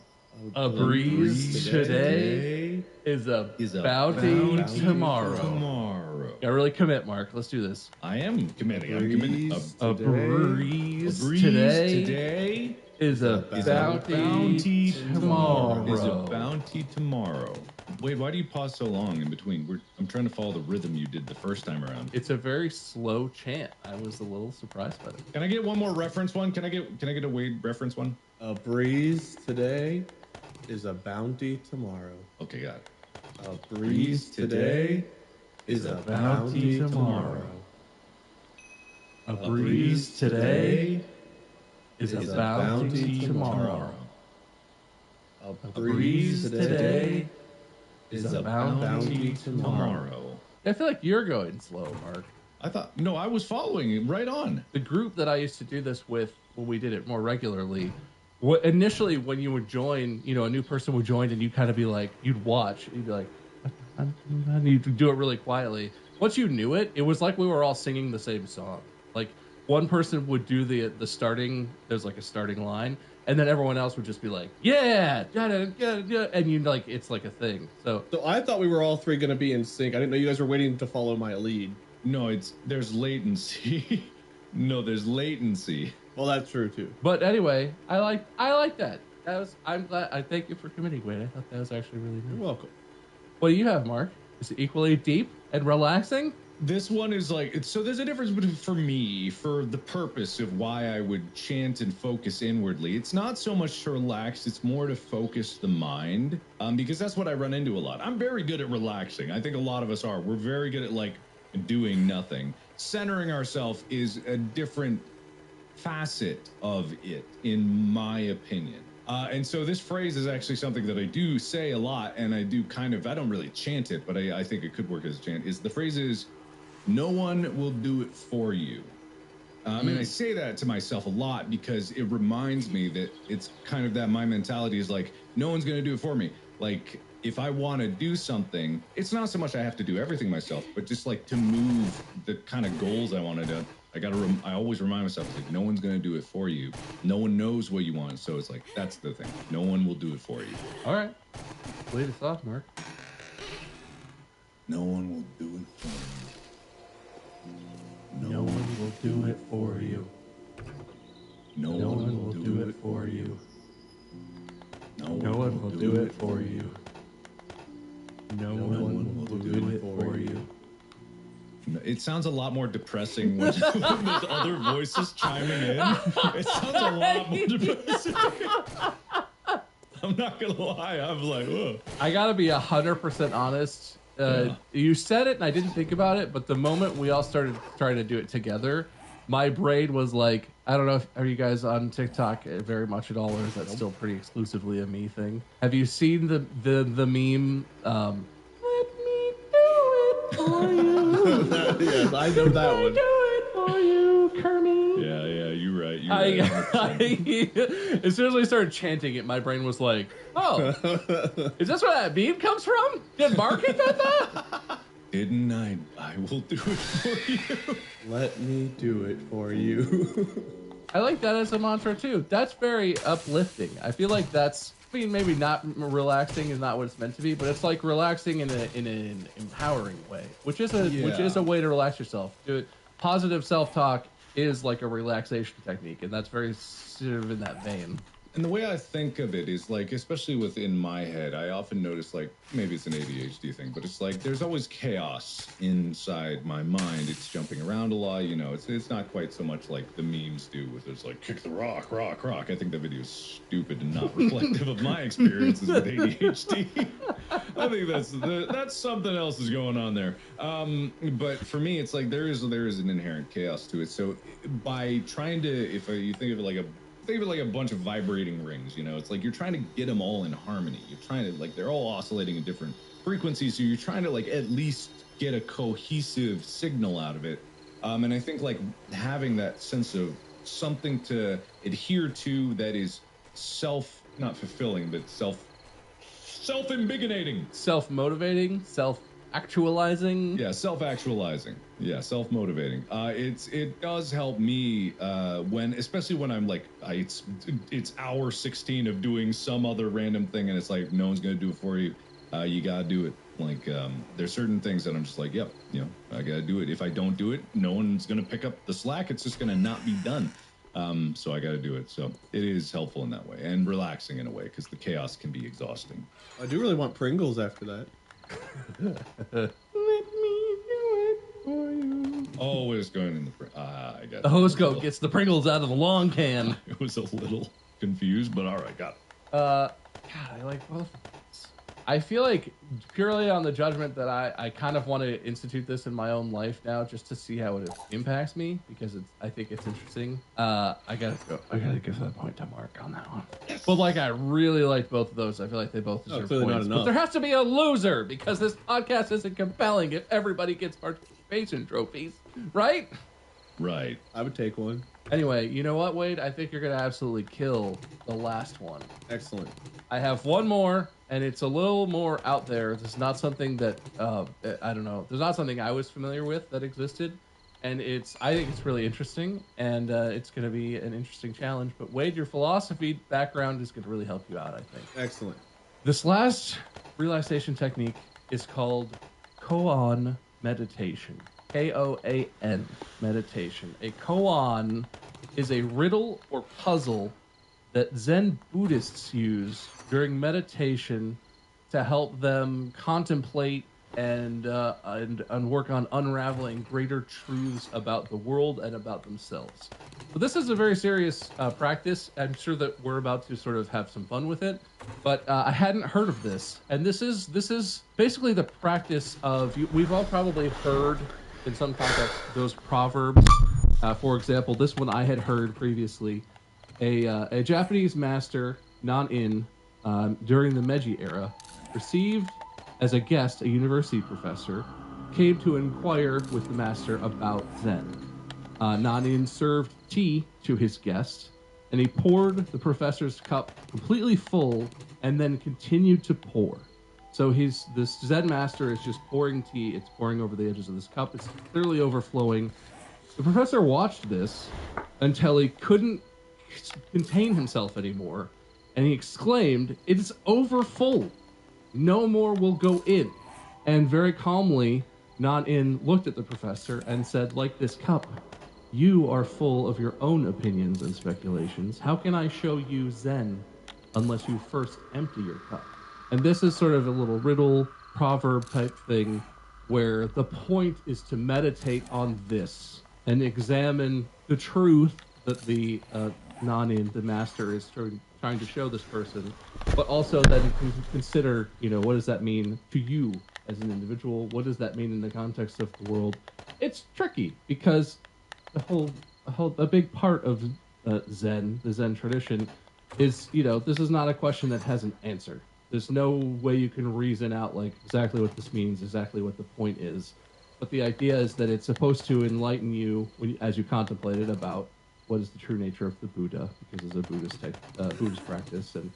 A breeze today is a bounty tomorrow. Yeah, really commit, Mark. Let's do this. I am committing. I'm committing. A breeze today is a bounty tomorrow. Is a bounty tomorrow. Wait, why do you pause so long in between? I'm trying to follow the rhythm you did the first time around. It's a very slow chant. I was a little surprised by it. Can I get one more reference one? Can I get a Wade reference one? A breeze today is a bounty tomorrow. Okay, got it. A breeze today is a bounty tomorrow. A breeze today is a bounty tomorrow. A breeze today is a bounty tomorrow. I feel like you're going slow, Mark. I was following it right on. The group that I used to do this with when we did it more regularly, initially when you would join, a new person would join and you'd kind of be like, you'd watch, you'd be like, and you'd do it really quietly. Once you knew it, it was like we were all singing the same song. Like one person would do the starting, there's like a starting line, and then everyone else would just be like, yeah, and you like, it's like a thing. So I thought we were all three going to be in sync. I didn't know you guys were waiting to follow my lead. No, there's latency. No, there's latency. Well, that's true too. But anyway, I like that. I'm glad. I thank you for committing, Wade. I thought that was actually really good. You're welcome. What do you have, Mark? Is it equally deep and relaxing? This one is like, so there's a difference between, for me, for the purpose of why I would chant and focus inwardly. It's not so much to relax, it's more to focus the mind, because that's what I run into a lot. I'm very good at relaxing. I think a lot of us are. We're very good at like doing nothing. Centering ourselves is a different facet of it, in my opinion. And so this phrase is actually something that I do say a lot, and I do I don't really chant it, but I think it could work as a chant. The phrase is, no one will do it for you. And I say that to myself a lot because it reminds me that it's kind of that my mentality is like, no one's going to do it for me. Like, if I want to do something, it's not so much I have to do everything myself, but just like to move the kind of goals I want to do. I always remind myself, like, no one's going to do it for you. No one knows what you want. So it's like, that's the thing. No one will do it for you. All right. Lead us off, Mark. No one will do it for you. No one will do it for you. No one will do it for you. No one will do it for you. No one will do it for you. It sounds a lot more depressing when there's other voices chiming in. It sounds a lot more depressing. I'm not gonna lie. I'm like, whoa. I gotta be 100% honest. You said it and I didn't think about it, but the moment we all started trying to do it together, my brain was like, I don't know, are you guys on TikTok very much at all, or is that still pretty exclusively a me thing? Have you seen the meme, let me do it for you? Yes, I know that one. Do it for you, Kermit. Yeah, you're right. As soon as I started chanting it, my brain was like, oh, is this where that meme comes from? Did Mark invent that? Didn't I? I will do it for you. Let me do it for you. I like that as a mantra too. That's very uplifting. I feel like that's, maybe not relaxing is not what it's meant to be, but it's like relaxing in an empowering way, which is a way to relax yourself. Positive self-talk is like a relaxation technique, and that's very sort of in that vein. And the way I think of it is like, especially within my head, I often notice, like, maybe it's an ADHD thing, but it's like there's always chaos inside my mind. It's jumping around a lot, it's not quite so much like the memes do with it's like kick the rock. I think that video is stupid and not reflective of my experiences with ADHD. I think that's something else is going on there. But for me, it's like there is an inherent chaos to it. So by trying to, if you think of it like a bunch of vibrating rings, it's like you're trying to get them all in harmony. You're trying to, like, they're all oscillating at different frequencies, so you're trying to, like, at least get a cohesive signal out of it. And I think, like, having that sense of something to adhere to that is not fulfilling, but self-invigorating. Self-motivating, self-actualizing. Yeah, self-actualizing. Yeah, self-motivating. It does help me especially when I'm like, it's hour 16 of doing some other random thing, and it's like no one's gonna do it for you. You gotta do it. Like there's certain things that I'm just like, yep, I gotta do it. If I don't do it, no one's gonna pick up the slack. It's just gonna not be done. So I got to do it. So it is helpful in that way and relaxing in a way because the chaos can be exhausting. I do really want Pringles after that. Let me do it for you. Always going in I got The hose goat gets the Pringles out of the long can. It was a little confused, but all right, got it. God, I like both of these. I feel like purely on the judgment that I kind of want to institute this in my own life now, just to see how it impacts me, because I think it's interesting. I gotta give that point to Mark on that one. Yes. But like, I really like both of those. I feel like they both deserve clearly points. not enough. But there has to be a loser, because this podcast isn't compelling if everybody gets participation trophies, right? Right. I would take one. Anyway, you know what, Wade? I think you're gonna absolutely kill the last one. Excellent. I have one more, and it's a little more out there. It's not something that I don't know. There's not something I was familiar with that existed, and I think it's really interesting, and it's going to be an interesting challenge. But Wade, your philosophy background is going to really help you out, I think. Excellent. This last relaxation technique is called koan meditation. Koan meditation. A koan is a riddle or puzzle that Zen Buddhists use during meditation to help them contemplate and work on unraveling greater truths about the world and about themselves. So this is a very serious practice. I'm sure that we're about to sort of have some fun with it, but I hadn't heard of this. And this is basically the practice of, we've all probably heard in some context those proverbs. For example, this one I had heard previously. A Japanese master, Nan-in, during the Meiji era, received as a guest a university professor, came to inquire with the master about Zen. Nan-in served tea to his guest, and he poured the professor's cup completely full and then continued to pour. So this Zen master is just pouring tea, it's pouring over the edges of this cup, it's clearly overflowing. The professor watched this until he couldn't contain himself anymore, and he exclaimed, "It's over full. No more will go in." And very calmly, Nan-in looked at the professor and said, "Like this cup, you are full of your own opinions and speculations. How can I show you Zen unless you first empty your cup?" And this is sort of a little riddle, proverb type thing, where the point is to meditate on this and examine the truth that the Nan-in, the master, is trying to show this person, but also then consider, what does that mean to you as an individual? What does that mean in the context of the world? It's tricky because a big part of Zen, the Zen tradition, is, this is not a question that has an answer. There's no way you can reason out like exactly what this means, exactly what the point is. But the idea is that it's supposed to enlighten you as you contemplate it about what is the true nature of the Buddha, because it's a Buddhist practice and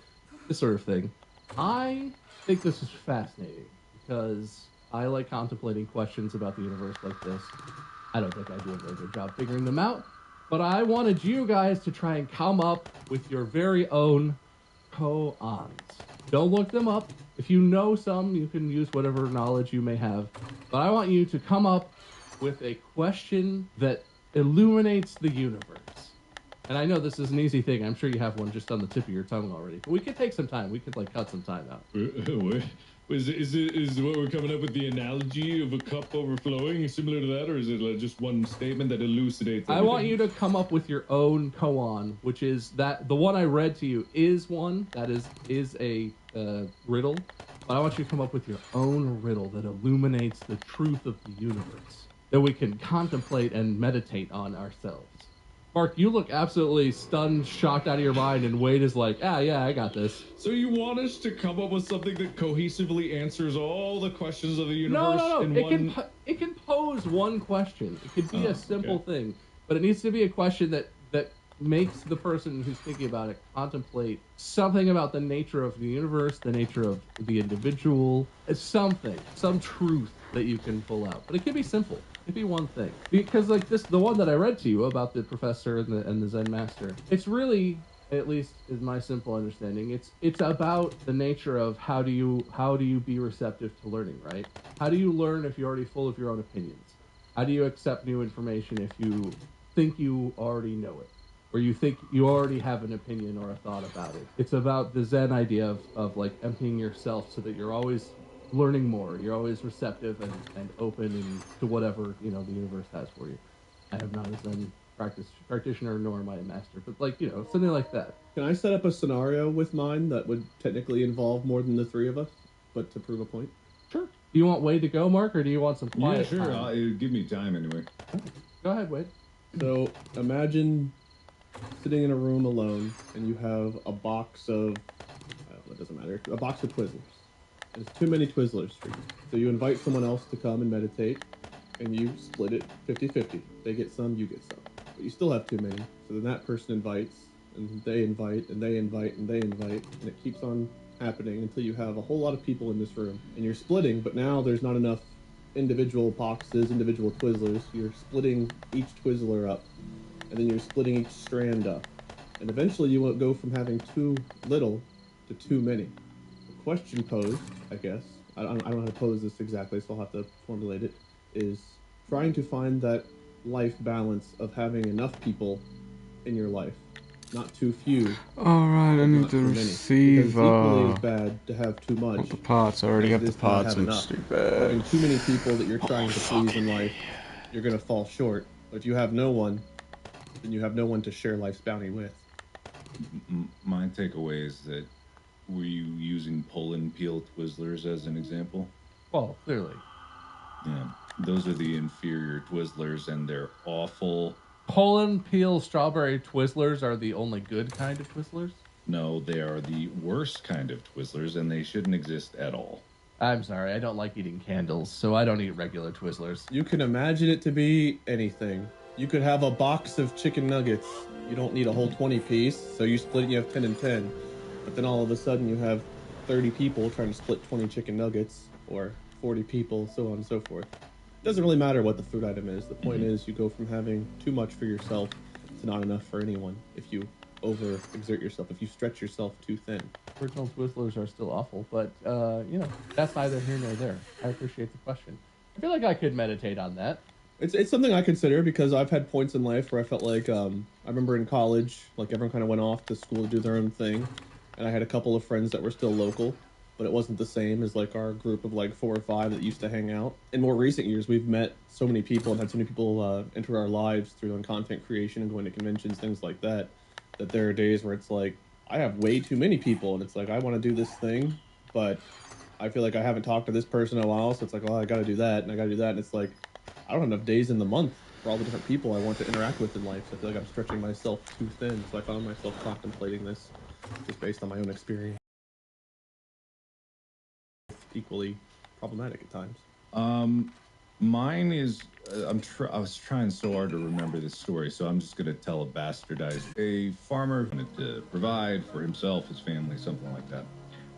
this sort of thing. I think this is fascinating because I like contemplating questions about the universe like this. I don't think I do a very good job figuring them out, but I wanted you guys to try and come up with your very own koans. Don't look them up. If you know some, you can use whatever knowledge you may have. But I want you to come up with a question that illuminates the universe. And I know this is an easy thing. I'm sure you have one just on the tip of your tongue already. But we could take some time. We could cut some time out. Is what we're coming up with the analogy of a cup overflowing similar to that, or is it just one statement that elucidates everything? I want you to come up with your own koan, which is that the one I read to you is one that is a riddle, but I want you to come up with your own riddle that illuminates the truth of the universe that we can contemplate and meditate on ourselves. Mark, you look absolutely stunned, shocked out of your mind, and Wade is like, yeah, I got this. So you want us to come up with something that cohesively answers all the questions of the universe? No. In It can pose one question. It could be a simple thing, but it needs to be a question that makes the person who's thinking about it contemplate something about the nature of the universe, the nature of the individual, some truth that you can pull out. But it could be simple. It could be one thing. Because the one that I read to you about the professor and the Zen master, it's really, at least is my simple understanding, it's about the nature of how do you be receptive to learning, right? How do you learn if you're already full of your own opinions? How do you accept new information if you think you already know it? where you think you already have an opinion or a thought about it. It's about the Zen idea of like emptying yourself so that you're always learning more. You're always receptive and open to whatever, the universe has for you. I am not a Zen practitioner, nor am I a master, but like, something like that. Can I set up a scenario with mine that would technically involve more than the three of us, but to prove a point? Sure. Do you want Wade to go, Mark, or do you want some Yeah, quiet sure. time? Give me time anyway. Go ahead, Wade. So imagine sitting in a room alone, and you have a box of, it doesn't matter, a box of Twizzlers. There's too many Twizzlers for you. So you invite someone else to come and meditate, and you split it 50-50. They get some, you get some. But you still have too many. So then that person invites, and they invite, and they invite, and they invite, and it keeps on happening until you have a whole lot of people in this room. And you're splitting, but now there's not enough individual boxes, individual Twizzlers. You're splitting each Twizzler up, and then you're splitting each strand up. And eventually you will go from having too little to too many. The question posed, I guess, I don't know how to pose this exactly, so I'll have to formulate it, is trying to find that life balance of having enough people in your life. Not too few. Alright, I need not to too many. receive Because equally as bad to have too much. the parts. I already as got it the is to not parts. have I'm enough. stupid. Having too many people that you're trying to please in life, you're going to fall short. But if you have no one, then you have no one to share life's bounty with. My takeaway is that were you using pull and peel Twizzlers as an example? Well, clearly. Yeah. Those are the inferior Twizzlers, and they're awful. Poland peel strawberry Twizzlers are the only good kind of Twizzlers? No, they are the worst kind of Twizzlers, and they shouldn't exist at all. I'm sorry, I don't like eating candles, so I don't eat regular Twizzlers. You can imagine it to be anything. You could have a box of chicken nuggets. You don't need a whole 20-piece, so you split it, you have 10 and 10. But then all of a sudden you have 30 people trying to split 20 chicken nuggets, or 40 people, so on and so forth. It doesn't really matter what the food item is. The point is you go from having too much for yourself to not enough for anyone if you overexert yourself, if you stretch yourself too thin. Original Twizzlers are still awful, but, that's neither here nor there. I appreciate the question. I feel like I could meditate on that. It's something I consider because I've had points in life where I felt like, I remember in college, like everyone kind of went off to school to do their own thing. And I had a couple of friends that were still local, but it wasn't the same as like our group of like 4 or 5 that used to hang out. In more recent years, we've met so many people and had so many people enter our lives through content creation and going to conventions, things like that, that there are days where it's like, I have way too many people, and it's like, I want to do this thing, but I feel like I haven't talked to this person in a while, so it's like, oh, I got to do that, and I got to do that, and it's like, I don't have enough days in the month for all the different people I want to interact with in life, so I feel like I'm stretching myself too thin, so I found myself contemplating this, just based on my own experience. Equally problematic at times. Mine is, I was trying so hard to remember this story, so I'm just going to tell a bastardized. A farmer wanted to provide for himself, his family, something like that.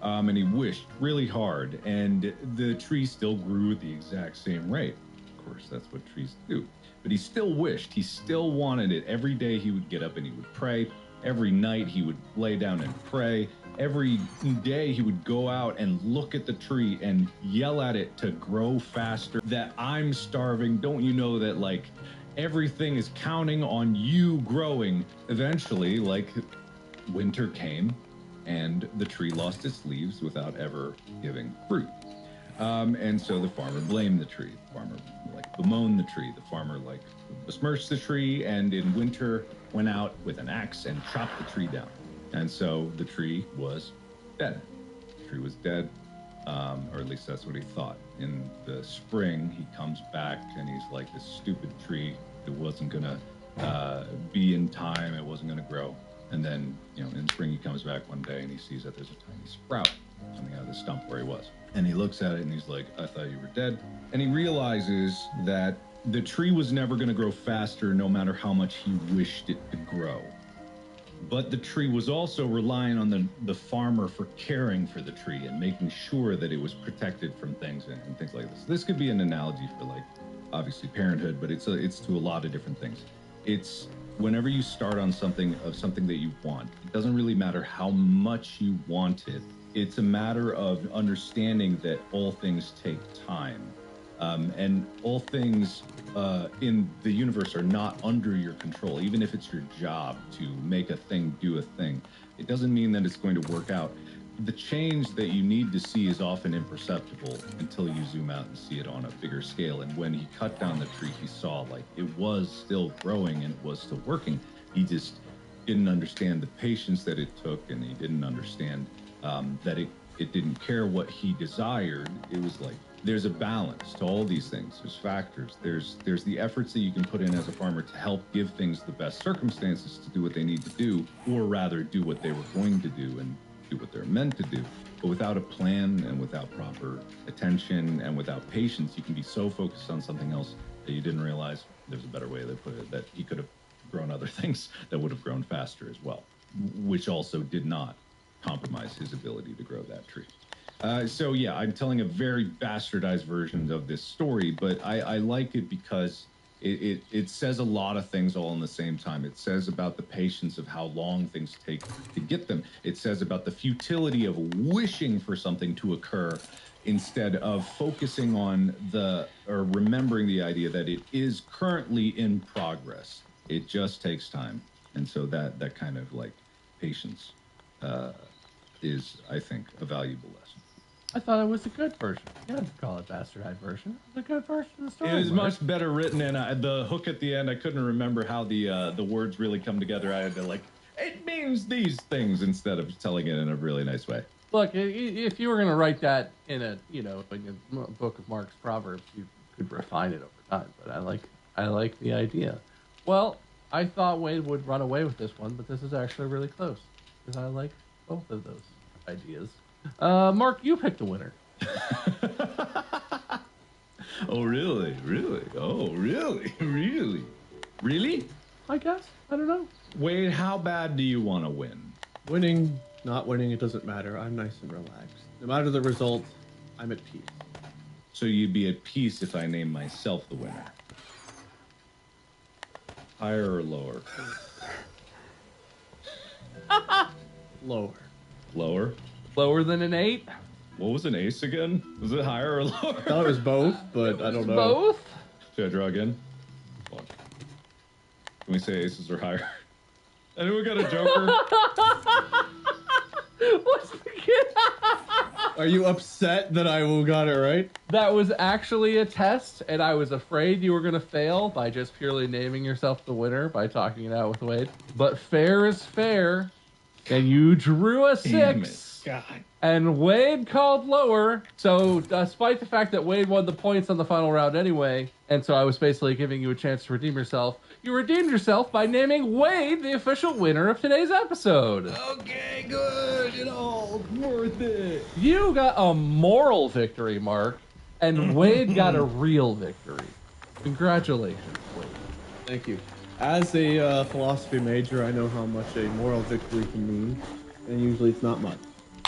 And he wished really hard, and the tree still grew at the exact same rate. Of course, that's what trees do. But he still wished, he still wanted it. Every day he would get up and he would pray. Every night he would lay down and pray. Every day he would go out and look at the tree and yell at it to grow faster, that I'm starving. Don't you know that, like, everything is counting on you growing? Eventually, like, winter came and the tree lost its leaves without ever giving fruit. And so the farmer blamed the tree. The farmer, like, bemoaned the tree. The farmer, like, besmirched the tree, and in winter went out with an axe and chopped the tree down. And so the tree was dead. The tree was dead, or at least that's what he thought. In the spring, he comes back and he's like, this stupid tree, it wasn't gonna be in time, it wasn't gonna grow. And then, in spring he comes back one day and he sees that there's a tiny sprout coming out of the stump where he was. And he looks at it and he's like, I thought you were dead. And he realizes that the tree was never gonna grow faster no matter how much he wished it to grow. But the tree was also relying on the farmer for caring for the tree and making sure that it was protected from things and things like this. This could be an analogy for, like, obviously parenthood, but it's to a lot of different things. It's whenever you start on something that you want, it doesn't really matter how much you want it. It's a matter of understanding that all things take time. And all things in the universe are not under your control. Even if it's your job to make a thing do a thing, it doesn't mean that it's going to work out. The change that you need to see is often imperceptible until you zoom out and see it on a bigger scale. And when he cut down the tree, he saw like it was still growing and it was still working. He just didn't understand the patience that it took, and he didn't understand that it didn't care what he desired. It was like there's a balance to all these things. There's factors. There's the efforts that you can put in as a farmer to help give things the best circumstances to do what they need to do, or rather do what they were going to do and do what they're meant to do. But without a plan and without proper attention and without patience, you can be so focused on something else that you didn't realize there's a better way to put it, that he could have grown other things that would have grown faster as well, which also did not compromise his ability to grow that tree. So yeah, I'm telling a very bastardized version of this story, but I like it because it says a lot of things all in the same time. It says about the patience of how long things take to get them. It says about the futility of wishing for something to occur instead of focusing on or remembering the idea that it is currently in progress. It just takes time. And so that kind of like patience is, I think, a valuable lesson. I thought it was a good version. You don't call it bastardized version. It was a good version of the story. It was much better written, and the hook at the end, I couldn't remember how the words really come together. I had to like, it means these things instead of telling it in a really nice way. Look, if you were going to write that in a book of Mark's Proverbs, you could refine it over time. But I like the idea. Well, I thought Wade would run away with this one, but this is actually really close because I like both of those ideas. Mark, you picked the winner. Oh, really? Really? Oh, really? Really? Really? I guess. I don't know. Wade, how bad do you want to win? Winning, not winning, it doesn't matter. I'm nice and relaxed. No matter the result, I'm at peace. So you'd be at peace if I named myself the winner. Higher or lower? Lower. Lower? Lower than an 8? What was an ace again? Was it higher or lower? I thought it was both, but I don't know. Both? Should I draw again? Can we say aces are higher? Anyone got a joker? What's the kid? Are you upset that I got it right? That was actually a test, and I was afraid you were going to fail by just purely naming yourself the winner by talking it out with Wade. But fair is fair, and you drew a 6. God. And Wade called lower, so despite the fact that Wade won the points on the final round anyway, and so I was basically giving you a chance to redeem yourself, you redeemed yourself by naming Wade the official winner of today's episode. Okay, good. Worth it. You got a moral victory, Mark, and Wade got a real victory. Congratulations, Wade. Thank you. As a philosophy major, I know how much a moral victory can mean, and usually it's not much.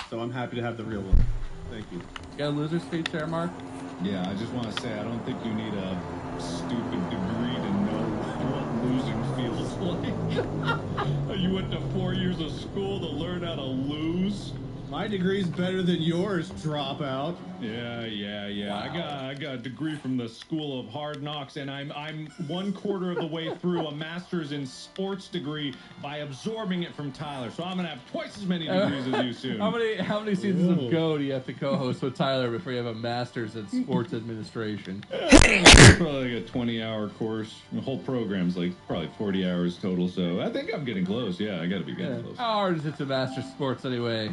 So I'm happy to have the real one. Thank you. You got a loser's speech there, Mark? Yeah, I just want to say I don't think you need a stupid degree to know what losing feels like. You went to 4 years of school to learn how to lose? My degree's better than yours, dropout. Yeah. Wow. I got a degree from the School of Hard Knocks, and I'm 1/4 of the way through a master's in sports degree by absorbing it from Tyler. So I'm gonna have twice as many degrees as you soon. How many seasons of Go do you have to co-host with Tyler before you have a master's in sports administration? Probably like a 20-hour course. The whole program's like probably 40 hours total. So I think I'm getting close. Yeah, I gotta be getting close. How hard is it to master sports anyway?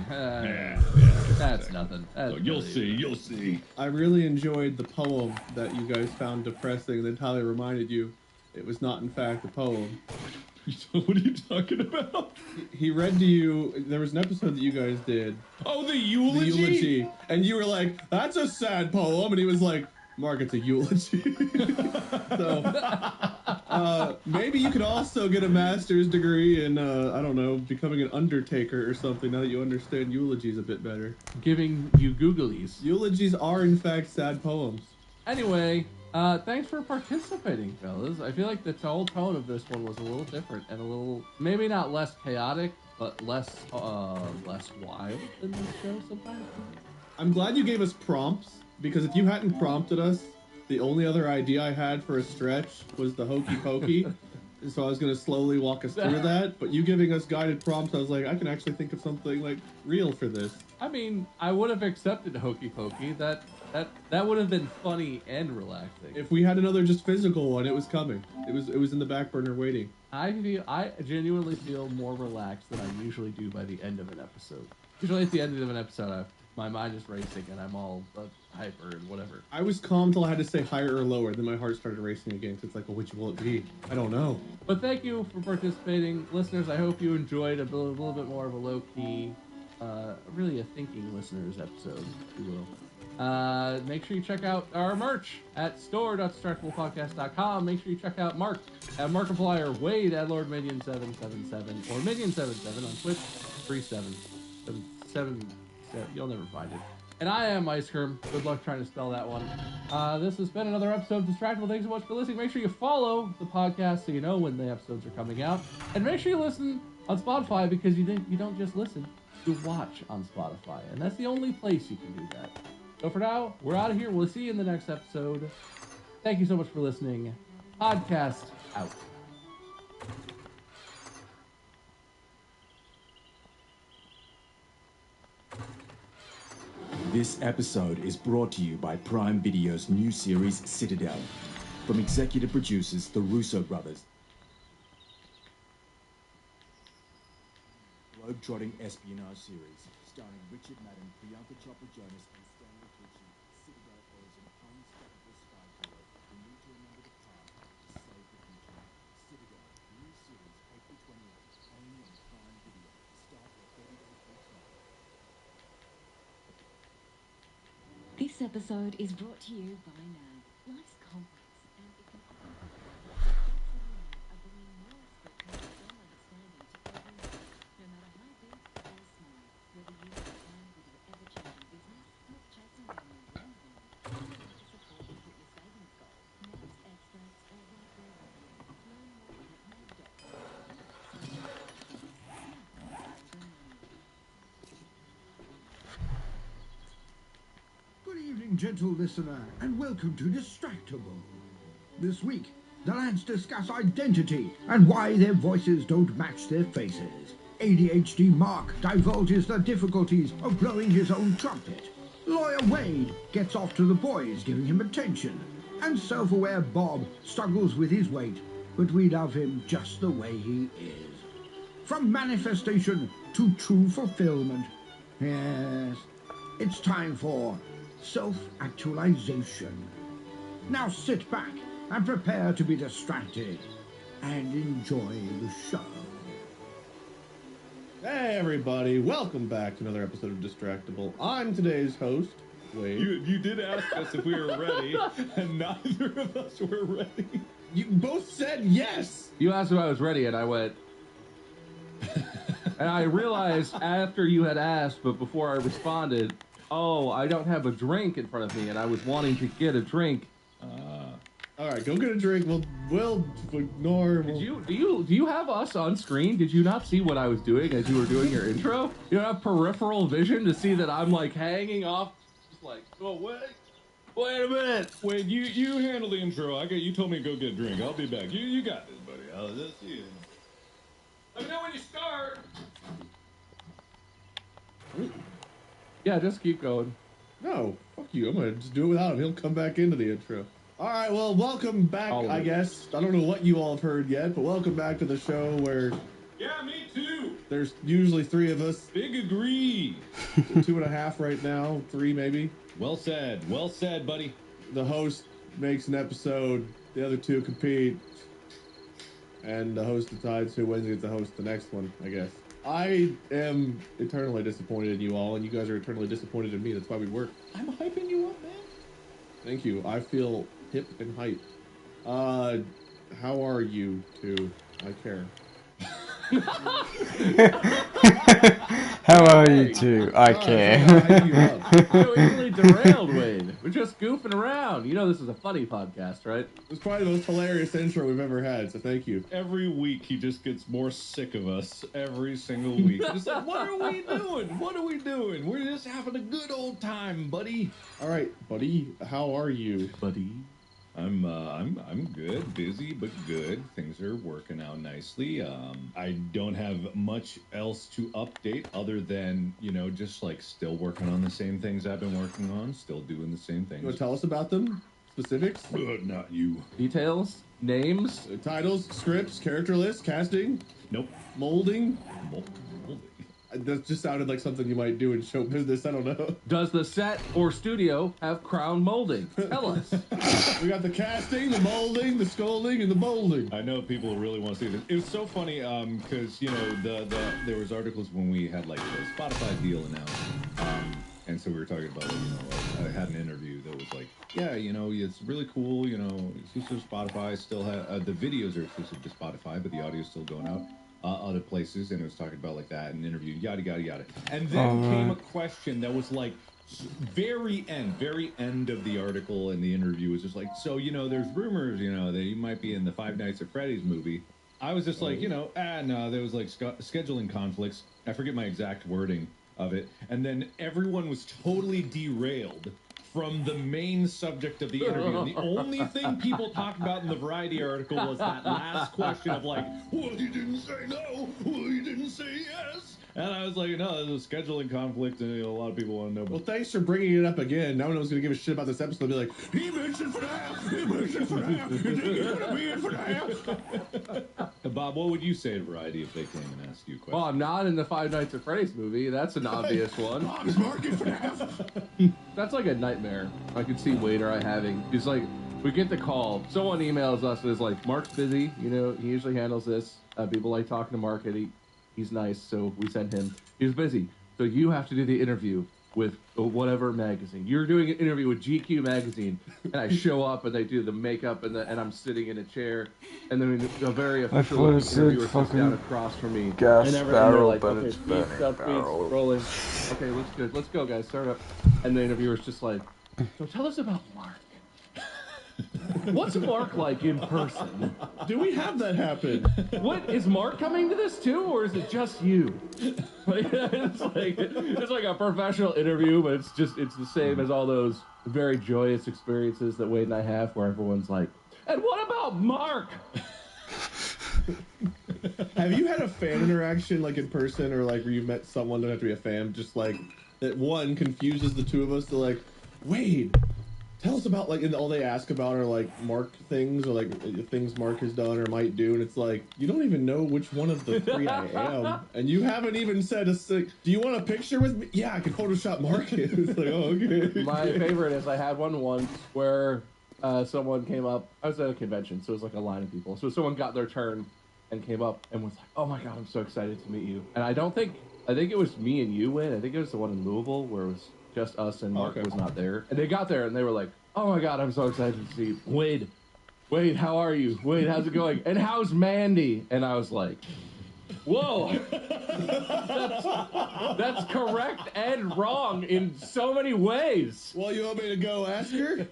That's nothing. So you'll see. I really enjoyed the poem that you guys found depressing. Then Tyler reminded you it was not, in fact, a poem. What are you talking about? He read to you. There was an episode that you guys did. Oh, the eulogy? The eulogy. And you were like, that's a sad poem. And he was like, Mark, it's a eulogy. So, maybe you could also get a master's degree in, I don't know, becoming an undertaker or something now that you understand eulogies a bit better. Giving you googlies. Eulogies are, in fact, sad poems. Anyway, thanks for participating, fellas. I feel like the whole tone of this one was a little different and a little, maybe not less chaotic, but less wild than this show sometimes. I'm glad you gave us prompts, because if you hadn't prompted us, The only other idea I had for a stretch was the hokey pokey. So I was going to slowly walk us through that, but you giving us guided prompts, I was like, I can actually think of something like real for this. I mean, I would have accepted hokey pokey. That would have been funny and relaxing. If we had another just physical one, it was coming. It was in the back burner waiting. I genuinely feel more relaxed than I usually do by the end of an episode. Usually at the end of an episode, my mind is racing and I'm all hyper and whatever. I was calm till I had to say higher or lower, then my heart started racing again. So it's like, well, which will it be? I don't know. But thank you for participating. Listeners, I hope you enjoyed a little bit more of a low-key, really a thinking listeners episode, if you will. Make sure you check out our merch at store.distractablepodcast.com. Make sure you check out Mark at Markiplier, Wade at Lord Minion 777 or Minion 77 on Twitch 3777. You'll never find it. And I am Ice Cream. Good luck trying to spell that one. This has been another episode of Distractable. Thanks so much for listening. Make sure you follow the podcast so you know when the episodes are coming out. And make sure you listen on Spotify because you don't just listen, you watch on Spotify. And that's the only place you can do that. So for now, we're out of here. We'll see you in the next episode. Thank you so much for listening. Podcast out. This episode is brought to you by Prime Video's new series, Citadel. From executive producers, the Russo brothers. Globe-trotting espionage series, starring Richard Madden, Priyanka Chopra Jonas, and Stanley Tucci. Citadel follows an unstoppable spy duo who need to remember the past to save the future. Citadel, new series, April 28th, only on Prime Video. Start your 30-day free trial. This episode is brought to you by NAB. Life's complex, and it can often be difficult. That's why NAB are bringing more experts and strong understanding to every need, no matter how big or small. Whether you are concerned with your ever-changing business, not chasing down your dream goal, or looking to support you hit your savings goal, NAB's experts are right there with you. Learn more at nab.com. Good evening, gentle listener, and welcome to Distractable. This week, the lads discuss identity and why their voices don't match their faces. ADHD Mark divulges the difficulties of blowing his own trumpet. Lawyer Wade gets off to the boys, giving him attention. And self-aware Bob struggles with his weight, but we love him just the way he is. From manifestation to true fulfillment. Yes, it's time for self-actualization. Now sit back and prepare to be distracted and enjoy the show. Hey everybody, welcome back to another episode of Distractable. I'm today's host, Wade. You did ask us if we were ready, and neither of us were ready. You both said yes! You asked if I was ready, and I went. And I realized after you had asked, but before I responded, oh, I don't have a drink in front of me, and I was wanting to get a drink. All right, go get a drink. We'll ignore. Do you have us on screen? Did you not see what I was doing as you were doing your intro? You don't have peripheral vision to see that I'm like hanging off, just like, oh wait a minute. Wait, you handle the intro. You told me to go get a drink. I'll be back. You got this, buddy. I'll just see you. Let me know when you start. Yeah, just keep going. No, fuck you. I'm gonna just do it without him. He'll come back into the intro. All right, well, welcome back. I guess I don't know what you all have heard yet, but welcome back to the show where. Yeah, me too. There's usually three of us. Big agree. 2.5 right now, 3 maybe. Well said, buddy. The host makes an episode, the other 2 compete, and the host decides who wins and gets to host the next one, I guess. I am eternally disappointed in you all, and you guys are eternally disappointed in me. That's why we work. I'm hyping you up, man. Thank you. I feel hip and hype. How are you two? I care. How are you two? I care. So easily derailed, Wade. We're just goofing around. You know this is a funny podcast, right? It's probably the most hilarious intro we've ever had, so thank you. Every week he just gets more sick of us. Every single week. It's like, what are we doing? What are we doing? We're just having a good old time, buddy. All right, buddy, how are you? Buddy. I'm good, busy but good. Things are working out nicely. I don't have much else to update other than, you know, just like still working on the same things I've been working on, still doing the same things. You want to tell us about them? Specifics? Not you. Details? Names? Titles, scripts, character lists, casting? Nope. Molding? Molding. That just sounded like something you might do in show business. I don't know. Does the set or studio have crown molding? Tell us. We got the casting, the molding, the scolding, and the molding. I know people really want to see this. It was so funny because you know there was articles when we had like the Spotify deal announced, and so we were talking about, you know, I had an interview that was like, yeah, you know, it's really cool, you know, exclusive to Spotify, still have the videos are exclusive to Spotify, but the audio's still going out other places, and it was talking about like that, and interview, yada yada yada, and then came a question that was like very end of the article, and the interview was just like, so, you know, there's rumors, you know, that you might be in the Five Nights at Freddy's movie. I was just like, you know, no, there was like scheduling conflicts. I forget my exact wording of it, and then everyone was totally derailed from the main subject of the interview. And the only thing people talked about in the Variety article was that last question of like, well, you didn't say no, well, you didn't say yes. And I was like, no, there's a scheduling conflict, and, you know, a lot of people want to know. Well, thanks for bringing it up again. No one was going to give a shit about this episode. They'll be like, he mentioned for that, he mentioned for that, he's going to be in for that. Bob, what would you say to Variety if they came and asked you a question? Well, I'm not in the Five Nights at Freddy's movie. That's an obvious one. Bob's market for that. That's like a nightmare I could see Wade or I having. It's like, we get the call. Someone emails us and is like, Mark's busy. You know, he usually handles this. People like talking to Mark, and he's nice, so we send him. He's busy. So you have to do the interview with whatever magazine. You're doing an interview with GQ magazine, and I show up, and they do the makeup, and I'm sitting in a chair, and then a very official interviewer sits down across from me. Gas and barrel, like, but okay, it's burning barrel. rolling. Okay, let's go, guys. Start up. And the interviewer's just like, so tell us about Mark. What's Mark like in person? Do we have that happen? What is Mark coming to this too, or is it just you? It's like a professional interview, but it's the same as all those very joyous experiences that Wade and I have, where everyone's like, and what about Mark? Have you had a fan interaction, like in person, or like where you've met someone, don't have to be a fan, just like that one confuses the two of us to like, Wade, tell us about, like, and all they ask about are like Mark things, or like things Mark has done or might do, and it's like, you don't even know which one of the three I am, and you haven't even said do you want a picture with me? Yeah, I can Photoshop Mark. It's like, oh, okay. My favorite is I had one once where someone came up. I was at a convention, so it was like a line of people. So someone got their turn and came up and was like, oh my god, I'm so excited to meet you. And I think it was me and you, Wade. I think it was the one in Louisville where it was just us and Mark was not there. And they got there and they were like, oh my god, I'm so excited to see you. Wade, how are you? Wade, how's it going? And how's Mandy? And I was like, whoa, that's correct and wrong in so many ways. Well, you want me to go ask her?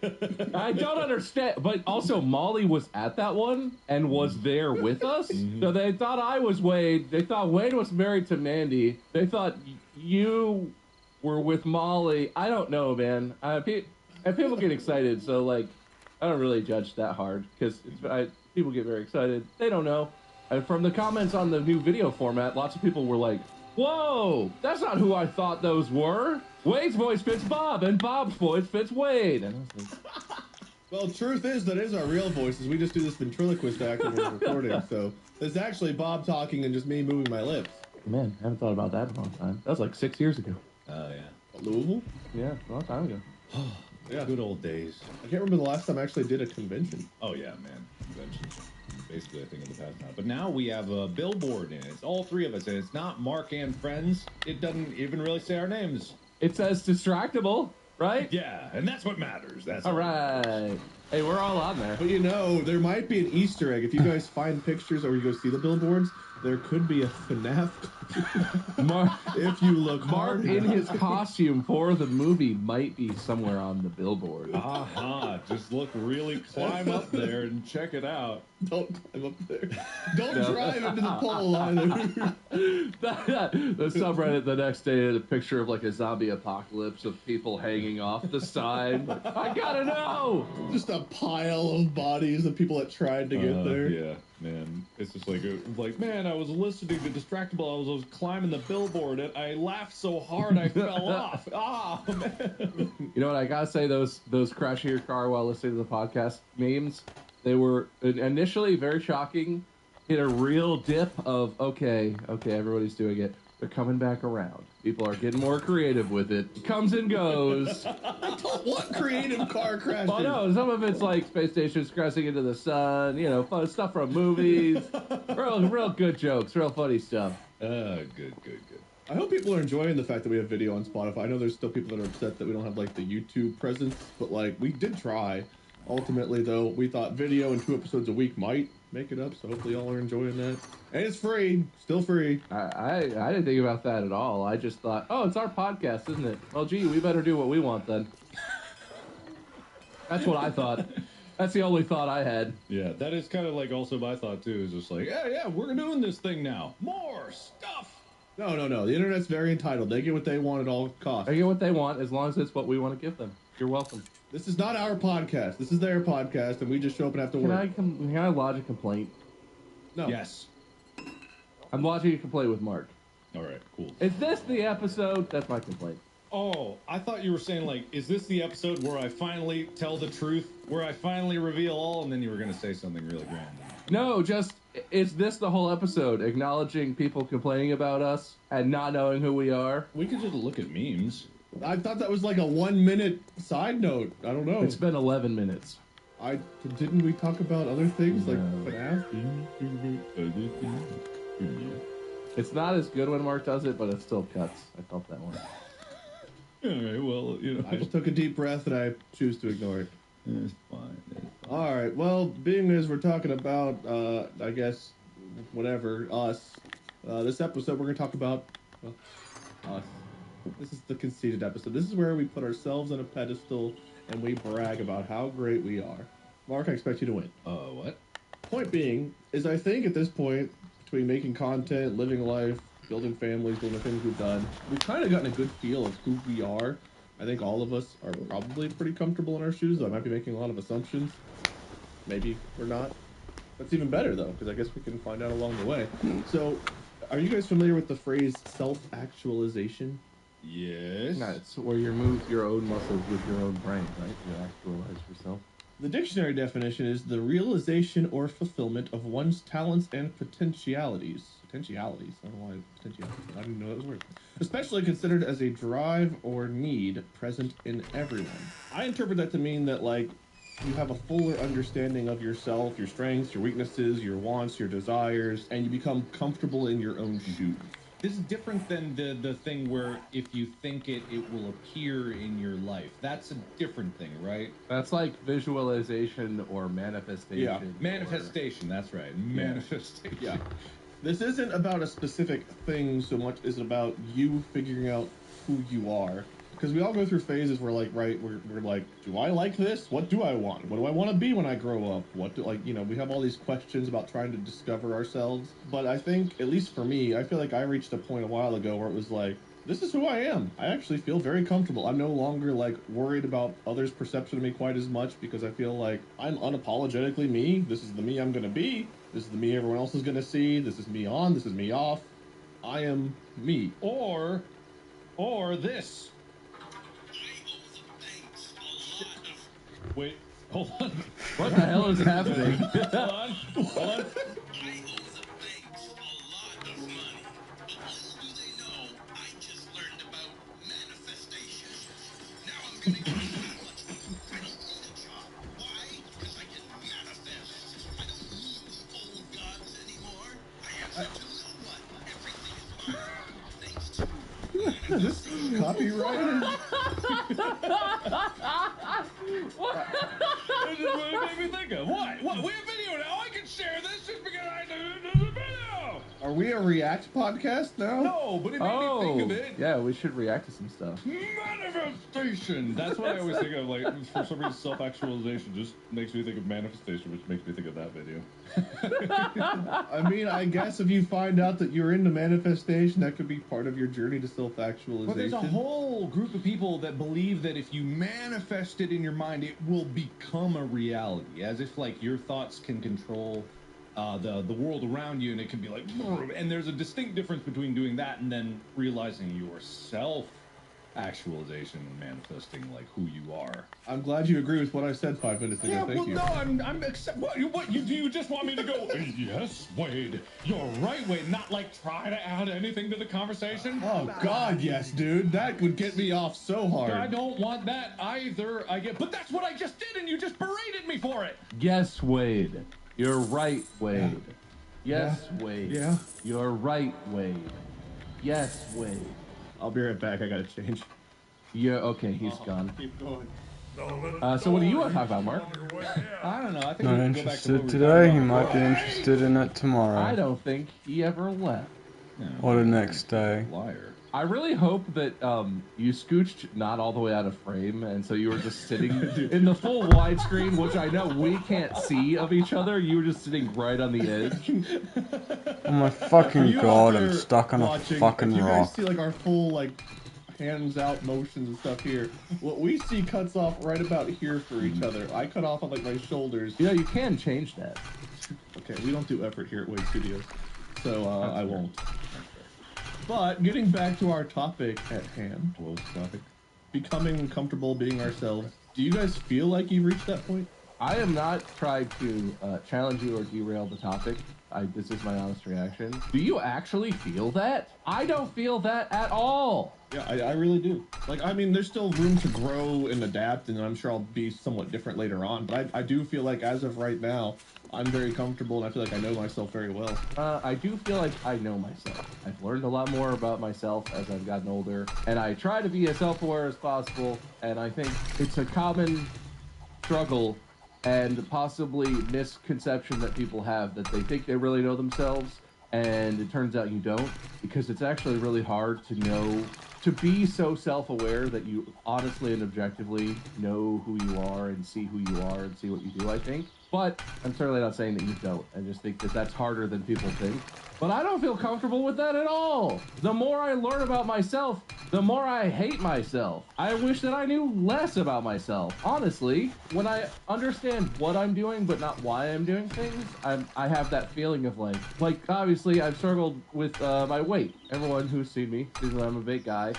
I don't understand. But also, Molly was at that one and was there with us. So they thought I was Wade. They thought Wade was married to Mandy. They thought you were with Molly. I don't know, man. And people get excited, so like, I don't really judge that hard because people get very excited. They don't know. And from the comments on the new video format, lots of people were like, whoa, that's not who I thought those were. Wade's voice fits Bob, and Bob's voice fits Wade. And I was like, well, truth is, that is our real voices. We just do this ventriloquist act when we're recording, so it's actually Bob talking and just me moving my lips. Man, I haven't thought about that in a long time. That was like 6 years ago. Oh, yeah. Louisville? Yeah, a long time ago. Yeah. Good old days. I can't remember the last time I actually did a convention. Oh, yeah, man. Conventions. Basically a thing of the past now. But now we have a billboard in it. It's all three of us, and it's not Mark and friends. It doesn't even really say our names. It says Distractable, right? Yeah, and that's what matters. That's all right. Hey, we're all on there. But you know, there might be an Easter egg. If you guys find pictures or you go see the billboards, there could be a FNAF Mark, if you look Mark hard in enough. his costume for the movie might be somewhere on the billboard. Aha! Just look really, climb up there and check it out. Don't climb up there. Don't drive into the pole either. The subreddit the next day had a picture of like a zombie apocalypse of people hanging off the side. I gotta know. Just a pile of bodies of people that tried to get there. Yeah, man. It's just like, man, I was listening to Distractable. I was climbing the billboard and I laughed so hard I fell off. Ah, man. You know what? I gotta say, those crashing your car while listening to the podcast memes, they were initially very shocking. Hit a real dip of okay, everybody's doing it. They're coming back around. People are getting more creative with it. It comes and goes. I don't want creative car crashes. Oh no, some of it's like space stations crashing into the sun. You know, fun stuff from movies. real good jokes, real funny stuff. Good. I hope people are enjoying the fact that we have video on Spotify. I know there's still people that are upset that we don't have like the YouTube presence, but like we did try. Ultimately, though, we thought video and 2 episodes a week might make it up, so hopefully y'all are enjoying that. And it's free, still free. I didn't think about that at all. I just thought, oh, it's our podcast, isn't it? Well, gee, we better do what we want then. That's what I thought. That's the only thought I had. Yeah, that is kind of like also my thought too. Is just like, yeah, we're doing this thing now. More stuff. No. The internet's very entitled. They get what they want at all costs. They get what they want as long as it's what we want to give them. You're welcome. This is not our podcast. This is their podcast, and we just show up and have to work. Can I lodge a complaint? No. Yes. I'm lodging a complaint with Mark. All right, cool. Is this the episode? That's my complaint. Oh, I thought you were saying like, is this the episode where I finally tell the truth, where I finally reveal all, and then you were gonna say something really grand. No, just is this the whole episode? Acknowledging people complaining about us and not knowing who we are. We could just look at memes. I thought that was like a 1-minute side note. I don't know. It's been 11 minutes. Didn't we talk about other things like FNAF? It's not as good when Mark does it, but it still cuts. I felt that one. All right, well, you know. I just took a deep breath and I choose to ignore it. It's fine. All right. Well, being as we're talking about, I guess, whatever, us, this episode we're going to talk about us. This is the conceited episode. This is where we put ourselves on a pedestal and we brag about how great we are. Mark, I expect you to win. What? Point being is I think at this point, between making content, living life, building families, doing the things we've done, we've kind of gotten a good feel of who we are. I think all of us are probably pretty comfortable in our shoes, though I might be making a lot of assumptions. Maybe we're not. That's even better, though, because I guess we can find out along the way. So, are you guys familiar with the phrase self-actualization? Yes. No, it's where you move your own muscles with your own brain, right? You actualize yourself. The dictionary definition is the realization or fulfillment of one's talents and potentialities. Potentialities? I don't know why potentialities. I didn't know that was a word. Especially considered as a drive or need present in everyone. I interpret that to mean that, like, you have a fuller understanding of yourself, your strengths, your weaknesses, your wants, your desires, and you become comfortable in your own shoes. This is different than the thing where if you think it will appear in your life. That's a different thing, right? That's like visualization or manifestation. Yeah. Manifestation, that's right. Manifestation. Yeah. This isn't about a specific thing so much as about you figuring out who you are. Because we all go through phases where, like, right, we're like, do I like this? What do I want? What do I want to be when I grow up? What do, like, you know, we have all these questions about trying to discover ourselves. But I think, at least for me, I feel like I reached a point a while ago where it was like, this is who I am. I actually feel very comfortable. I'm no longer, like, worried about others' perception of me quite as much because I feel like I'm unapologetically me. This is the me I'm going to be. This is the me everyone else is going to see. This is me on. This is me off. I am me. Or this. Wait, hold on. What the hell is happening? Hold on. This copyrighted? What? This is what it made me think of. What? We have video now. I can share this just because I do the video. Are we a React podcast now? No, but it made me think of it. Yeah, we should react to some stuff. Manifestation. That's what I always think of. Like, for some reason, self-actualization just makes me think of manifestation, which makes me think of that video. I mean, I guess if you find out that you're into manifestation, that could be part of your journey to self-actualization. But there's a whole group of people that believe that if you manifest it in your mind, it will become a reality, as if like your thoughts can control the world around you, and it can be like, and there's a distinct difference between doing that and then realizing your self-actualization and manifesting like who you are. I'm glad you agree with what I said 5 minutes ago. Yeah, Thank you. no, I'm what you just want me to go? Yes, Wade, you're right, Wade. Not like try to add anything to the conversation. Oh God, yes, dude. That would get me off so hard. I don't want that either. But that's what I just did, and you just berated me for it. Yes, Wade. You're right, Wade. Yes, Wade. Yeah. You're right, Wade. Yes, Wade. I'll be right back. I gotta change. Yeah, okay, he's gone. Keep going. So what do you want to talk about, Mark? I don't know. I think Not we can go back to interested what we today. He were might talking be about. interested in it tomorrow. I don't think he ever left. Or the next day. Liar. I really hope that you scooched not all the way out of frame, and so you were just sitting in the full widescreen, which I know we can't see of each other. You were just sitting right on the edge. Oh my fucking You god, out I'm there stuck on a watching, fucking if you guys rock. see like our full like hands out motions and stuff here. What we see cuts off right about here for each other. I cut off on like my shoulders. You know, you can change that. Okay, we don't do effort here at Wade Studios, so I won't. But getting back to our topic at hand, What was the topic? becoming comfortable being ourselves. Do you guys feel like you've reached that point? I am not trying to challenge you or derail the topic. This is my honest reaction. Do you actually feel that? I don't feel that at all. Yeah, I really do. Like, I mean, there's still room to grow and adapt, and I'm sure I'll be somewhat different later on. But I do feel like, as of right now, I'm very comfortable, and I feel like I know myself very well. I do feel like I know myself. I've learned a lot more about myself as I've gotten older, and I try to be as self-aware as possible, and I think it's a common struggle and possibly misconception that people have that they think they really know themselves, and it turns out you don't, because it's actually really hard to know, to be so self-aware that you honestly and objectively know who you are and see who you are and see what you do, I think. But I'm certainly not saying that you don't. I just think that that's harder than people think. But I don't feel comfortable with that at all. The more I learn about myself, the more I hate myself. I wish that I knew less about myself. Honestly, when I understand what I'm doing, but not why I'm doing things, I have that feeling of like obviously I've struggled with my weight. Everyone who's seen me sees that I'm a big guy.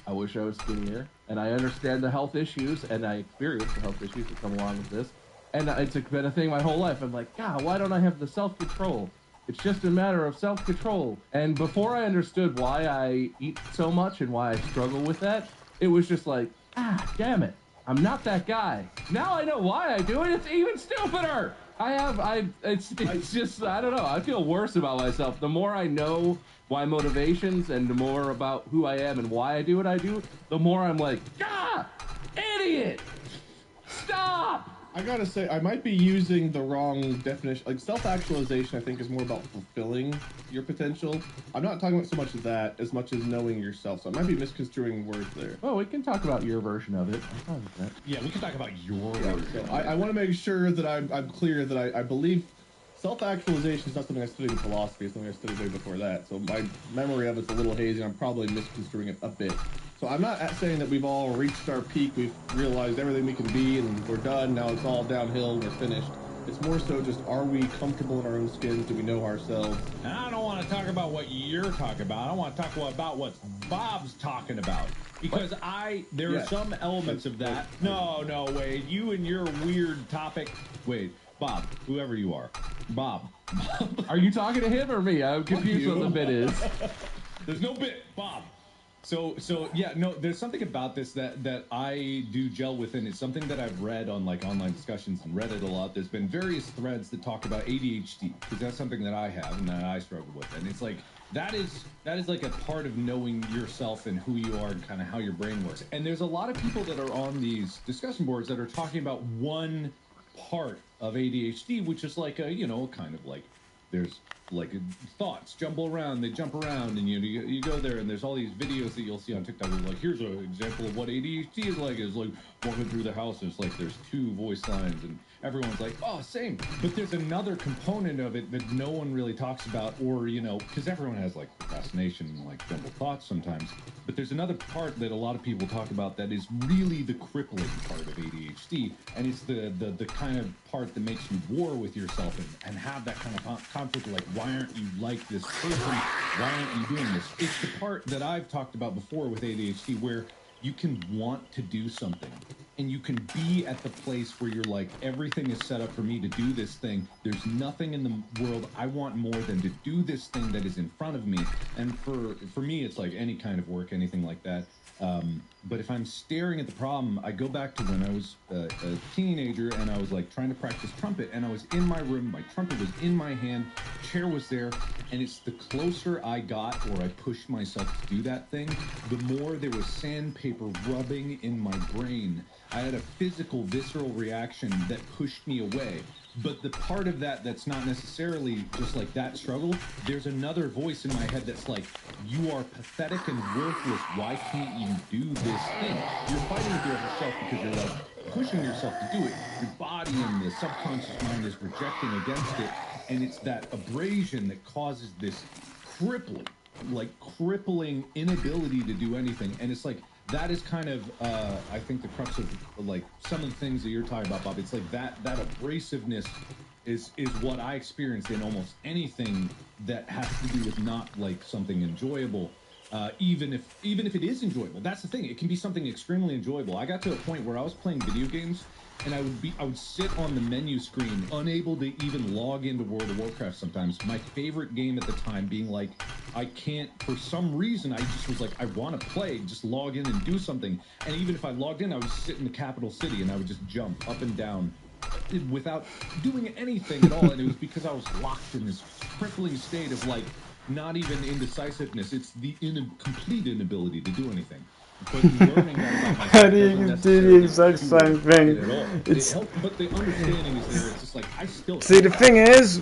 I wish I was skinnier. And I understand the health issues, and I experience the health issues that come along with this. And it's been a thing my whole life. I'm like, God, why don't I have the self-control? It's just a matter of self-control. And before I understood why I eat so much and why I struggle with that, it was just like, damn it. I'm not that guy. Now I know why I do it. It's even stupider. It's just, I don't know. I feel worse about myself. The more I know my motivations and the more about who I am and why I do what I do, the more I'm like, idiot. Stop. I gotta say, I might be using the wrong definition. Like, self-actualization, I think, is more about fulfilling your potential. I'm not talking about so much of that as much as knowing yourself. So I might be misconstruing words there. Oh, we can talk about your version of it. I'm fine with that. Yeah, we can talk about your So I want to make sure that I'm clear that I believe self-actualization is not something I studied in philosophy. It's something I studied way before that. So my memory of it's a little hazy. I'm probably misconstruing it a bit. So I'm not saying that we've all reached our peak, we've realized everything we can be, and we're done, now it's all downhill, we're finished. It's more so just, are we comfortable in our own skins? Do we know ourselves? And I don't want to talk about what you're talking about. I want to talk about what Bob's talking about. Because there are some elements of that. No, Wade, you and your weird topic. Wade, Bob, whoever you are. Bob. Are you talking to him or me? I'm confused what the bit is. There's no bit, Bob. So yeah, no, there's something about this that I do gel with, and it's something that I've read on like online discussions and Reddit a lot. There's been various threads that talk about ADHD, because that's something that I have and that I struggle with, and it's like that is like a part of knowing yourself and who you are and kind of how your brain works. And there's a lot of people that are on these discussion boards that are talking about one part of ADHD, which is like a kind of like there's like thoughts jumble around, they jump around, and you go there, and there's all these videos that you'll see on TikTok. Like, here's an example of what ADHD is like. It's like walking through the house, and it's like there's 2 voice lines, and everyone's like, oh, same. But there's another component of it that no one really talks about, or because everyone has like procrastination and like jumbled thoughts sometimes. But there's another part that a lot of people talk about that is really the crippling part of ADHD, and it's the kind of part that makes you war with yourself and have that kind of conflict of like, why aren't you like this person? Why aren't you doing this? It's the part that I've talked about before with ADHD, where you can want to do something and you can be at the place where you're like, everything is set up for me to do this thing. There's nothing in the world I want more than to do this thing that is in front of me. And for me, it's like any kind of work, anything like that. But if I'm staring at the problem, I go back to when I was a teenager and I was like trying to practice trumpet, and I was in my room, my trumpet was in my hand, chair was there, and it's the closer I got or I pushed myself to do that thing, the more there was sandpaper rubbing in my brain. I had a physical, visceral reaction that pushed me away. But the part of that that's not necessarily just like that struggle, there's another voice in my head that's like, you are pathetic and worthless. Why can't you do this thing? You're fighting with yourself because you're like pushing yourself to do it. Your body and the subconscious mind is rejecting against it. And it's that abrasion that causes this crippling inability to do anything. And it's like, that is kind of, I think, the crux of like some of the things that you're talking about, Bob. It's like that abrasiveness is what I experience in almost anything that has to do with not like something enjoyable. Even if it is enjoyable, that's the thing. It can be something extremely enjoyable. I got to a point where I was playing video games, and I would sit on the menu screen, unable to even log into World of Warcraft sometimes. My favorite game at the time being like, I can't, for some reason, I just was like, I want to play, just log in and do something. And even if I logged in, I would sit in the capital city and I would just jump up and down without doing anything at all. And it was because I was locked in this crippling state of like, not even indecisiveness, it's the complete inability to do anything. But learning that about How do you do the exact same thing? But the understanding is there. It's just like I still see. The thing is,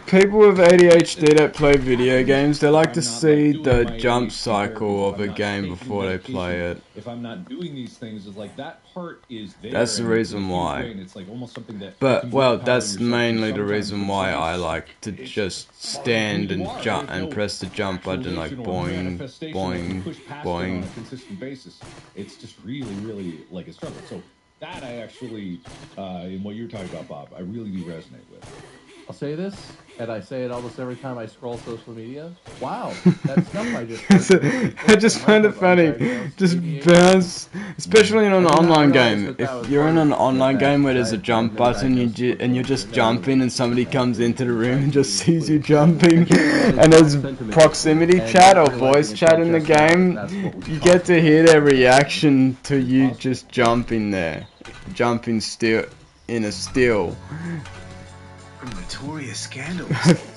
people with ADHD that play video games, they like to see the jump cycle of a game before they play it. If I'm not doing these things, it's like that part is there. That's the reason why. It's like almost something that. But well, that's mainly the reason why I like to just stand and jump and press the jump button, like boing, boing, boing. Basis. It's just really like a struggle. So that I actually, in what you're talking about, Bob, I really do resonate with. I'll say this, and I say it almost every time I scroll social media. Wow, that stuff I just I just find it funny. Just bounce, especially in an online game. If you're in an online game where there's a jump button and you're just jumping and somebody comes into the room and just sees you jumping and there's proximity chat or voice chat in the game, you get to hear their reaction to you just jumping there. Jumping still in a still. Notorious scandals.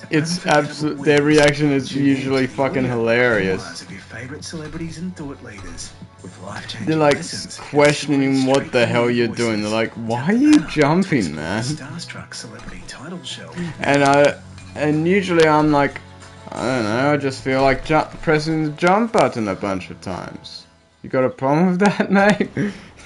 It's absolute. Their reaction is usually fucking hilarious. Of your favorite celebrities and thought leaders with life-changing They're like lessons. questioning what the hell you're doing. They're like, "Why are you jumping, man?" Starstruck celebrity title show. And usually I'm like, I don't know. I just feel like pressing the jump button a bunch of times. You got a problem with that, mate?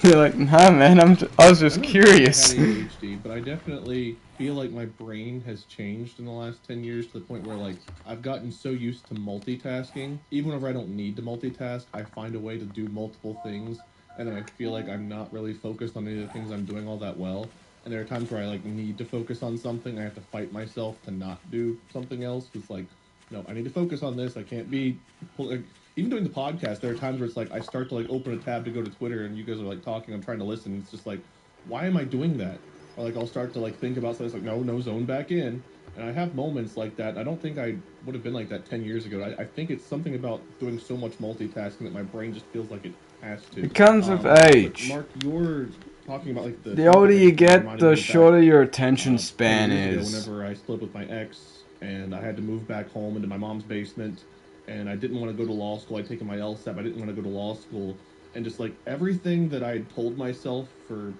You're like, nah, man. I was just curious. I had ADHD, but I definitely feel like my brain has changed in the last 10 years to the point where like I've gotten so used to multitasking. Even whenever I don't need to multitask, I find a way to do multiple things, and then I feel like I'm not really focused on any of the things I'm doing all that well. And there are times where I like need to focus on something. I have to fight myself to not do something else. It's like, no, I need to focus on this. I can't be like, even doing the podcast, there are times where it's like I start to like open a tab to go to Twitter and you guys are like talking, I'm trying to listen, and it's just like, why am I doing that? Or like I'll start to like think about something, it's like, no, zone back in. And I have moments like that. I don't think I would have been like that 10 years ago. I think it's something about doing so much multitasking that my brain just feels like it has to. It comes with age. Mark, you're talking about like the older you get, the shorter your attention span is. Whenever I split with my ex and I had to move back home into my mom's basement, and I didn't want to go to law school. I'd taken my LSAT. I didn't want to go to law school. And just like everything that I had told myself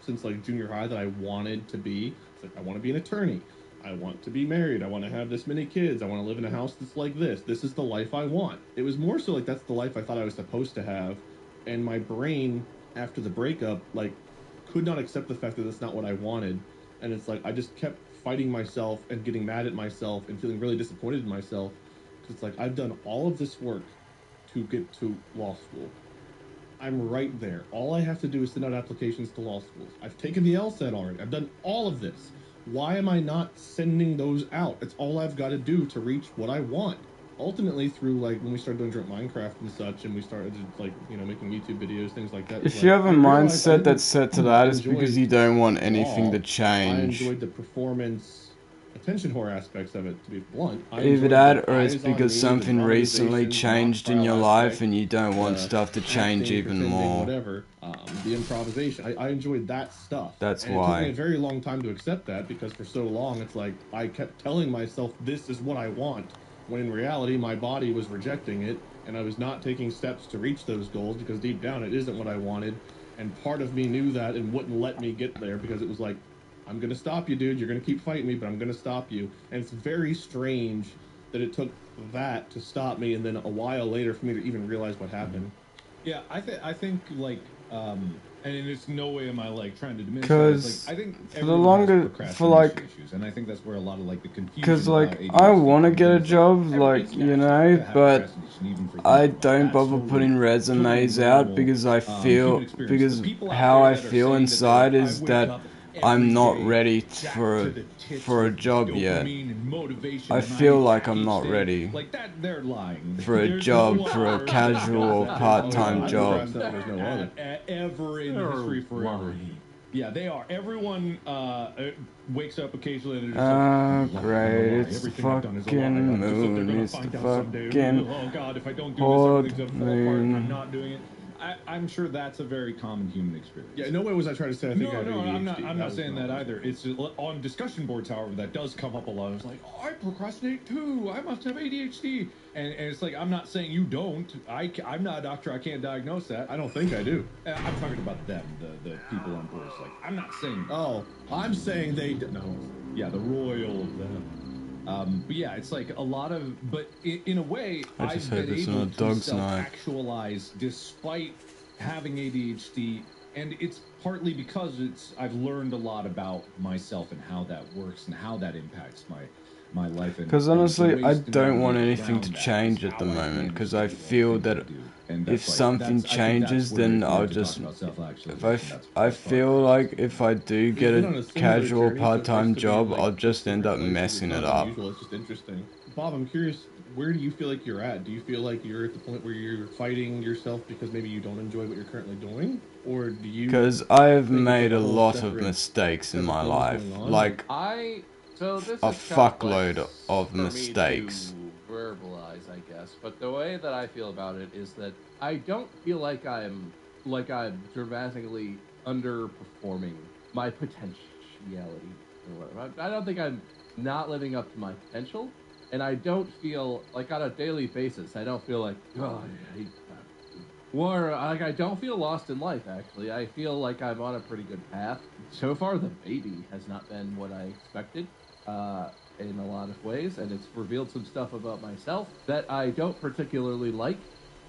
since like junior high that I wanted to be, it's like I want to be an attorney. I want to be married. I want to have this many kids. I want to live in a house that's like this. This is the life I want. It was more so like that's the life I thought I was supposed to have. And my brain, after the breakup, like, could not accept the fact that that's not what I wanted. And it's like I just kept fighting myself and getting mad at myself and feeling really disappointed in myself. Because it's like I've done all of this work to get to law school. I'm right there. All I have to do is send out applications to law schools. I've taken the LSAT already. I've done all of this. Why am I not sending those out? It's all I've got to do to reach what I want. Ultimately, through like when we started doing Drunk Minecraft and such, and we started like making YouTube videos, things like that. If you have a mindset that's set to that, it's because you don't want anything to change. I enjoyed the performance, attention whore aspects of it. To be blunt, either that, or it's because something recently changed in your life and you don't want stuff to change even more. Whatever, the improvisation. I enjoyed that stuff. That's and why. It took me a very long time to accept that because for so long it's like I kept telling myself this is what I want. When in reality, my body was rejecting it, and I was not taking steps to reach those goals because deep down it isn't what I wanted. And part of me knew that and wouldn't let me get there because it was like, I'm going to stop you, dude. You're going to keep fighting me, but I'm going to stop you. And it's very strange that it took that to stop me, and then a while later for me to even realize what happened. Yeah, I think like, and it's no way am I like trying to diminish. Because like, I think for the longer, for like, issues, and I think that's where a lot of like the confusion. Because like I want to get a job, like but I don't bother putting resumes out because I feel how I feel inside is that I'm not ready for a job yet. I feel like I'm not ready for a job, for a casual or part-time job. Ever in history forever. Yeah, they are. Everyone wakes up occasionally and they're just great, it's the fucking moon, it's the fucking oh god, if I don't do this, everything's gonna fall apart and I'm not doing it. I'm sure that's a very common human experience. Yeah, no way was I trying to say I think I no, I'm not saying that either. It's just, on discussion boards, however, that does come up a lot. It's like, oh, I procrastinate too. I must have ADHD. And it's like, I'm not saying you don't. I'm not a doctor. I can't diagnose that. I don't think I do. I'm talking about them, the people on boards. Like, I'm not saying. Oh, I'm saying they no. Yeah, the royal them. But yeah, it's like a lot of, but in a way, I've been able to self-actualize despite having ADHD, and it's partly because I've learned a lot about myself and how that works and how that impacts my life. Because honestly, I don't want anything to change at the moment, because I feel that if something changes, then I'll just, I feel like if I do get a casual part-time job, I'll just end up messing it up. It's just interesting. Bob, I'm curious, where do you feel like you're at? Do you feel like you're at the point where you're fighting yourself because maybe you don't enjoy what you're currently doing? Or do you... Because I've made a lot of mistakes in my life. Like, So this a fuckload of mistakes. Verbalize, I guess, but the way that I feel about it is that I don't feel like I'm dramatically underperforming my potentiality or whatever. I don't think I'm not living up to my potential, and I don't feel like on a daily basis. I don't feel like I don't feel lost in life. Actually, I feel like I'm on a pretty good path. So far, the baby has not been what I expected. In a lot of ways, and it's revealed some stuff about myself that I don't particularly like.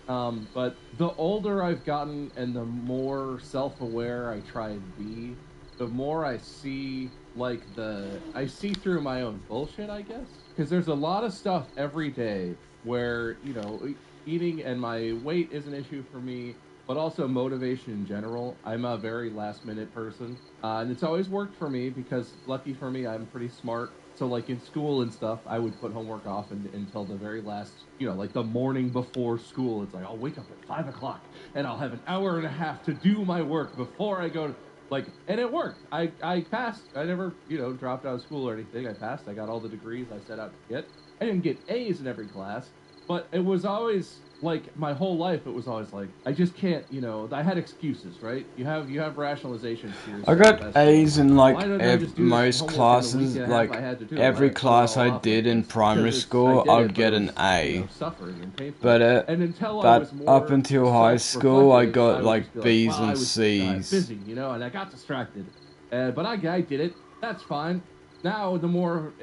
But the older I've gotten and the more self-aware I try and be, the more I see I see through my own bullshit, I guess. Because there's a lot of stuff every day where, eating and my weight is an issue for me, but also motivation in general. I'm a very last-minute person, and it's always worked for me because, lucky for me, I'm pretty smart. So, like, in school and stuff, I would put homework off until the very last, like the morning before school. It's like, I'll wake up at 5 o'clock, and I'll have an hour and a half to do my work before I go to, and it worked. I passed. I never, dropped out of school or anything. I passed. I got all the degrees I set out to get. I didn't get A's in every class, but it was always... my whole life, it was always I just can't, I had excuses, right? You have rationalizations to yourself. I got A's in, most classes, every class I did in primary school, I'd get an A. But up until high school, I got, B's and C's. Busy, and I got distracted. But I did it. That's fine. now the more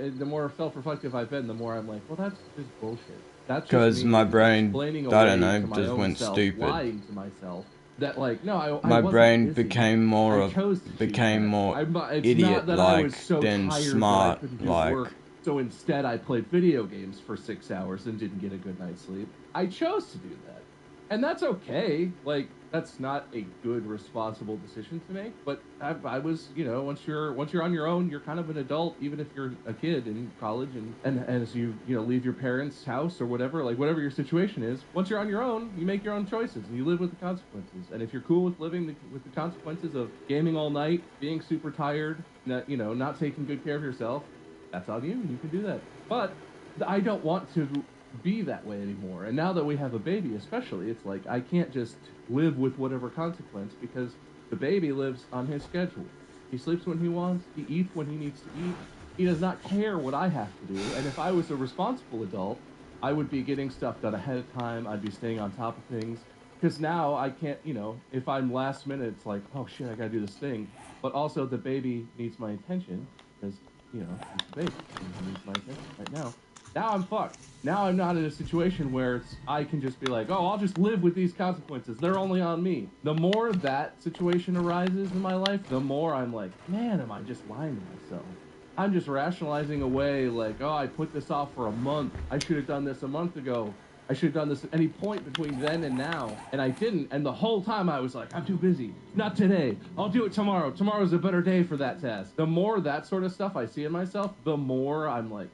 self-reflective I've been, the more I'm like, well, that's just bullshit. That's just 'Cause me my brain, explaining I don't away know, to my just own went self, stupid. lying to myself that like, no, I My wasn't brain busy. became more I chose to choose became that. more It's not that I was idiot-like so than tired that I smart couldn't do like. work, so instead I played video games for 6 hours and didn't get a good night's sleep. I chose to do that. And that's okay. Like, that's not a good, responsible decision to make. But I was, you know, once you're on your own, you're kind of an adult, even if you're a kid in college, and as you leave your parents' house or whatever, like whatever your situation is. Once you're on your own, you make your own choices and you live with the consequences. And if you're cool with living with the consequences of gaming all night, being super tired, not taking good care of yourself, that's on you. You can do that. But I don't want to be that way anymore. And now that we have a baby, especially, it's like I can't just live with whatever consequence, because the baby lives on his schedule. He sleeps when he wants, he eats when he needs to eat. He does not care what I have to do. And if I was a responsible adult, I would be getting stuff done ahead of time. I'd be staying on top of things. Because now I can't, if I'm last minute, it's like, oh shit, I gotta do this thing. But also the baby needs my attention, because, he's the baby. He needs my attention right now. Now I'm fucked. Now I'm not in a situation where I can just be like, oh, I'll just live with these consequences. They're only on me. The more that situation arises in my life, the more I'm like, man, am I just lying to myself? I'm just rationalizing away like, oh, I put this off for a month. I should have done this a month ago. I should have done this at any point between then and now. And I didn't. And the whole time I was like, I'm too busy. Not today. I'll do it tomorrow. Tomorrow's a better day for that task. The more that sort of stuff I see in myself, the more I'm like,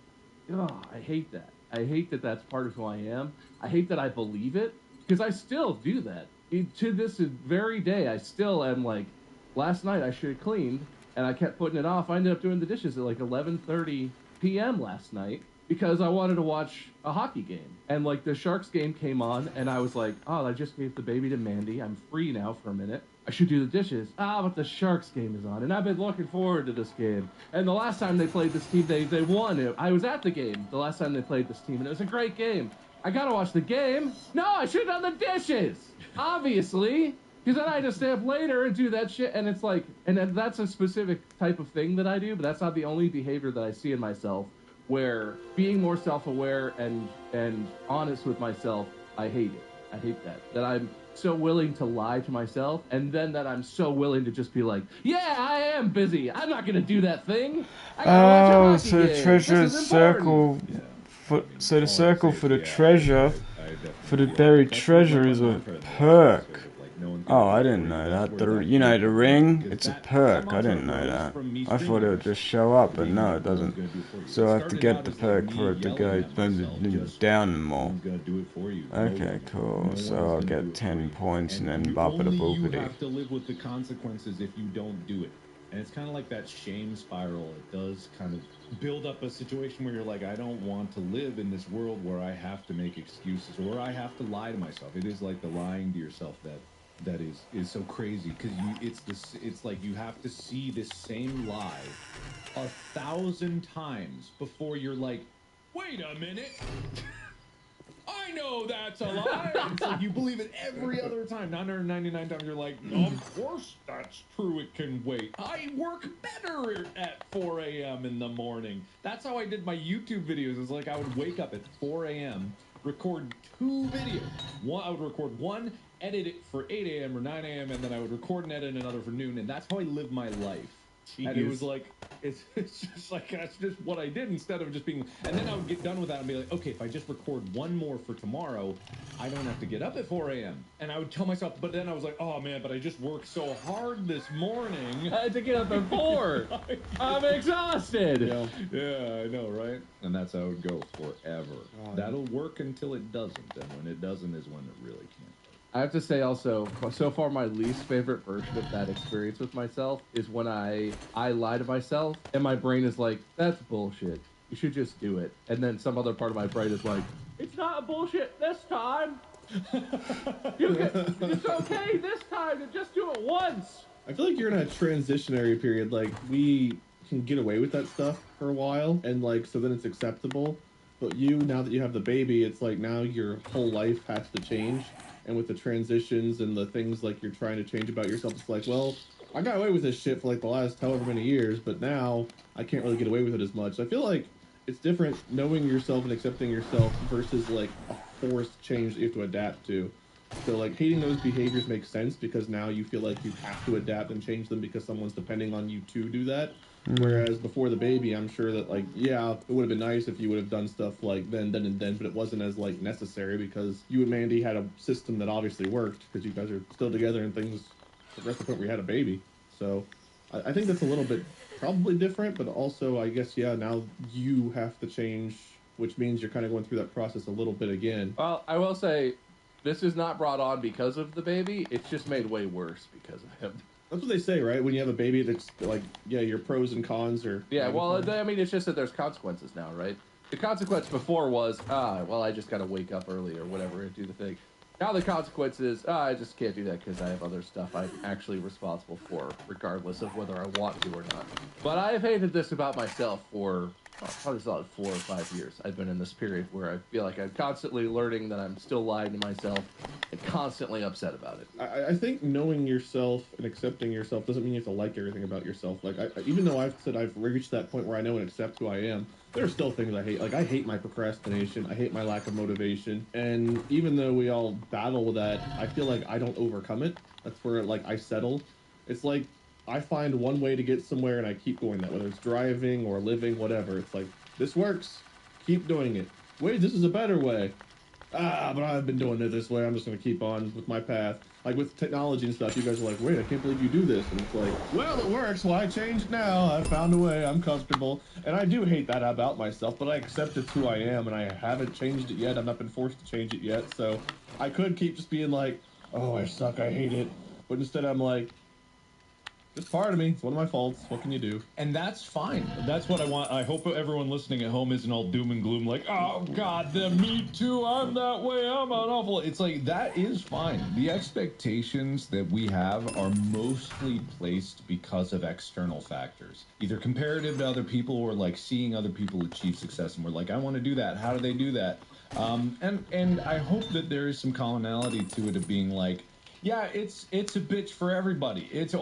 oh, I hate that. I hate that that's part of who I am. I hate that I believe it, because I still do that. To this very day, I still am like, last night I should have cleaned, and I kept putting it off. I ended up doing the dishes at like 11:30 p.m. last night because I wanted to watch a hockey game. And like the Sharks game came on, and I was like, oh, I just gave the baby to Mandy. I'm free now for a minute. I should do the dishes. But the Sharks game is on, and I've been looking forward to this game. And the last time they played this team, they won. I was at the game the last time they played this team, and it was a great game. I gotta watch the game. No, I should have done the dishes, obviously, because then I just stay up later and do that shit. And it's like, and then that's a specific type of thing that I do, but that's not the only behavior that I see in myself, where being more self-aware and honest with myself, I hate it. I hate that I'm so willing to lie to myself, and then that I'm so willing to just be like, yeah, I am busy. I'm not gonna do that thing. I gotta watch a hockey so game. treasure This is circle. So the circle for the treasure, for the buried treasure is a perk. Oh, I didn't know that. The ring, it's a perk. I didn't know that. I thought it would just show up, but no, it doesn't. So I have to get the perk for it to go down more. Okay, cool. So I'll get 10 points and then bop it a You boopity. have to live with the consequences if you don't do it. And it's kind of like that shame spiral. It does kind of build up a situation where you're like, I don't want to live in this world where I have to make excuses or where I have to lie to myself. It is like the lying to yourself that is so crazy, because it's like you have to see this same lie 1,000 times before you're like, wait a minute. I know that's a lie. It's like you believe it every other time. 999 times you're like, of course that's true. It can wait. I work better at 4 a.m. in the morning. That's how I did my YouTube videos. It's like I would wake up at 4 a.m., record 2 videos. I would record one, edit it for 8 a.m. or 9 a.m., and then I would record and edit another for noon. And that's how I live my life. Jeez. And it was like, it's just like, that's just what I did, instead of just being, and then I would get done with that and be like, okay, if I just record one more for tomorrow, I don't have to get up at 4 a.m. And I would tell myself, but then I was like, oh man, but I just worked so hard this morning. I had to get up at 4. I'm exhausted. Yeah, I know, right? And that's how it would go forever. That'll work until it doesn't, and when it doesn't is when it really can't. I have to say also, so far my least favorite version of that experience with myself is when I lie to myself and my brain is like, that's bullshit. You should just do it. And then some other part of my brain is like, it's not bullshit this time. It's okay this time to just do it once. I feel like you're in a transitionary period. Like, we can get away with that stuff for a while, and like, so then it's acceptable. But now that you have the baby, it's like now your whole life has to change. And with the transitions and the things like you're trying to change about yourself, it's like, well, I got away with this shit for like the last however many years, but now I can't really get away with it as much. I feel like it's different knowing yourself and accepting yourself versus like a forced change that you have to adapt to. So like hating those behaviors makes sense because now you feel like you have to adapt and change them because someone's depending on you to do that. Whereas before the baby, I'm sure that like, yeah, it would have been nice if you would have done stuff like then, but it wasn't as like necessary because you and Mandy had a system that obviously worked because you guys are still together and things progressed to the point where you had a baby. So I think that's a little bit probably different, but also I guess, yeah, now you have to change, which means you're kind of going through that process a little bit again. Well, I will say, this is not brought on because of the baby. It's just made way worse because of him. That's what they say, right? When you have a baby, it's like, yeah, your pros and cons are... Yeah, well, I mean, it's just that there's consequences now, right? The consequence before was, well, I just gotta wake up early or whatever and do the thing. Now the consequence is, I just can't do that because I have other stuff I'm actually responsible for, regardless of whether I want to or not. But I have hated this about myself for probably solid 4 or 5 years. I've been in this period where I feel like I'm constantly learning that I'm still lying to myself and constantly upset about it. I think knowing yourself and accepting yourself doesn't mean you have to like everything about yourself. Like, even though I've said I've reached that point where I know and accept who I am, there are still things I hate. Like, I hate my procrastination. I hate my lack of motivation. And even though we all battle with that, I feel like I don't overcome it. That's where, like, I settle. It's like, I find one way to get somewhere and I keep doing that, whether it's driving or living, whatever. It's like, this works. Keep doing it. Wait, this is a better way. But I've been doing it this way. I'm just going to keep on with my path. Like with technology and stuff, you guys are like, wait, I can't believe you do this. And it's like, well, it works. Why change now? I found a way. I'm comfortable. And I do hate that about myself, but I accept it's who I am, and I haven't changed it yet. I've not been forced to change it yet. So I could keep just being like, oh, I suck. I hate it. But instead, I'm like, it's part of me. It's one of my faults. What can you do? And that's fine. That's what I want. I hope everyone listening at home isn't all doom and gloom like, oh, God, me too. I'm that way. I'm an awful. It's like, that is fine. The expectations that we have are mostly placed because of external factors, either comparative to other people or like seeing other people achieve success. And we're like, I want to do that. How do they do that? And I hope that there is some commonality to it of being like, yeah, it's a bitch for everybody. It's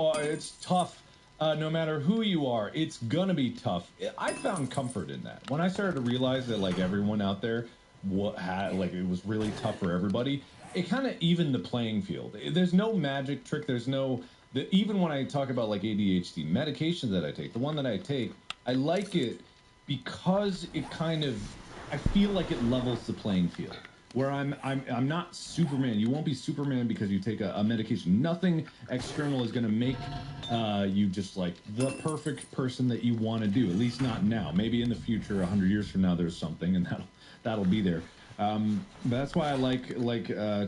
tough, no matter who you are. It's gonna be tough. I found comfort in that when I started to realize that like everyone out there, it was really tough for everybody. It kind of evened the playing field. There's no magic trick. There's no even when I talk about like ADHD medication that I take, the one that I take, I like it because it kind of I feel like it levels the playing field. Where I'm not Superman. You won't be Superman because you take a medication. Nothing external is going to make you just like the perfect person that you want to do. At least not now. Maybe in the future, 100 years from now, there's something, and that'll be there. But that's why I like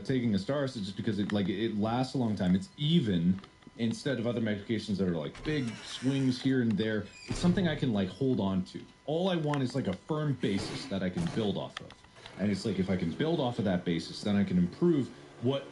taking a Star Acid, just because it lasts a long time. It's even instead of other medications that are like big swings here and there. It's something I can like hold on to. All I want is like a firm basis that I can build off of. And it's like, if I can build off of that basis, then I can improve what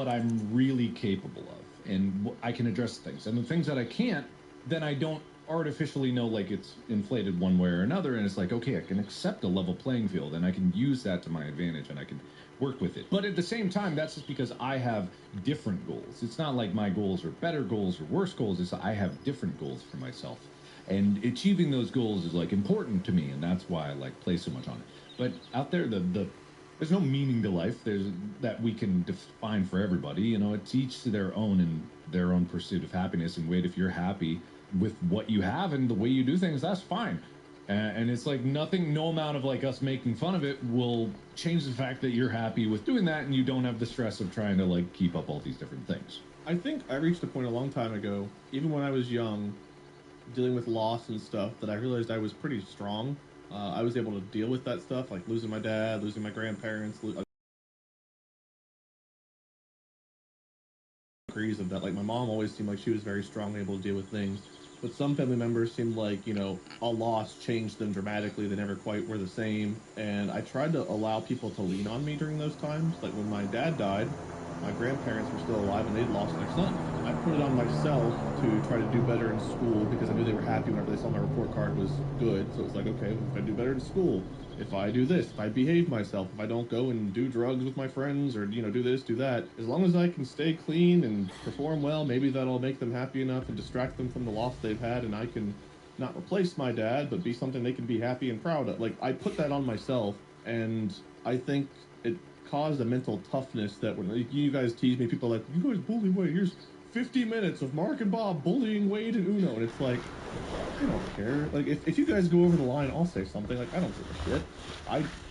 I'm really capable of, and I can address things. And the things that I can't, then I don't artificially know like it's inflated one way or another. And it's like, okay, I can accept a level playing field, and I can use that to my advantage, and I can work with it. But at the same time, that's just because I have different goals. It's not like my goals are better goals or worse goals. It's I have different goals for myself, and achieving those goals is like important to me, and that's why I like play so much on it. But out there, there's no meaning to life. There's that we can define for everybody. You know, it's each to their own and their own pursuit of happiness. And wait, if you're happy with what you have and the way you do things, that's fine. And it's like no amount of like us making fun of it will change the fact that you're happy with doing that, and you don't have the stress of trying to like keep up all these different things. I think I reached a point a long time ago, even when I was young, dealing with loss and stuff, that I realized I was pretty strong. I was able to deal with that stuff, like losing my dad, losing my grandparents, degrees of that. Like my mom always seemed like she was very strong, able to deal with things. But some family members seemed like, you know, a loss changed them dramatically. They never quite were the same. And I tried to allow people to lean on me during those times. Like when my dad died, my grandparents were still alive and they'd lost their son. I put it on myself to try to do better in school because I knew they were happy whenever they saw my report card was good. So it's like, okay, if I do better in school, if I do this, if I behave myself, if I don't go and do drugs with my friends or, do this, do that, as long as I can stay clean and perform well, maybe that'll make them happy enough and distract them from the loss they've had, and I can not replace my dad, but be something they can be happy and proud of. Like, I put that on myself, and I think it caused a mental toughness that when you guys tease me, people are like, you guys bully Wade, here's 50 minutes of Mark and Bob bullying Wade and Uno, and it's like, I don't care. Like, if you guys go over the line, I'll say something. Like, I don't give a shit.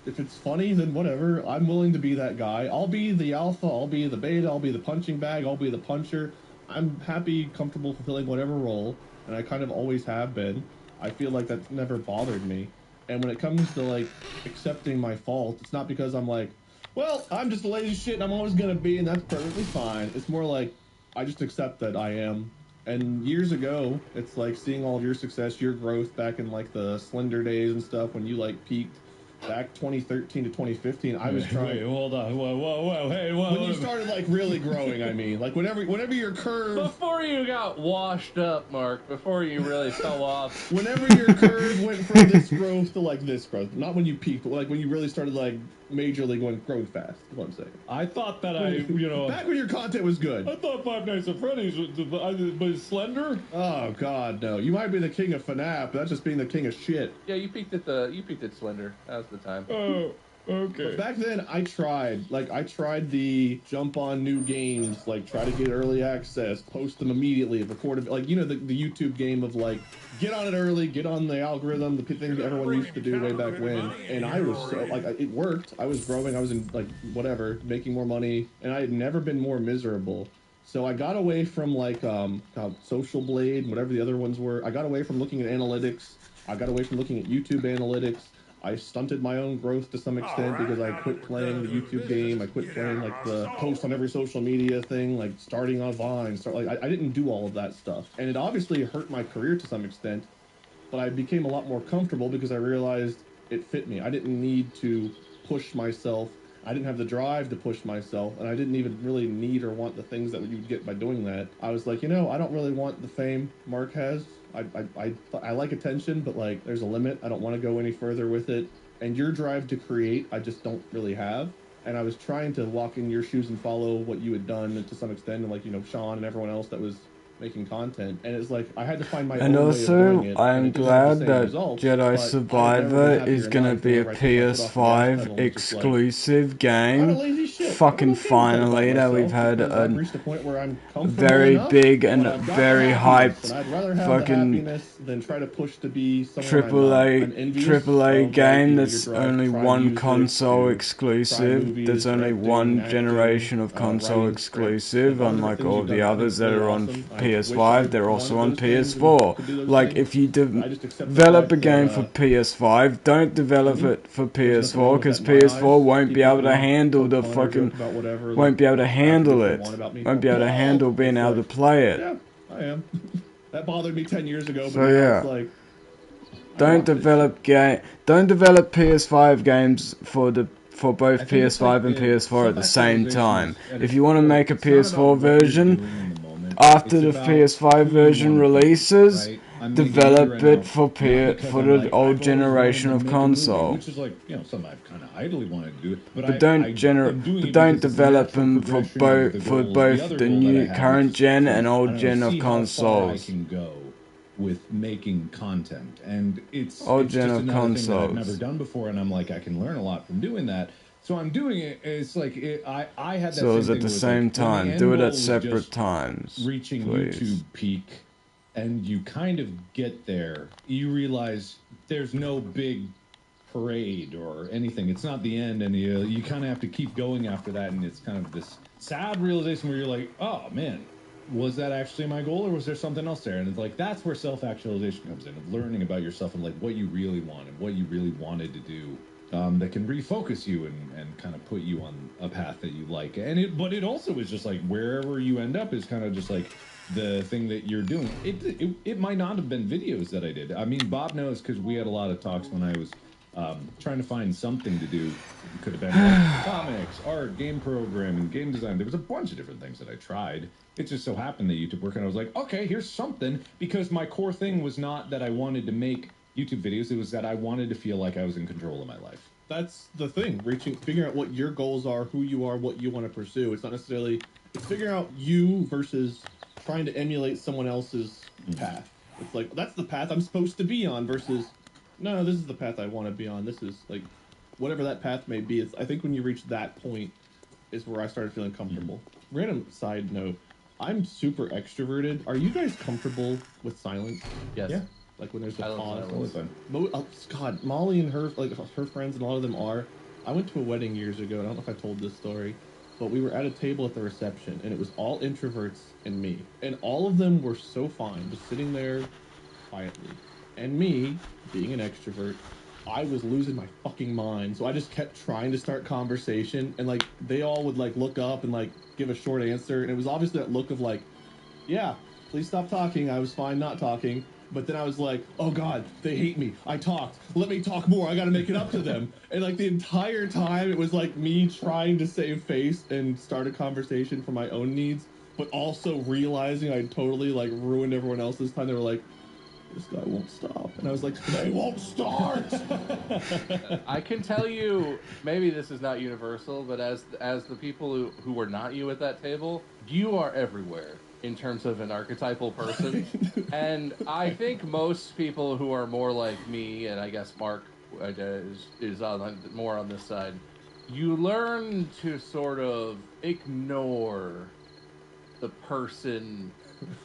If it's funny, then whatever. I'm willing to be that guy. I'll be the alpha, I'll be the beta, I'll be the punching bag, I'll be the puncher. I'm happy, comfortable fulfilling whatever role, and I kind of always have been. I feel like that's never bothered me. And when it comes to, like, accepting my fault, it's not because I'm like, well, I'm just a lazy shit and I'm always gonna be, and that's perfectly fine. It's more like, I just accept that I am. And years ago, it's like seeing all of your success, your growth back in like the Slender days and stuff when you like peaked back 2013 to 2015. I was trying. Wait, hold on. Whoa. Hey, whoa. When you started like really growing, I mean, like whenever your curve. Before you got washed up, Mark. Before you really fell off. Whenever your curve went from this growth to like this growth, not when you peaked, but like when you really started like majorly growing fast. Is what I'm saying. I thought that back when your content was good. I thought Five Nights at Freddy's was Slender. Oh God, no! You might be the king of FNAF, but that's just being the king of shit. Yeah, you peaked at Slender. That was the time. Oh, okay. But back then, I tried the jump on new games, like try to get early access, post them immediately, record it, like the YouTube game of like get on it early, get on the algorithm, the thing everyone used to do way back when. And I was so like it worked. I was growing. I was in like whatever, making more money, and I had never been more miserable. So I got away from like Social Blade, whatever the other ones were. I got away from looking at analytics. I got away from looking at YouTube analytics. I stunted my own growth to some extent because I quit playing the YouTube game. I quit playing like the post on every social media thing, like starting on Vine. I didn't do all of that stuff, and it obviously hurt my career to some extent. But I became a lot more comfortable because I realized it fit me. I didn't need to push myself. I didn't have the drive to push myself, and I didn't even really need or want the things that you would get by doing that. I was like, I don't really want the fame Mark has. I like attention, but like there's a limit. I don't want to go any further with it. And your drive to create, I just don't really have. And I was trying to walk in your shoes and follow what you had done to some extent, and like Sean and everyone else that was making content, and it's like I had to find my own way of doing it. I'm glad that Jedi Survivor is gonna be a PS5 exclusive game. Fucking finally, that we've had a very big and very hyped fucking AAA game that's only one console exclusive. There's only one generation of console exclusive, unlike all the others that are on PS5, they're also on PS4. Like, if you develop a game for PS5, don't develop it for PS4, because PS4 won't be able to handle the fucking... won't be able to handle it. Won't be able to handle being able to play it. Yeah, I am. That bothered me 10 years ago, but so, yeah. It's like... Don't develop PS5 games for both PS5 and PS4 at the same time. If you want to make a PS4 version, after the PS5 version releases, develop it for the old generation of console. Which is like, something I've kind of idly wanted to do. But don't develop them for both the new current gen and old gen of consoles. With making content, and it's old it's gen just of another consoles thing that I've never done before, and I'm like, I can learn a lot from doing that. So I'm doing it. It's like I had that. So it's at the same time. Do it at separate times. Reaching please. YouTube peak, and you kind of get there. You realize there's no big parade or anything. It's not the end, and you kind of have to keep going after that, and it's kind of this sad realization where you're like, oh man, was that actually my goal, or was there something else there? And it's like, that's where self-actualization comes in, of learning about yourself and like what you really want and what you really wanted to do, that can refocus you and kind of put you on a path that you like. But it also is just like wherever you end up is kind of just like the thing that you're doing. It might not have been videos that I did. I mean, Bob knows, because we had a lot of talks when I was trying to find something to do. It could have been like comics, art, game programming, game design. There was a bunch of different things that I tried. It just so happened that YouTube worked, and I was like, okay, here's something, because my core thing was not that I wanted to make YouTube videos. It was that I wanted to feel like I was in control of my life. That's the thing. Figuring out what your goals are, who you are, what you want to pursue. It's not necessarily, it's figuring out you versus trying to emulate someone else's path. It's like, that's the path I'm supposed to be on versus, no, this is the path I want to be on. This is like, whatever that path may be. I think when you reach that point is where I started feeling comfortable. Random side note, I'm super extroverted. Are you guys comfortable with silence? Yes. Yeah. Like when there's a pause. All the time. God, Molly and her friends and a lot of them are. I went to a wedding years ago, and I don't know if I told this story, but we were at a table at the reception, and it was all introverts and me. And all of them were so fine, just sitting there quietly. And me, being an extrovert, I was losing my fucking mind. So I just kept trying to start conversation, and like they all would like look up and like give a short answer, and it was obviously that look of like, yeah, please stop talking. I was fine not talking. But then I was like, oh God, they hate me. I talked. Let me talk more. I got to make it up to them. And like the entire time, it was like me trying to save face and start a conversation for my own needs, but also realizing I totally like ruined everyone else's time. They were like, this guy won't stop. And I was like, they won't start. I can tell you, maybe this is not universal, but as the people who were not you at that table, you are everywhere in terms of an archetypal person. And I think most people who are more like me, and I guess Mark is more on this side, you learn to sort of ignore the person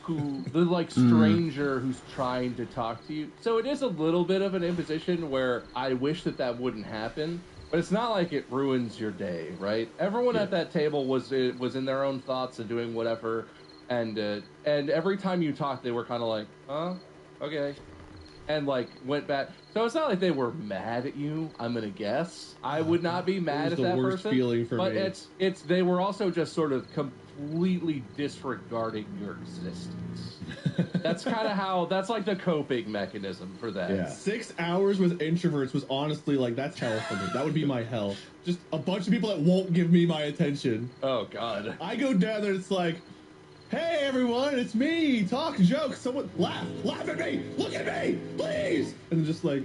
the like stranger who's trying to talk to you. So it is a little bit of an imposition where I wish that wouldn't happen, but it's not like it ruins your day, right? Everyone at that table was in their own thoughts and doing whatever, and every time you talked, they were kind of like, huh, okay, and like went back. So it's not like they were mad at you. I'm gonna guess I would not be mad at that person. Feeling for but me. it's they were also just sort of completely disregarding your existence. That's that's like the coping mechanism for that. Yeah. 6 hours with introverts was honestly like, that's hell for me. That would be my hell. Just a bunch of people that won't give me my attention. Oh God. I go down there, it's like, hey everyone, it's me. Talk, joke, someone laugh at me. Look at me, please. And just like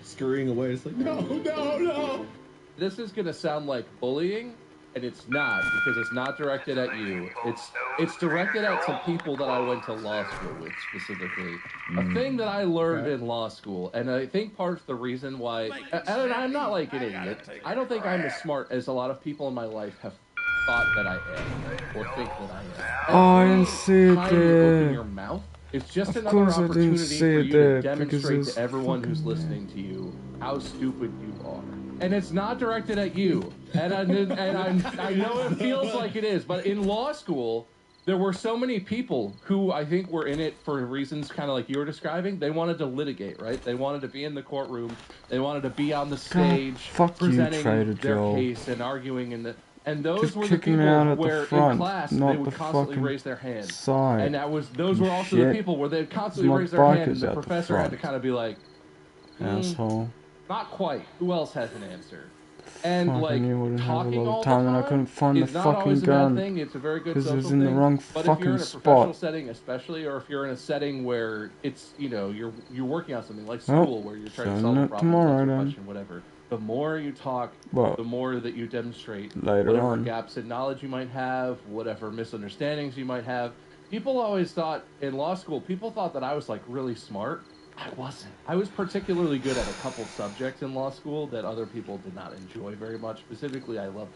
scurrying away. It's like, no. This is gonna sound like bullying. And it's not, because it's not directed at you. It's directed at some people that I went to law school with, specifically. A thing that I learned in law school, and I think part of the reason why... And I'm not like an idiot. I don't think I'm as smart as a lot of people in my life have thought that I am, or think that I am. Oh, I didn't see it Time you open your mouth, it's just another opportunity for you to demonstrate to everyone who's listening to you how stupid you are. And it's not directed at you. And I know it feels like it is, but in law school, there were so many people who I think were in it for reasons kind of like you were describing. They wanted to litigate, right? They wanted to be in the courtroom. They wanted to be on the stage presenting their case and arguing and those just were the people where in class they would constantly raise their hand. Side. And those were also the people where they'd constantly raise their hand and the professor had to kind of be like, asshole. Not quite. Who else has an answer? And Fuck, like talking all the time and I time couldn't find the is not fucking always a gun bad thing. It's a very good social it was in thing. the wrong but fucking if you're in a spot. professional setting, especially, or if you're in a setting where it's you're working on something like school where you're trying to solve a problem, question, whatever. The more you talk, the more that you demonstrate whatever gaps in knowledge you might have, whatever misunderstandings you might have. People always thought in law school, people thought that I was like really smart. I wasn't. I was particularly good at a couple subjects in law school that other people did not enjoy very much. Specifically, I loved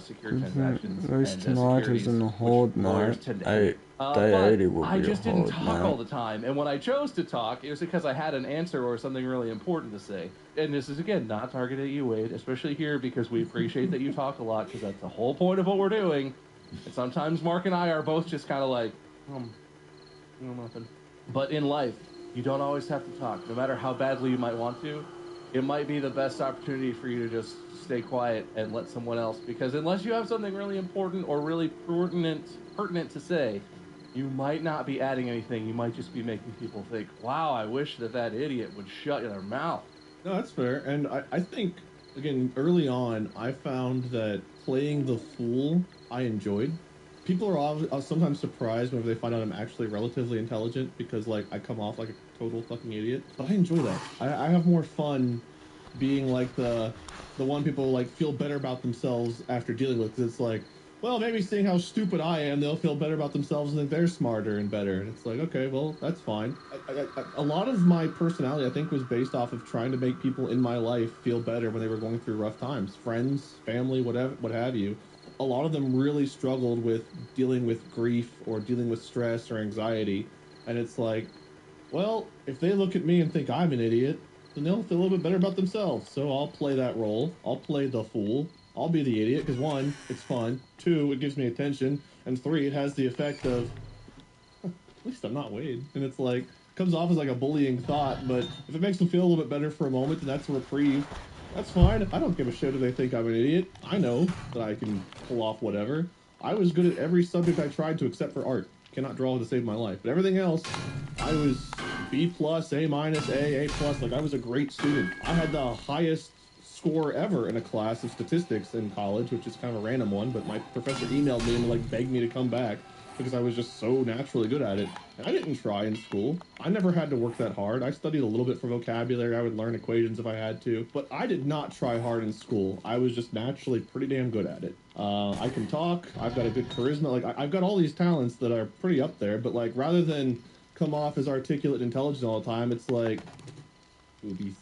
secure transactions those and tonight securities, is in the hard night. Day 80 will be I just didn't talk night. all the time. And when I chose to talk, it was because I had an answer or something really important to say. And this is, again, not targeted at you, Wade, especially here because we appreciate that you talk a lot because that's the whole point of what we're doing. And sometimes Mark and I are both just kind of like, nothing. But in life, you don't always have to talk. No matter how badly you might want to, it might be the best opportunity for you to just stay quiet and let someone else. Because unless you have something really important or really pertinent to say, you might not be adding anything. You might just be making people think, wow, I wish that idiot would shut their mouth. No, that's fair. And I think, again, early on, I found that playing the fool I enjoyed. people are sometimes surprised whenever they find out I'm actually relatively intelligent because, like, I come off like a total fucking idiot. But I enjoy that. I have more fun being like the one people like feel better about themselves after dealing with. It's like, well, maybe seeing how stupid I am, they'll feel better about themselves and think they're smarter and better. And it's like, okay, well, that's fine. A lot of my personality, I think, was based off of trying to make people in my life feel better when they were going through rough times. Friends, family, whatever, what have you. A lot of them really struggled with dealing with grief or dealing with stress or anxiety. And it's like, well, if they look at me and think I'm an idiot, then they'll feel a little bit better about themselves. So I'll play that role. I'll play the fool. I'll be the idiot because 1, it's fun. 2, it gives me attention. And 3, it has the effect of, at least I'm not Wade. And it's like, comes off as like a bullying thought, but if it makes them feel a little bit better for a moment, then that's a reprieve. That's fine. I don't give a shit if they think I'm an idiot. I know that I can pull off whatever. I was good at every subject I tried to except for art. Cannot draw to save my life. But everything else, I was B+, A-, A+. Like, I was a great student. I had the highest score ever in a class of statistics in college, which is kind of a random one, but my professor emailed me and like begged me to come back because I was just so naturally good at it. And I didn't try in school. I never had to work that hard. I studied a little bit for vocabulary. I would learn equations if I had to, but I did not try hard in school. I was just naturally pretty damn good at it. I can talk. I've got a good charisma. Like, I've got all these talents that are pretty up there, but like, rather than come off as articulate and intelligent all the time, it's like, boobies.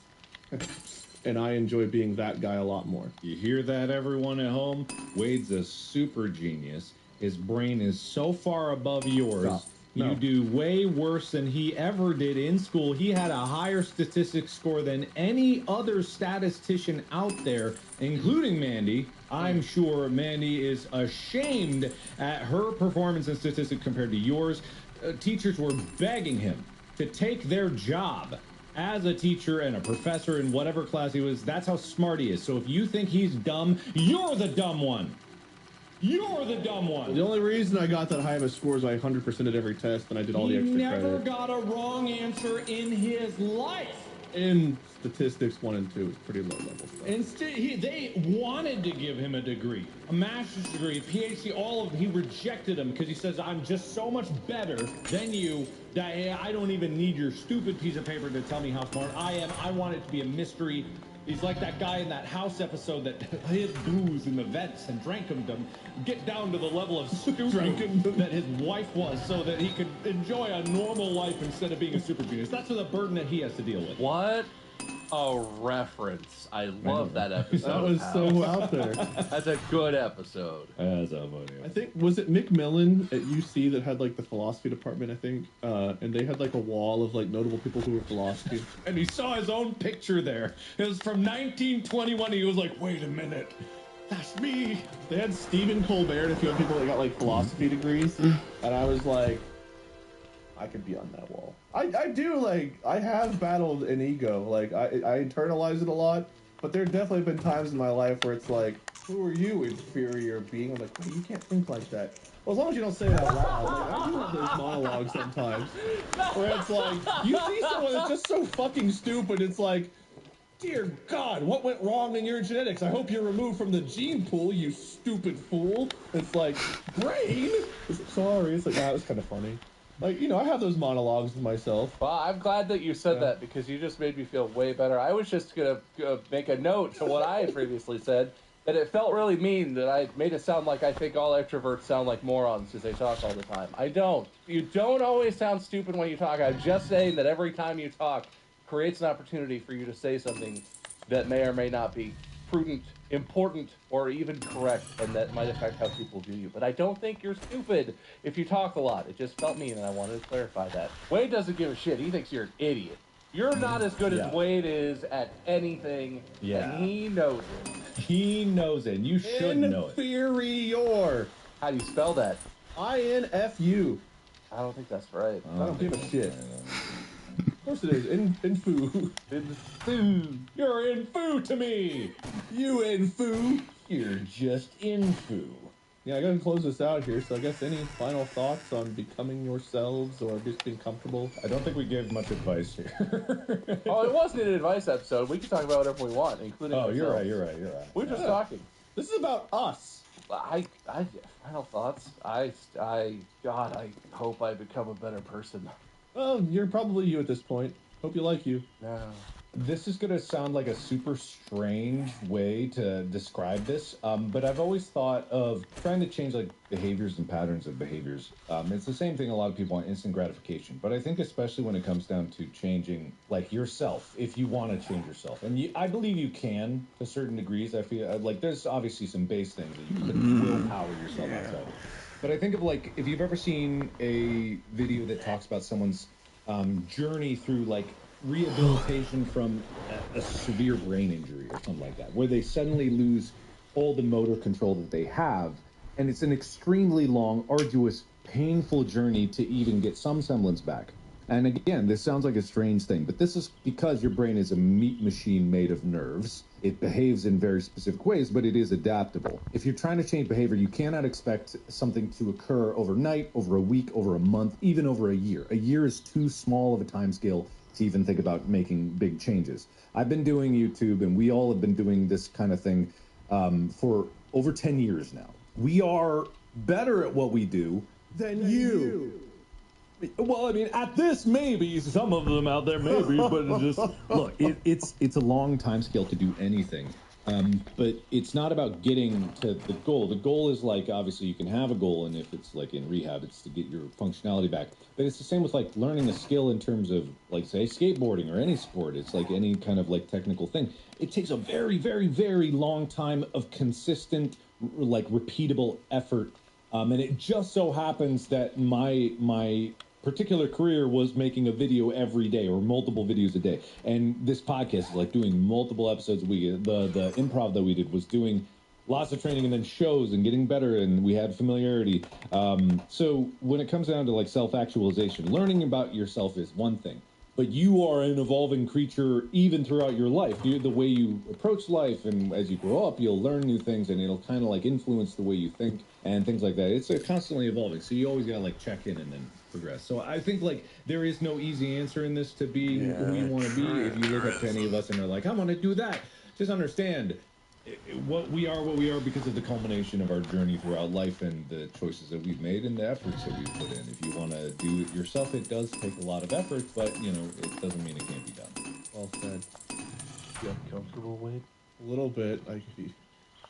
And I enjoy being that guy a lot more. You hear that, everyone at home? Wade's a super genius. His brain is so far above yours. Stop. No. You do way worse than he ever did in school. He had a higher statistics score than any other statistician out there, including Mandy. I'm sure Mandy is ashamed at her performance in statistics compared to yours. Teachers were begging him to take their job as a teacher and a professor in whatever class he was. That's how smart he is. So if you think he's dumb, you're the dumb one. You're the dumb one. The only reason I got that high of a score is I 100% at every test and I did all the extra credit. He never got a wrong answer in his life. In statistics 1 and 2, it's pretty low level stuff. Instead, they wanted to give him a degree, a master's degree, PhD, all of them. He rejected them because he says, I'm just so much better than you that I don't even need your stupid piece of paper to tell me how smart I am. I want it to be a mystery. He's like that guy in that House episode that hid booze in the vents and drank them to get down to the level of stupid that his wife was so that he could enjoy a normal life instead of being a super genius. That's the burden that he has to deal with. What a reference. I love that episode. That was so out there. That's a good episode. That's a funny. I think, was it Macmillan at UC that had like the philosophy department, I think? And they had like a wall of like notable people who were philosophy. And he saw his own picture there. It was from 1921. He was like, wait a minute. That's me. They had Stephen Colbert and a few other people that got like philosophy degrees. And I was like, I could be on that wall. I do, like, I have battled an ego. Like, I internalize it a lot. But there definitely been times in my life where it's like, who are you, inferior being? I'm like, hey, you can't think like that. Well, as long as you don't say it out loud. Like, I do have those monologues sometimes. Where it's like, you see someone that's just so fucking stupid, it's like, dear God, what went wrong in your genetics? I hope you're removed from the gene pool, you stupid fool. It's like, brain? Sorry. It's like, that was kind of funny. Like, you know, I have those monologues with myself. Well, I'm glad that you said that because you just made me feel way better. I was just going to make a note to what I had previously said, that it felt really mean that I made it sound like I think all extroverts sound like morons because they talk all the time. I don't. You don't always sound stupid when you talk. I'm just saying that every time you talk creates an opportunity for you to say something that may or may not be prudent, important, or even correct, and that might affect how people view you. But I don't think you're stupid if you talk a lot. It just felt mean, and I wanted to clarify that. Wade doesn't give a shit. He thinks you're an idiot. You're not as good as Wade is at anything, and he knows it. He knows it, and you should know it. Inferior. How do you spell that? I-N-F-U. I don't think that's right. I don't give a shit. Of course it is. Infoo. Infoo. You're infoo to me. You infoo. You're just infoo. Yeah, I gotta close this out here, so I guess any final thoughts on becoming yourselves or just being comfortable? I don't think we gave much advice here. Oh, it wasn't an advice episode. We can talk about whatever we want, including you're ourselves. right. We're just talking. This is about us. Final thoughts. God, I hope I become a better person. Well, you're probably you at this point. Hope you like you. No. This is going to sound like a super strange way to describe this, but I've always thought of trying to change like behaviors and patterns of behaviors. It's the same thing a lot of people want, instant gratification, but I think especially when it comes down to changing like yourself, if you want to change yourself, and I believe you can to certain degrees. I feel like there's obviously some base things that you can willpower yourself outside of. But I think of like if you've ever seen a video that talks about someone's journey through like rehabilitation from a severe brain injury or something like that, where they suddenly lose all the motor control that they have, and it's an extremely long, arduous, painful journey to even get some semblance back. And again, this sounds like a strange thing, but this is because your brain is a meat machine made of nerves. It behaves in very specific ways, but it is adaptable. If you're trying to change behavior, you cannot expect something to occur overnight, over a week, over a month, even over a year. A year is too small of a time scale to even think about making big changes. I've been doing YouTube, and we all have been doing this kind of thing for over 10 years now. We are better at what we do than you. Well, I mean, at this, maybe some of them out there, maybe, but it's just look. It's a long time scale to do anything, but it's not about getting to the goal. The goal is like obviously you can have a goal, and if it's like in rehab, it's to get your functionality back. But it's the same with like learning a skill in terms of like say skateboarding or any sport. It's like any kind of like technical thing. It takes a very, very, very long time of consistent, like repeatable effort, and it just so happens that my particular career was making a video every day or multiple videos a day, and this podcast is like doing multiple episodes a week. The improv that we did was doing lots of training and then shows and getting better, and we had familiarity. So when it comes down to like self-actualization, learning about yourself is one thing, but you are an evolving creature even throughout your life. The way you approach life, and as you grow up, you'll learn new things, and it'll kind of like influence the way you think and things like that. It's constantly evolving, so you always gotta like check in and then progress. So I think like there is no easy answer in this to being who you want to be. If you look up to any of us and are like, I want to do that, just understand what we are because of the culmination of our journey throughout life and the choices that we've made and the efforts that we've put in. If you want to do it yourself, it does take a lot of effort, but you know, it doesn't mean it can't be done. Well said. You uncomfortable, Wade? A little bit. Like, if you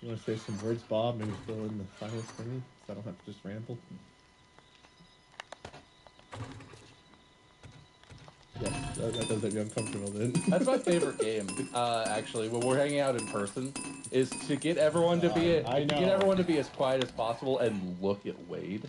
want to say some words, Bob, maybe fill in the final thingy, so I don't have to just ramble. Yes, that does make me uncomfortable then. That's my favorite game, actually, when we're hanging out in person, is to get everyone to be as quiet as possible and look at Wade,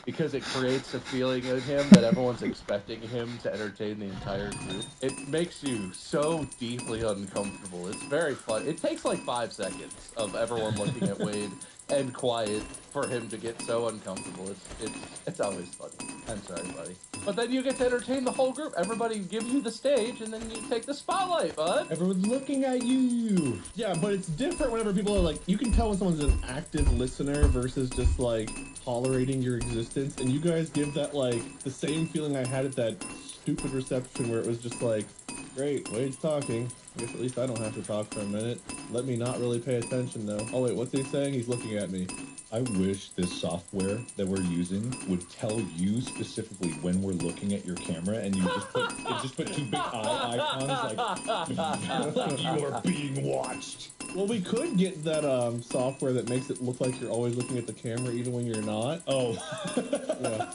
because it creates a feeling in him that everyone's expecting him to entertain the entire group. It makes you so deeply uncomfortable. It's very fun. It takes like 5 seconds of everyone looking at Wade and quiet for him to get so uncomfortable. It's always funny. I'm sorry, buddy. But then you get to entertain the whole group. Everybody gives you the stage, and then you take the spotlight, bud. Everyone's looking at you. Yeah, but it's different whenever people are like, you can tell when someone's an active listener versus just like tolerating your existence. And you guys give that like the same feeling I had at that stupid reception where it was just like, great, Wade's talking. I guess at least I don't have to talk for a minute. Let me not really pay attention though. Oh wait, what's he saying? He's looking at me. I wish this software that we're using would tell you specifically when we're looking at your camera, and you just put 2 big eye icons like you are being watched. Well, we could get that software that makes it look like you're always looking at the camera even when you're not. Oh. Yeah.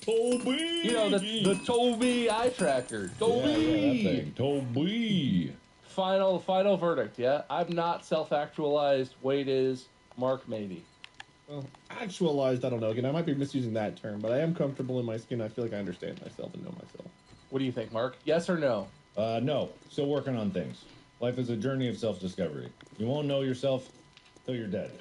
Toby! You know, the Toby eye tracker. Toby! Yeah, that thing. Toby! Final verdict, yeah? I'm not self-actualized. Wade is. Mark, maybe. Well, actualized, I don't know. Again, I might be misusing that term, but I am comfortable in my skin. I feel like I understand myself and know myself. What do you think, Mark? Yes or no? No. Still working on things. Life is a journey of self-discovery. You won't know yourself till you're dead.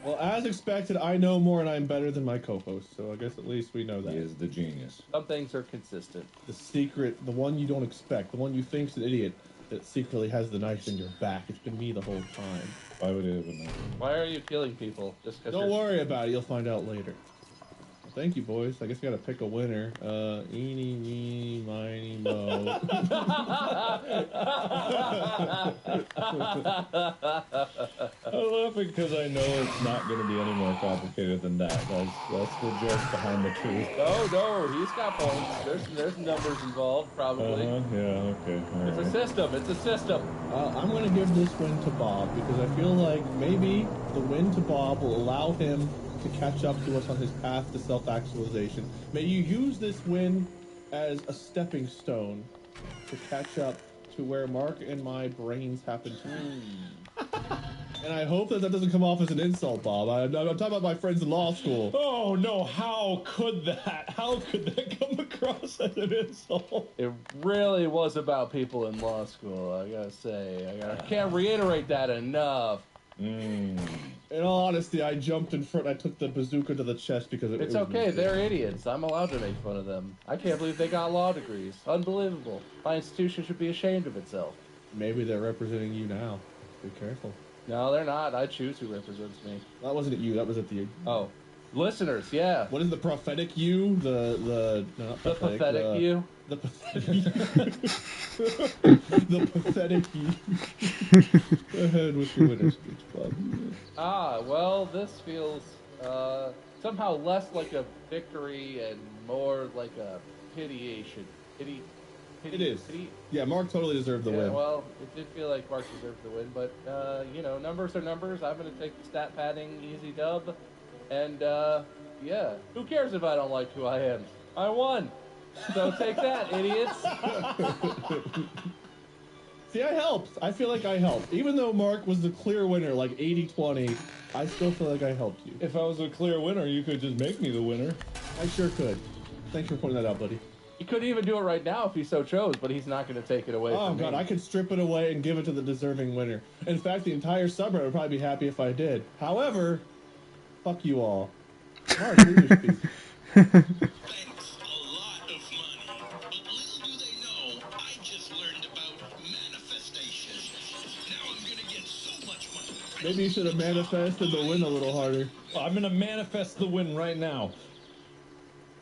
Well, as expected, I know more and I'm better than my co-host, so I guess at least we know that. He is the genius. Some things are consistent. The secret, the one you don't expect, the one you think's an idiot that secretly has the knife in your back. It's been me the whole time. Why would it have been that? Why are you killing people? Just don't worry about it. You'll find out later. Well, thank you, boys. I guess we gotta pick a winner. Eeny, meeny, miny, no. I'm laughing because I know it's not going to be any more complicated than that. That's the joke behind the truth. Oh no, he's got points. There's numbers involved, probably. Yeah, okay. All It's a right. system. It's a system. I'm going to give this win to Bob because I feel like maybe the win to Bob will allow him to catch up to us on his path to self-actualization. May you use this win as a stepping stone to catch up to where Mark and my brains happen to be. And I hope that doesn't come off as an insult, Bob. I'm talking about my friends in law school. Oh no, how could that? How could that come across as an insult? It really was about people in law school, I gotta say. I can't reiterate that enough. In all honesty, I jumped in front. I took the bazooka to the chest because it It's was okay, ridiculous. they're idiots. I'm allowed to make fun of them. I can't believe they got law degrees. Unbelievable. My institution should be ashamed of itself. Maybe they're representing you now. Be careful. No, they're not. I choose who represents me. That wasn't at you. That was at the. Oh, listeners, yeah. What is the prophetic you? No, not The prophetic, pathetic you. The pathetic you. The pathetic you. Go ahead with your winner speech, Bob. Well, this feels somehow less like a victory and more like a pitiation. Pity. It is. Pity. Yeah, Mark totally deserved the Yeah, win. well, it did feel like Mark deserved the win, but, numbers are numbers. I'm going to take the stat padding easy dub. And, yeah, who cares if I don't like who I am? I won. So take that, idiots. See, I helped. I feel like I helped. Even though Mark was the clear winner, like 80-20, I still feel like I helped you. If I was a clear winner, you could just make me the winner. I sure could. Thanks for pointing that out, buddy. He could even do it right now if he so chose, but he's not going to take it away Oh, from God, me. I could strip it away and give it to the deserving winner. In fact, the entire subreddit would probably be happy if I did. However, fuck you all. Mark, leave your speech. Thanks a lot of money. But little do they know, I just learned about manifestation. Now I'm gonna get so much money. Maybe you should have manifested the win a little harder. I'm going to manifest the win right now.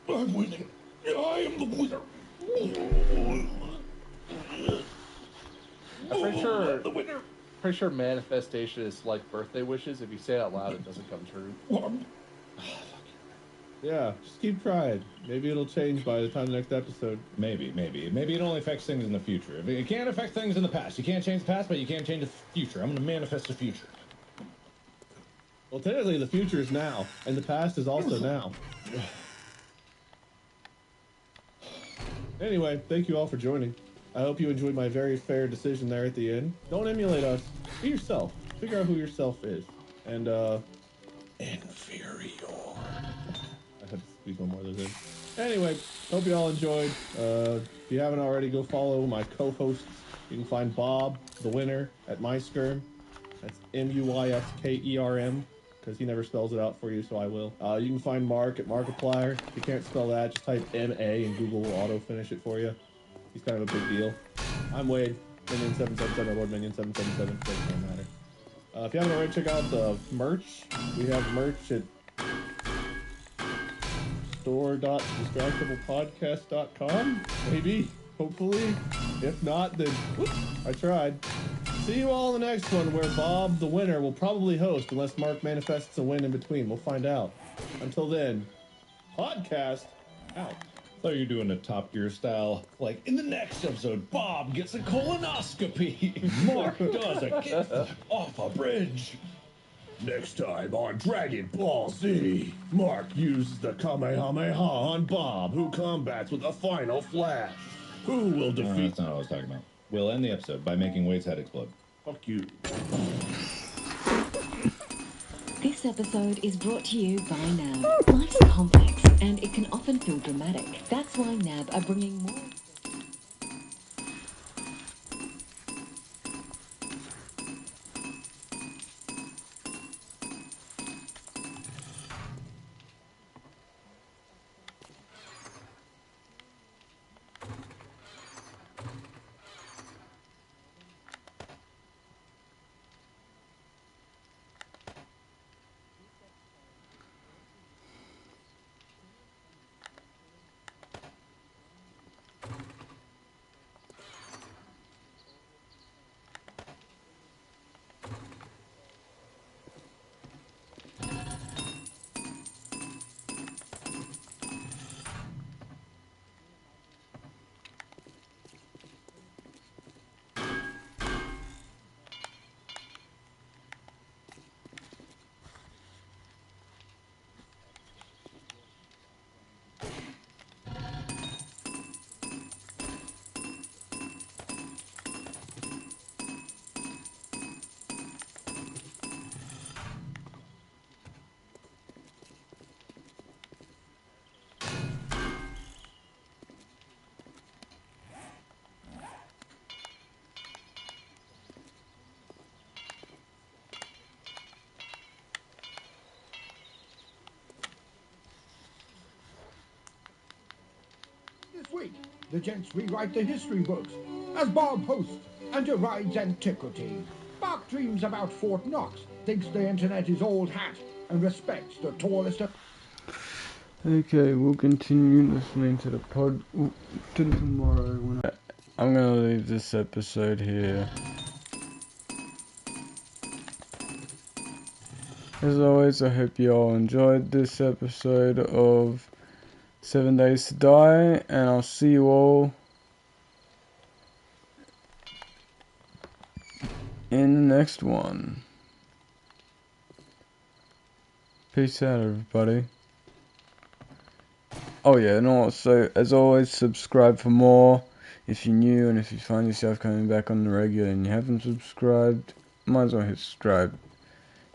I'm winning. I am the winner. I'm pretty sure, The winner. pretty sure manifestation is like birthday wishes. If you say it out loud, it doesn't come true. Yeah, just keep trying. Maybe it'll change by the time the next episode. Maybe. Maybe it only affects things in the future. It can't affect things in the past. You can't change the past, but you can change the future. I'm going to manifest the future. Well, technically, the future is now, and the past is also now. Anyway, thank you all for joining. I hope you enjoyed my very fair decision there at the end. Don't emulate us. Be yourself. Figure out who yourself is. And, inferior. I had to squeeze one more of those in. Anyway, hope you all enjoyed. If you haven't already, go follow my co-hosts. You can find Bob, the winner, at MySkerm. That's MUYSKERM, because he never spells it out for you, so I will. You can find Mark at Markiplier. If you can't spell that, just type M-A and Google will auto-finish it for you. He's kind of a big deal. I'm Wade, Minion777, Lord Minion777, doesn't matter. If you haven't already, check out the merch. We have merch at store.distractiblepodcast.com. Maybe, hopefully. If not, then whoops, I tried. See you all in the next one, where Bob, the winner, will probably host, unless Mark manifests a win in between. We'll find out. Until then, podcast out. So you're doing a Top Gear style. Like, in the next episode, Bob gets a colonoscopy. Mark does a kickflip off a bridge. Next time on Dragon Ball Z, Mark uses the Kamehameha on Bob, who combats with a final flash. Who will defeat... That's not what I was talking about. We'll end the episode by making Wade's head explode. Fuck you. This episode is brought to you by NAB. Life's complex and it can often feel dramatic. That's why NAB are bringing more... next week, the gents rewrite the history books as Bob hosts and derides antiquity. Mark dreams about Fort Knox, thinks the internet is old hat, and respects the tallest of... Okay, we'll continue listening to the tomorrow. I'm gonna leave this episode here. As always, I hope you all enjoyed this episode of 7 Days to Die, and I'll see you all in the next one. Peace out, everybody. Oh yeah, and also, as always, subscribe for more if you're new, and if you find yourself coming back on the regular and you haven't subscribed, might as well hit subscribe.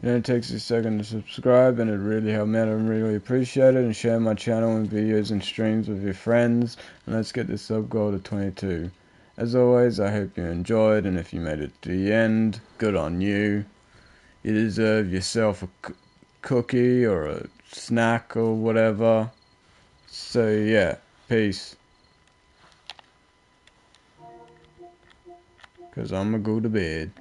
It only takes a second to subscribe, and it really helps me out. I really appreciate it, and share my channel and videos and streams with your friends, and let's get this sub goal to 22. As always, I hope you enjoyed, and if you made it to the end, good on you. You deserve yourself a cookie or a snack or whatever. So yeah, peace. 'Cause I'ma go to bed.